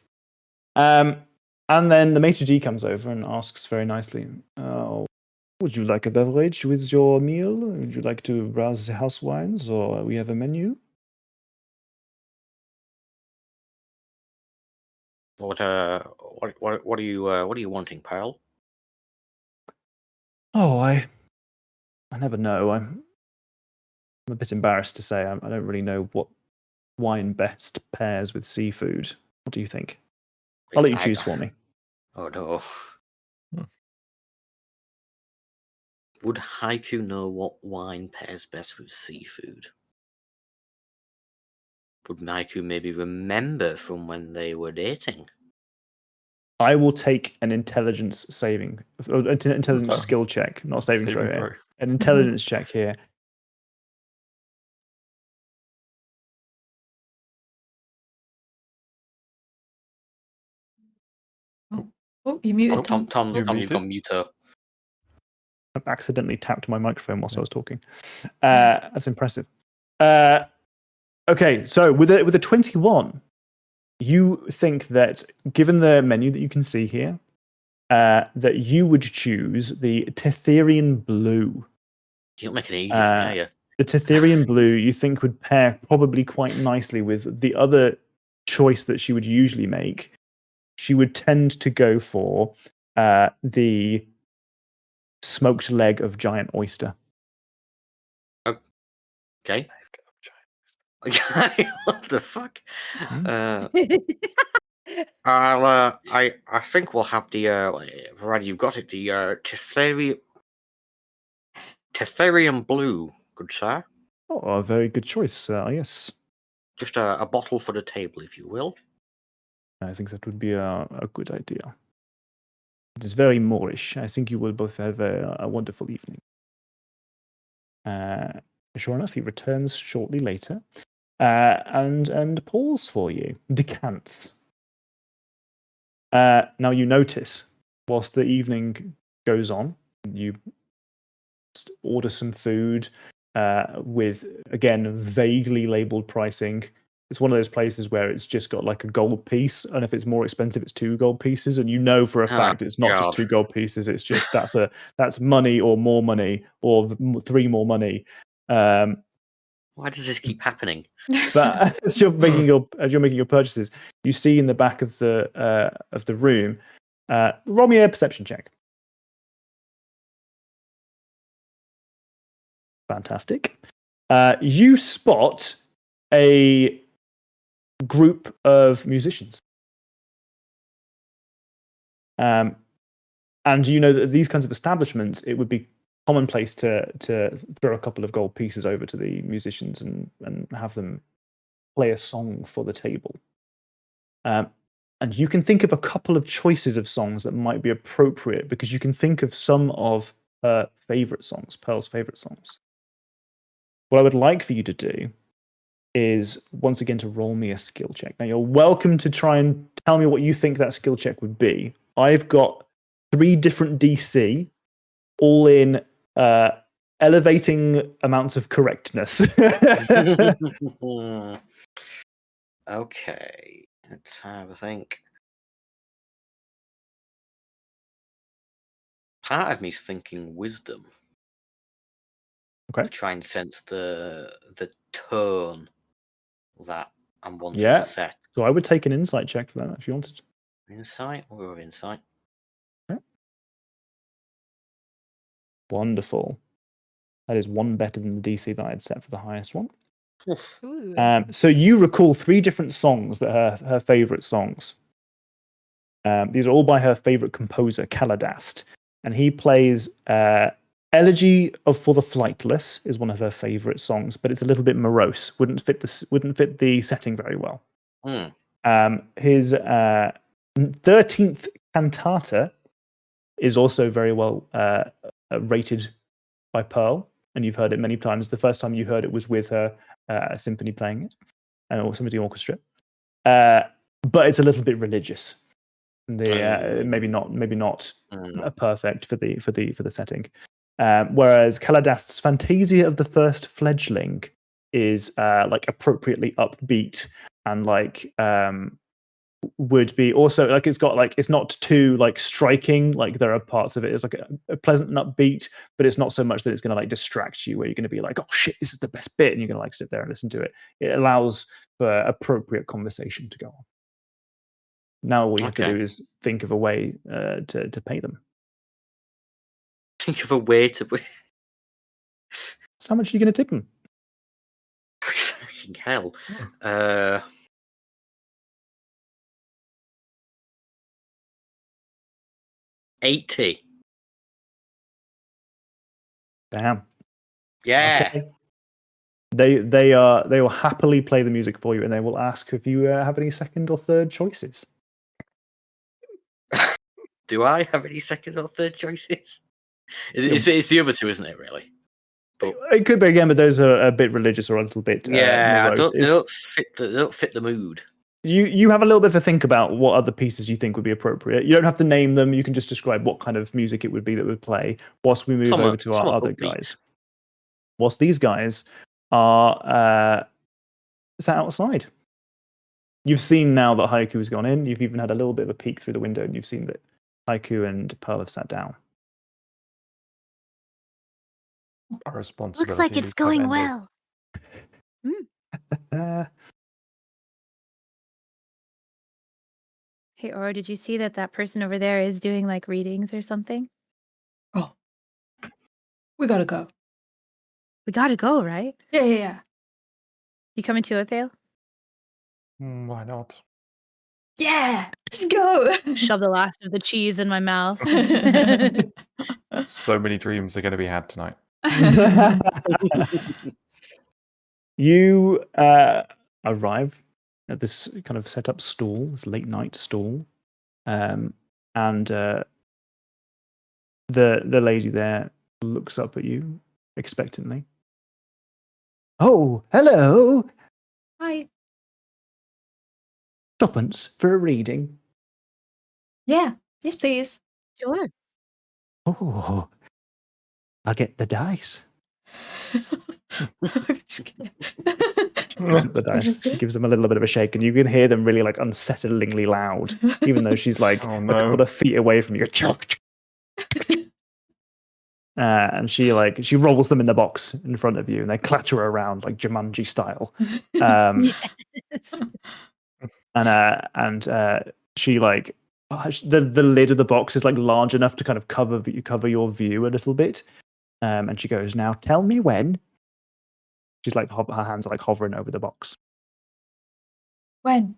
And then the maitre d' comes over and asks very nicely, would you like a beverage with your meal? Would you like to browse the house wines, or we have a menu? What are you wanting, Pearl? Oh, I never know. I'm a bit embarrassed to say I don't really know what wine best pairs with seafood. What do you think? I'll let you choose for me. Oh no. Would Haiku know what wine pairs best with seafood? Would Haiku maybe remember from when they were dating? I will take an intelligence skill check, not saving throw here. An intelligence check here. Oh, you muted Tom. Tom, you've gone mute. I've accidentally tapped my microphone whilst I was talking. That's impressive. Okay, so with a 21, you think that given the menu that you can see here, that you would choose the Tetherian Blue. You don't make it easy for me, are you? The Tetherian Blue you think would pair probably quite nicely with the other choice that she would usually make. She would tend to go for the smoked leg of giant oyster. Okay. What the fuck? I think we'll have the Brad, you've got it, the Tetherian Blue, good sir. Oh, a very good choice. Yes. Just a bottle for the table, if you will. I think that would be a good idea. It is very Moorish. I think you will both have a wonderful evening. Sure enough, he returns shortly later and pours for you, decants. Now you notice, whilst the evening goes on, you order some food with, again, vaguely labeled pricing. It's one of those places where it's just got like a gold piece, and if it's more expensive, it's 2 gold pieces, and you know for a fact it's not just 2 gold pieces. It's just that's money or more money or 3 more money. Why does this keep happening? But as you're making your purchases, you see in the back of the room, roll me a perception check. Fantastic. You spot a group of musicians. And you know that these kinds of establishments, it would be commonplace to throw a couple of gold pieces over to the musicians and have them play a song for the table. And you can think of a couple of choices of songs that might be appropriate because you can think of some of her favorite songs, Pearl's favorite songs. What I would like for you to do is, once again, to roll me a skill check. Now, you're welcome to try and tell me what you think that skill check would be. I've got 3 different DC, all in elevating amounts of correctness. Okay, let's have a think. Part of me's thinking wisdom. Okay. To try and sense the tone that I'm wanting Yeah. to set. So I would take an insight check for that if you wanted. Insight? We'll go with insight. Okay. Wonderful. That is one better than the DC that I had set for the highest one. Ooh. So you recall 3 different songs that are her favorite songs. These are all by her favorite composer, Kaladast, and he plays "Elegy for the Flightless" is one of her favorite songs, but it's a little bit morose. Wouldn't fit the setting very well. His 13th cantata is also very well rated by Pearl, and you've heard it many times. The first time you heard it was with her symphony playing it, or symphony orchestra. But it's a little bit religious. Maybe not perfect for the setting. Whereas Kaladast's Fantasia of the First Fledgling is like appropriately upbeat and like would be also like it's not too like striking. Like there are parts of it is like a pleasant and upbeat, but it's not so much that it's going to like distract you where you're going to be like, oh shit, this is the best bit, and you're going to like sit there and listen to it. It allows for appropriate conversation to go on. Now all you have to do is think of a way to pay them. Think of a way to. So how much are you going to tip them? Fucking hell. 80. Damn. Yeah. Okay. They will happily play the music for you, and they will ask if you have any second or third choices. Do I have any second or third choices? It's the other two, isn't it? Really. But, it could be again, but those are a bit religious or a little bit morose. They don't fit the mood. You have a little bit of a think about what other pieces you think would be appropriate. You don't have to name them. You can just describe what kind of music it would be that would play whilst we move over to our other guys. Whilst these guys are sat outside. You've seen now that Haiku has gone in. You've even had a little bit of a peek through the window, and you've seen that Haiku and Pearl have sat down. Our responsibility. Looks like it's going well. Hey, Oro, did you see that person over there is doing like readings or something? Oh, we gotta go. We gotta go, right? Yeah. You coming too, Athale? Why not? Yeah, let's go. Shove the last of the cheese in my mouth. So many dreams are going to be had tonight. You arrive at this kind of set up stall, this late night stall, and the lady there looks up at you expectantly. Oh, hello. Hi. Tuppence for a reading. Yeah. Yes, please. Sure. Oh, I'll get the dice. She picks up the dice. She gives them a little bit of a shake, and you can hear them really like unsettlingly loud, even though she's like a couple of feet away from you. And she rolls them in the box in front of you, and they clatter around like Jumanji style. And she like the lid of the box is like large enough to kind of cover your view a little bit. And she goes, "Now tell me when." She's like her hands are like hovering over the box. When?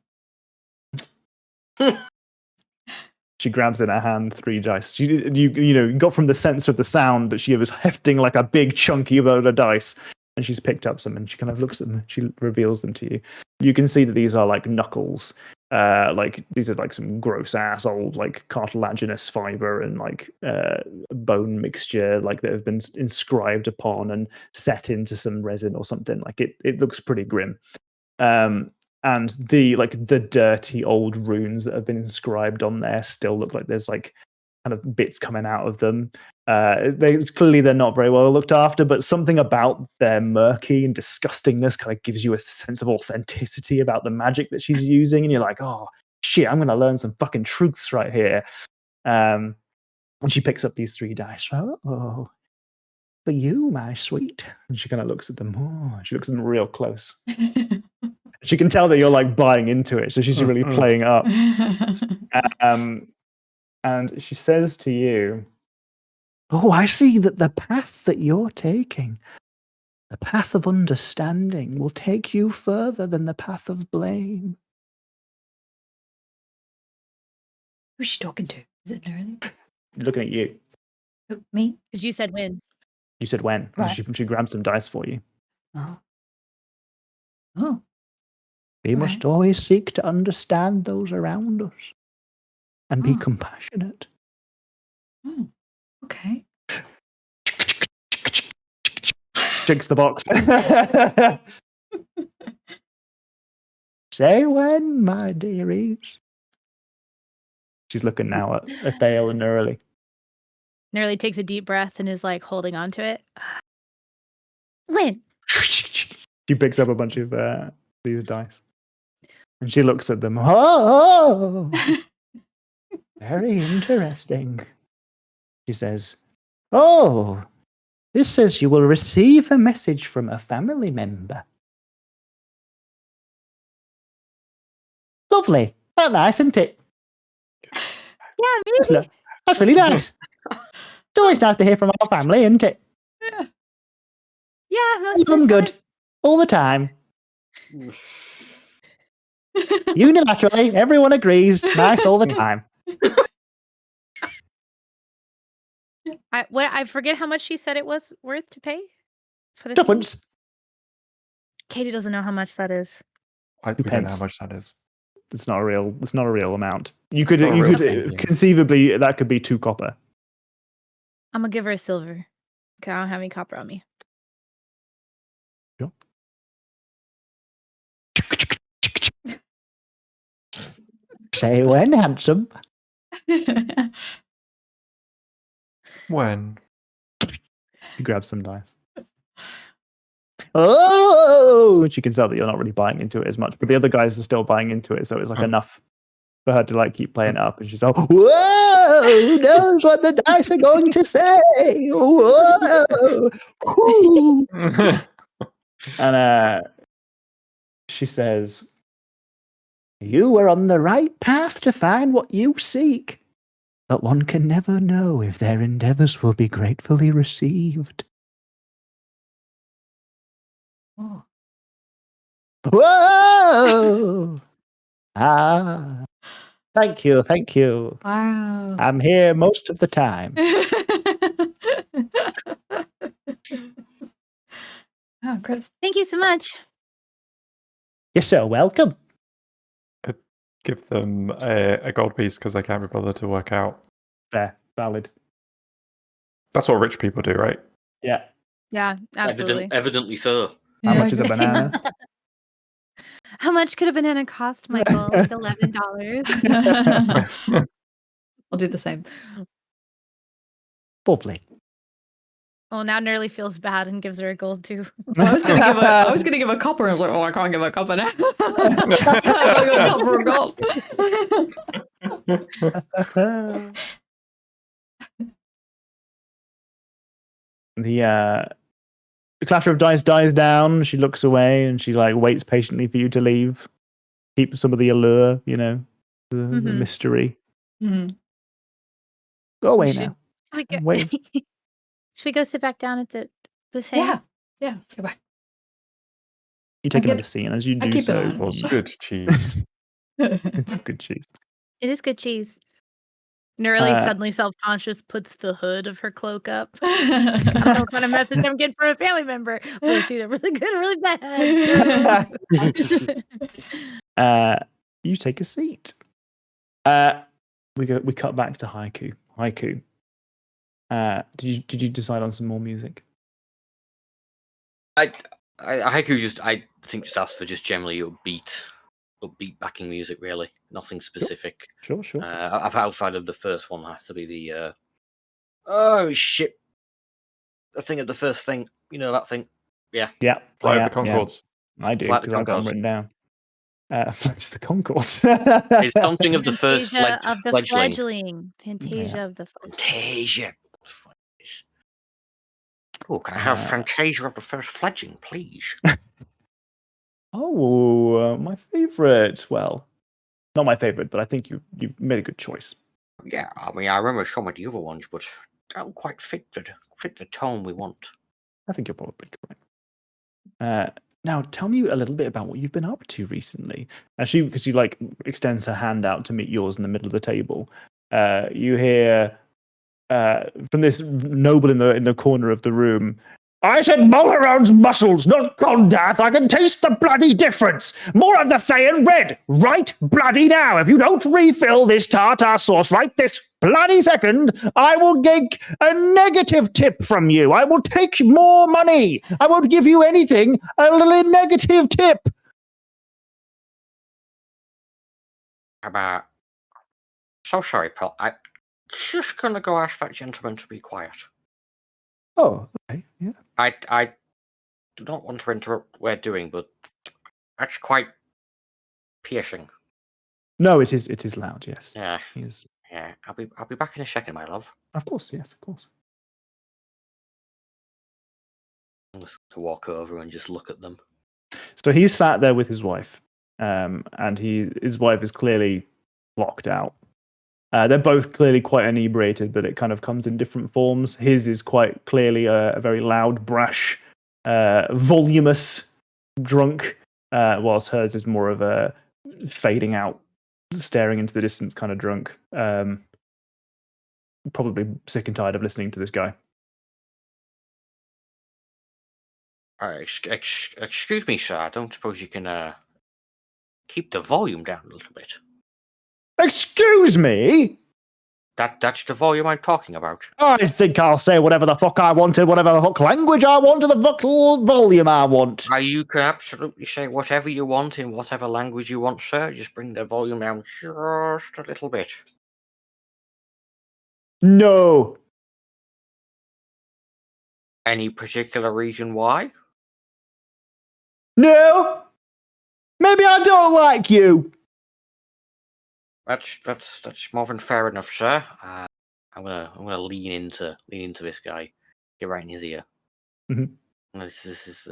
She grabs in her hand 3 dice. You got from the sense of the sound that she was hefting like a big chunky load of dice, and she's picked up some and she kind of looks at them. She reveals them to you. You can see that these are like knuckles. Like these are like some gross ass old like cartilaginous fiber and like bone mixture like that have been inscribed upon and set into some resin or something. Like it looks pretty grim. And the dirty old runes that have been inscribed on there still look like there's like kind of bits coming out of them. They're not very well looked after, but something about their murky and disgustingness kind of gives you a sense of authenticity about the magic that she's using, and you're like, oh shit, I'm gonna learn some fucking truths right here. And she picks up these 3 dice. Oh, for you, my sweet. And she kind of looks at them. Oh, she looks at them real close. She can tell that you're like buying into it, so she's really playing up. And she says to you, Oh, I see that the path that you're taking, the path of understanding, will take you further than the path of blame. Who's she talking to? Is it Nerly? Looking at you. Who, me? Because you said when. You said when. Right. She grabbed some dice for you. Oh. Oh. We Right. must always seek to understand those around us and be Oh. compassionate. Oh. Okay. Jinx the box. Say when, my dearies. She's looking now at Athale and Nerly. Nerly takes a deep breath and is like holding on to it. When? She picks up a bunch of these dice. And she looks at them. Oh, very interesting. She says, oh, this says you will receive a message from a family member. Lovely. That's nice, isn't it? Yeah, maybe. That's really nice. It's always nice to hear from our family, isn't it? Yeah, most of the I'm good. time. All the time. Unilaterally, everyone agrees. Nice all the time. I forget how much she said it was worth to pay for the thing. Tuppence. Katie doesn't know how much that is. We don't know Pence. how much that is. It's not a real amount. You It's could not a real could thing, yeah. conceivably that could be 2 copper. I'm gonna give her a silver. Cause I don't have any copper on me. Sure. Say when, handsome. When? You grab some dice. Oh, she can tell that you're not really buying into it as much, but the other guys are still buying into it, so it's like enough for her to like keep playing it up. And she's like, "Whoa! Who knows what the dice are going to say? Whoa!" Whoo. And she says, "You are on the right path to find what you seek, but one can never know if their endeavors will be gratefully received." Oh. Whoa! Thank you. Wow. I'm here most of the time. Oh, incredible. Thank you so much. You're so welcome. Give them a gold piece because I can't be bothered to work out. Fair, valid. That's what rich people do, right? Yeah. Yeah, absolutely. Evidently so. How Yeah, much is a I guess. banana? How much could a banana cost, Michael? Like $11. I'll do the same. Lovely. Oh, now Nerly feels bad and gives her a gold too. Well, I was gonna give a copper, and I was like, oh, I can't give a copper now. I gotta give a copper or gold. The clatter of dice dies down. She looks away and she like waits patiently for you to leave. Keep some of the allure, the Mhm. mystery. Mhm. Go away should- now. Should we go, Wait. should we go sit back down at the table? Yeah, let's go back. You take I get another it. seat, and as you I do keep an so, eye on Was it. good cheese. it's good cheese. It is good cheese. Nerly, Uh, suddenly self-conscious, puts the hood of her cloak up. I don't know what kind of message I'm getting for a family member, but it's either really good or really bad. You take a seat. We cut back to Haiku. Haiku. Did you decide on some more music? I think just ask for just generally upbeat backing music. Really, nothing specific. Sure. Outside of the first one, has to be the oh shit, the thing at the first thing. You know that thing? Yeah. Fly Yeah, of the Concords. I do Flight of because the I've got them Conchords. written down. Flight of the Concords. It's something of the first Fantasia of the fledgling. fledgling. Fantasia of the fledgling. Fantasia. Oh, can I have Fantasia of the first fledgling, please? Oh, my favorite. Well, not my favorite, but I think you made a good choice. Yeah, I mean, I remember some of the other ones, but that'll quite fit the tone we want. I think you're probably correct. Now, tell me a little bit about what you've been up to recently. Because she like extends her hand out to meet yours in the middle of the table. You hear from this noble in the corner of the room. I said Mulheron's muscles, not Gondath. I can taste the bloody difference. More of the Thayan red, right bloody now. If you don't refill this tartar sauce right this bloody second, I will take a negative tip from you. I will take more money. I won't give you anything. A little negative tip. So sorry, Pearl. I'm just gonna go ask that gentleman to be quiet. Oh, okay, yeah. I do not want to interrupt what we're doing, but that's quite piercing. No, it is loud. Yes. Yeah. Yes. Yeah. I'll be back in a second, my love. Of course. Yes. Of course. I'm just to walk over and just look at them. So he's sat there with his wife, and his wife is clearly blocked out. They're both clearly quite inebriated, but it kind of comes in different forms. His is quite clearly a very loud, brash, voluminous drunk, whilst hers is more of a fading out, staring into the distance kind of drunk. Probably sick and tired of listening to this guy. Excuse me, sir. I don't suppose you can keep the volume down a little bit. Excuse me? That's the volume I'm talking about. I think I'll say whatever the fuck I wanted, whatever the fuck language I wanted, the fuck volume I want. You can absolutely say whatever you want in whatever language you want, sir. Just bring the volume down just a little bit. No. Any particular reason why? No. Maybe I don't like you. That's more than fair enough, sir. I'm gonna lean into this guy, get right in his ear. Mm-hmm. This is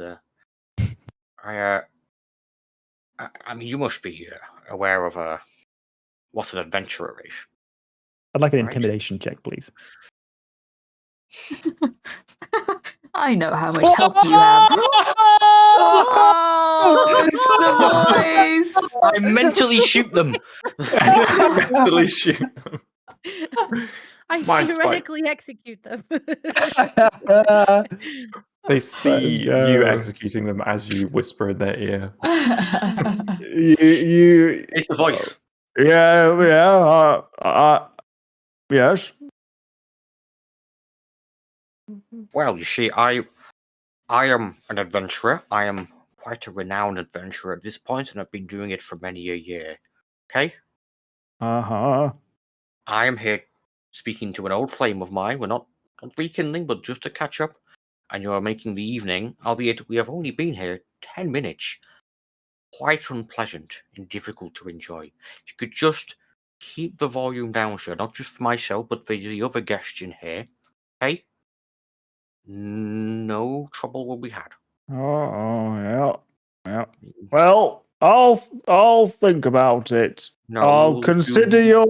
I mean, you must be aware of what an adventurer is. I'd like an Right. intimidation check, please. I know how much help you have. Oh, it's the voice. I mentally shoot them. Mentally shoot them. I Mind spike. theoretically execute them. They see go. you executing them as you whisper in their ear. you It's the voice. Yes. Well, you see, I am an adventurer. I am quite a renowned adventurer at this point, and I've been doing it for many a year. Okay? Uh-huh. I am here speaking to an old flame of mine. We're not rekindling, but just to catch up. And you are making the evening, albeit we have only been here 10 minutes, quite unpleasant and difficult to enjoy. If you could just keep the volume down, sir, not just for myself, but for the other guests in here, okay? No trouble will be had. Oh, yeah. Well, I'll think about it. No, I'll consider your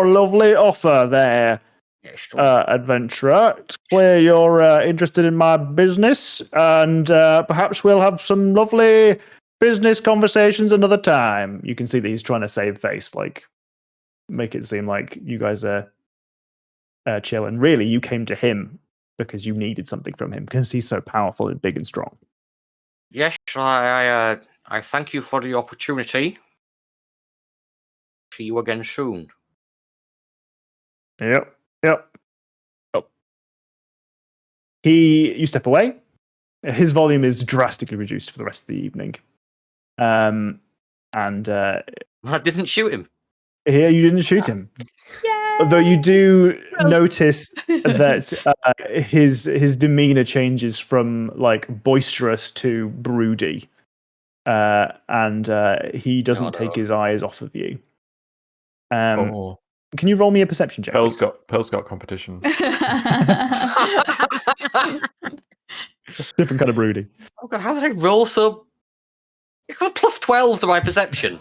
lovely offer there, Yes, adventurer. It's clear you're interested in my business, and perhaps we'll have some lovely business conversations another time. You can see that he's trying to save face, like make it seem like you guys are chill, and really you came to him because you needed something from him because he's so powerful and big and strong. Yes, I thank you for the opportunity. See you again soon. Yep. Oh. You step away. His volume is drastically reduced for the rest of the evening. And I didn't shoot him. here you didn't shoot him. Yay! Although you do notice that his demeanor changes from like boisterous to broody. And he doesn't take his eyes off of you. Can you roll me a perception check? Pearl's got competition. Different kind of broody. Oh god, how did I roll so? It got plus 12 to my perception.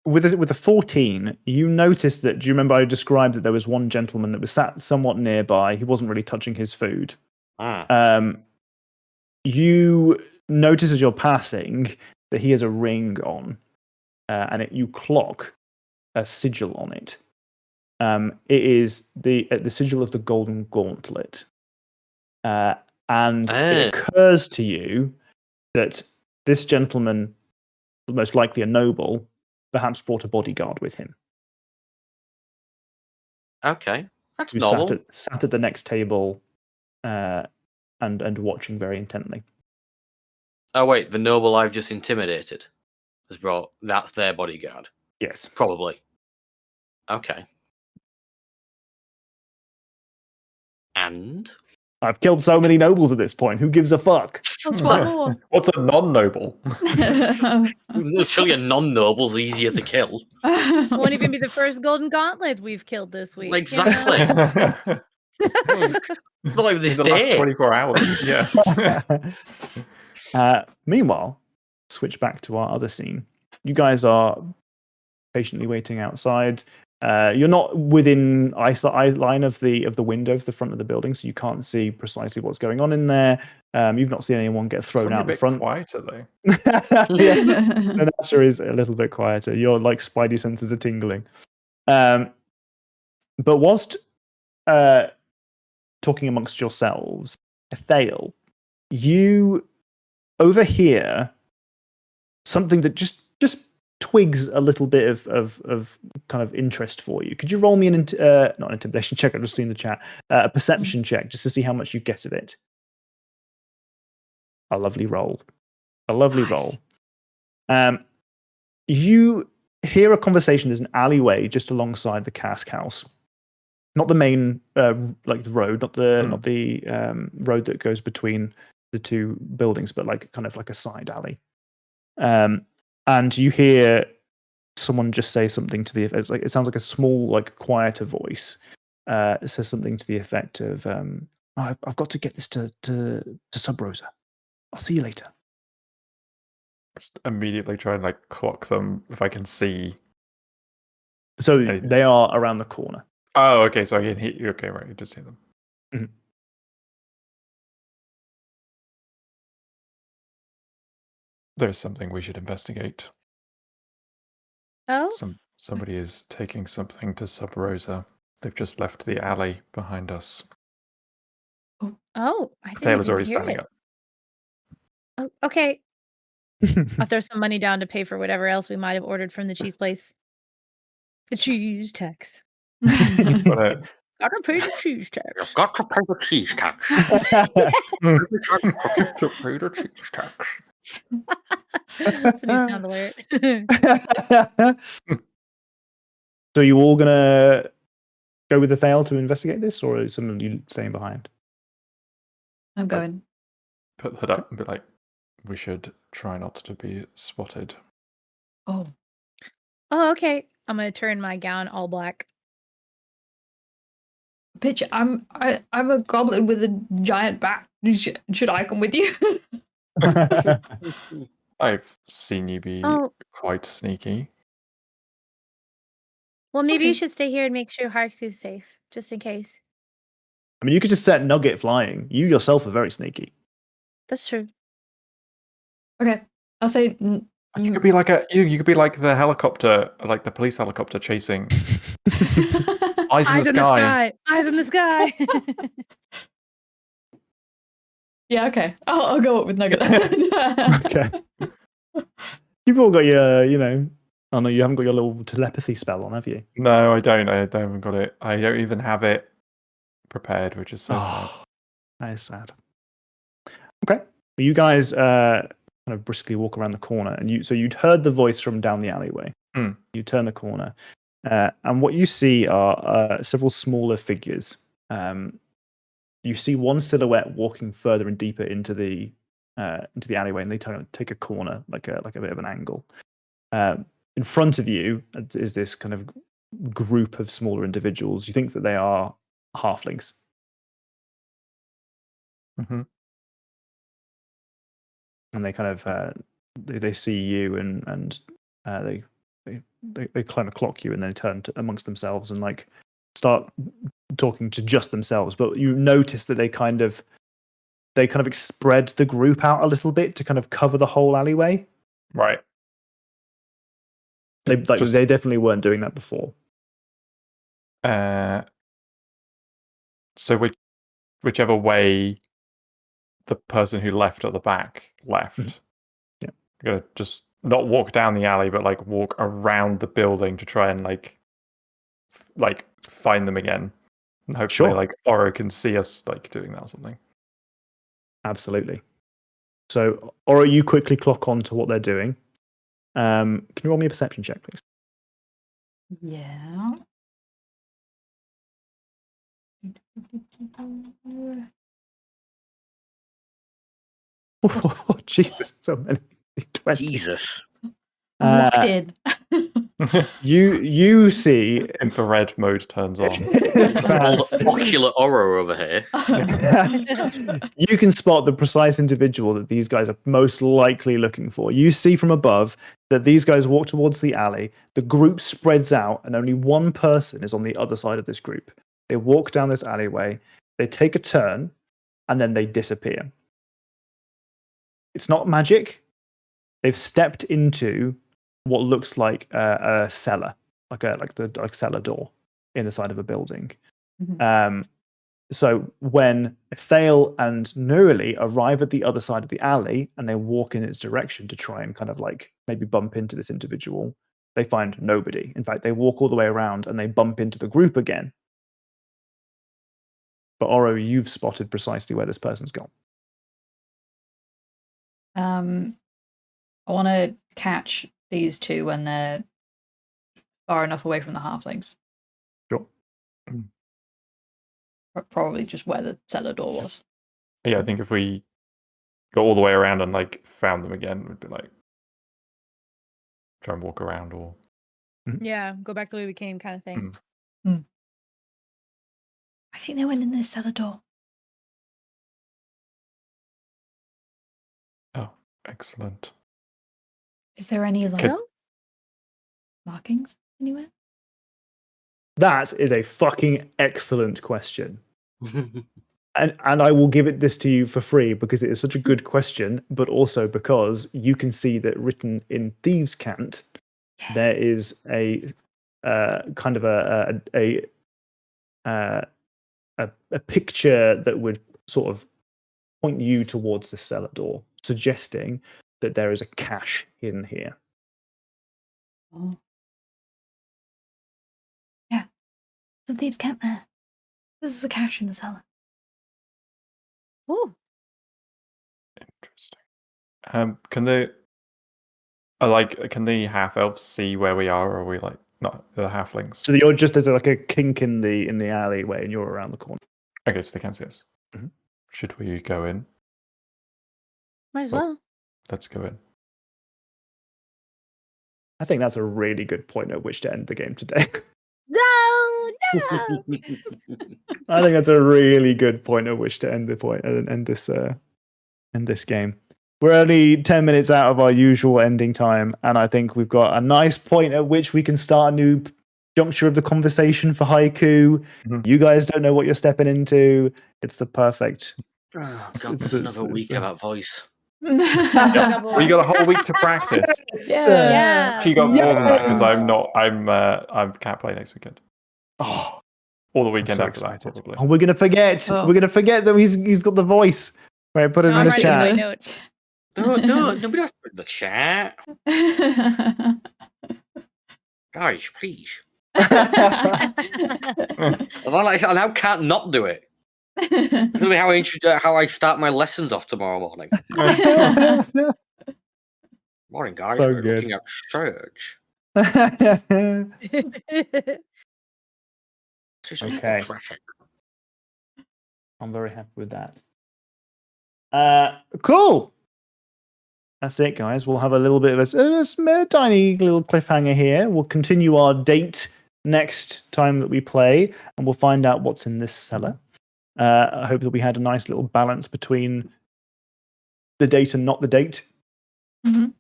with a 14, you noticed that. Do you remember I described that there was one gentleman that was sat somewhat nearby? He wasn't really touching his food. You notice as you're passing that he has a ring on, and you clock a sigil on it. It is the sigil of the Golden Gauntlet, and it occurs to you that this gentleman, most likely a noble, perhaps brought a bodyguard with him. Okay, that's Who normal. sat at the next table, and watching very intently. Oh wait, the noble I've just intimidated has brought. That's their bodyguard, Yes. probably. Okay. And I've killed so many nobles at this point. Who gives a fuck? That's one more. What's a non-noble? surely a non-noble's easier to kill. Won't even be the first golden gauntlet we've killed this week. Exactly. Not even this In the last day. 24 hours. Yeah. Meanwhile, switch back to our other scene. You guys are patiently waiting outside. You're not within eye line of the window of the front of the building, so you can't see precisely what's going on in there. You've not seen anyone get thrown out the front. Quieter though. Yeah, the answer is a little bit quieter. Your like spidey senses are tingling. But whilst talking amongst yourselves, Ethale, you overhear something that just twigs a little bit of kind of interest for you. Could you roll me not an intimidation check? I've just seen the chat. A perception check just to see how much you get of it. A lovely roll. A lovely roll. You hear a conversation. There's an alleyway just alongside the cask house. Not the main like the road, not the road that goes between the two buildings, but like kind of like a side alley. And you hear someone just say something to the effect. It sounds like a small, like quieter voice. It says something to the effect of, "I've got to get this to Sub Rosa. I'll see you later." Just immediately try and like clock them if I can see. So they are around the corner. Oh, okay. So I can hit you. Okay, right. You just see them. Mm-hmm. There's something we should investigate. Oh? Somebody is taking something to Sub Rosa. They've just left the alley behind us. Oh, I didn't Taylor's even already hear standing it. up. Oh, okay. I'll throw some money down to pay for whatever else we might have ordered from the cheese place. The cheese tax. But, Gotta pay the cheese tax. You've got to pay the cheese tax. to pay the cheese tax. That's a new sound alert. So you all gonna go with the fail to investigate this, or is some of you staying behind? I'm going. Put the hood up and be like, we should try not to be spotted. Oh. Oh, okay. I'm gonna turn my gown all black. Pitch, I'm a goblin with a giant bat. Should I come with you? I've seen you be quite sneaky. Well, maybe Okay. you should stay here and make sure Harku's safe, just in case. I mean, you could just set Nugget flying. You yourself are very sneaky. That's true. Okay, I'll say. You could be like you could be like the helicopter, like the police helicopter chasing. Eyes in the sky. Eyes in the sky. Yeah, okay. I'll go up with Nugget. Okay. You've all got your, Oh no, you haven't got your little telepathy spell on, have you? No, I don't. I haven't got it. I don't even have it prepared, which is so sad. That is sad. Okay. Well, you guys kind of briskly walk around the corner, and you'd heard the voice from down the alleyway. You turn the corner, and what you see are several smaller figures. You see one silhouette walking further and deeper into the alleyway, and they take a corner, like a bit of an angle. In front of you is this kind of group of smaller individuals. You think that they are halflings. Mm-hmm. And they kind of they see you and they they kind of clock you and then turn amongst themselves and like start talking to just themselves. But you notice that they kind of spread the group out a little bit to kind of cover the whole alleyway. Right. They Just- they definitely weren't doing that before. So whichever way the person who left at the back left, Yeah. I'm gonna just not walk down the alley, but like walk around the building to try and like find them again. And hopefully Sure. like Oro can see us like doing that or something. Absolutely. So, Oro, you quickly clock on to what they're doing. Can you roll me a perception check, please? Yeah. Oh, Jesus, so many 20. Jesus. I'm locked in. You see Infrared mode turns on. Fans. Ocular Oro over here. You can spot the precise individual that these guys are most likely looking for. You see from above that these guys walk towards the alley. The group spreads out, and only one person is on the other side of this group. They walk down this alleyway, they take a turn, and then they disappear. It's not magic. They've stepped into what looks like a cellar, like cellar door in the side of a building. Mhm. So when Thale and Nurali arrive at the other side of the alley and they walk in its direction to try and kind of like maybe bump into this individual, they find nobody. In fact, they walk all the way around and they bump into the group again. But Oro, you've spotted precisely where this person's gone. I want to catch these two when they're far enough away from the halflings. Sure. Probably just where the cellar door was. Yeah, I think if we go all the way around and like found them again, we'd be like try and walk around or Yeah, go back the way we came, kind of thing. I think they went in this cellar door. excellent. Is there any like Could- markings anywhere? That is a fucking excellent question. And I will give this to you for free because it is such a good question, but also because you can see that written in Thieves' Cant, there is a kind of a picture that would sort of point you towards the cellar door, suggesting that there is a cache in here. Oh. Yeah. Some thieves camp there. This is a cache in the cellar. Ooh. Interesting. Can the half elves see where we are, or are we like not the halflings? So you're just there's like a kink in the alleyway, and you're around the corner. Okay, so they can see us. Mhm. Should we go in? Might as Well- well. Let's go in. I think that's a really good point at which to end the game today. No, no. I think that's a really good point at which to end this game. We're only 10 minutes out of our usual ending time, and I think we've got a nice point at which we can start a new juncture of the conversation for Haiku. Mhm. You guys don't know what you're stepping into. It's the perfect. Oh, It's- God, it's- there's another it's week the- of that voice. Well, you got a whole week to practice. Yeah. Actually, you got more than that because Yes. I'm not. I can't play next weekend. Oh, Or the I'm weekend so after that, excited. probably. Oh, we're gonna forget. Oh. We're gonna forget that he's got the voice. Right, put it No, in I'm the writing chat. my notes. No, we don't have to put in the chat. Guys, please. Oh, I now can't not do it. It's gonna be how I start my lessons off tomorrow morning. Morning, guys. So We're good. looking at search. This is Okay. traffic. I'm very happy with that. Cool. That's it, guys. We'll have a little bit of a tiny little cliffhanger here. We'll continue our date next time that we play, and we'll find out what's in this cellar. I hope that we had a nice little balance between the date and not the date. Mhm.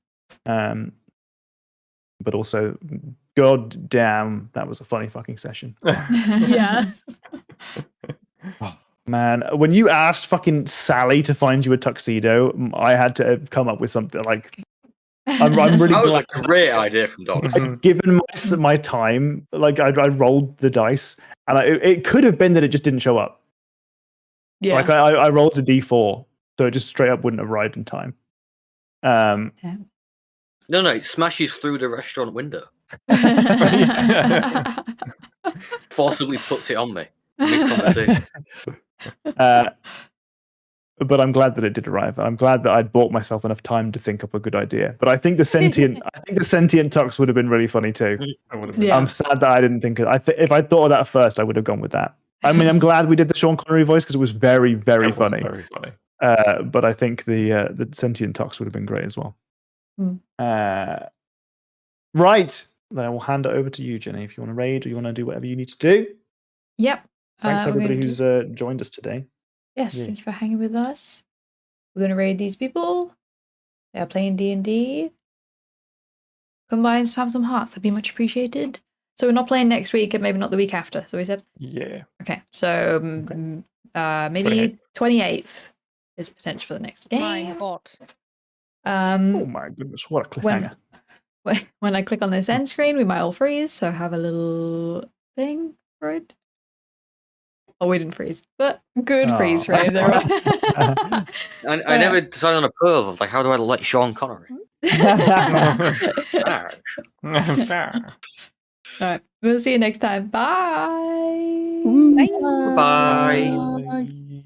but also, god damn, that was a funny fucking session. Yeah. Man, when you asked fucking Sally to find you a tuxedo, I had to come up with something like. I'm really That was glad. a great idea from Dogs. Given my time, like I rolled the dice, and it could have been that it just didn't show up. Yeah. Like I rolled a d4, so it just straight up wouldn't have arrived in time. No, it smashes through the restaurant window. Forcibly puts it on me mid-conversation. But I'm glad that it did arrive. I'm glad that I'd bought myself enough time to think up a good idea. But I think the sentient tux would have been really funny too. Yeah. I'm sad that I didn't think of. If I thought of that first, I would have gone with that. I mean, I'm glad we did the Sean Connery voice because it was very, very funny. Very funny. But I think the sentient tux would have been great as well. Right. Then I will hand it over to you, Jenny, if you want to raid or you want to do whatever you need to do. Yep. Thanks we're everybody gonna who's joined us today. Yes, Yeah. thank you for hanging with us. We're gonna raid these people. They are playing D&D. Come by and spam some hearts. That'd be much appreciated. So we're not playing next week and maybe not the week after. So we said. Yeah. Okay. So maybe 28th is potential for the next game. My God. Oh my goodness, what a cliffhanger. When I click on this end screen, we might all freeze. So have a little thing for it. Oh, we didn't freeze, but good freeze frame. There. I never decided on a curve of like, how do I let Sean Connery? All right. We'll see you next time. Bye. Bye. Bye. Bye.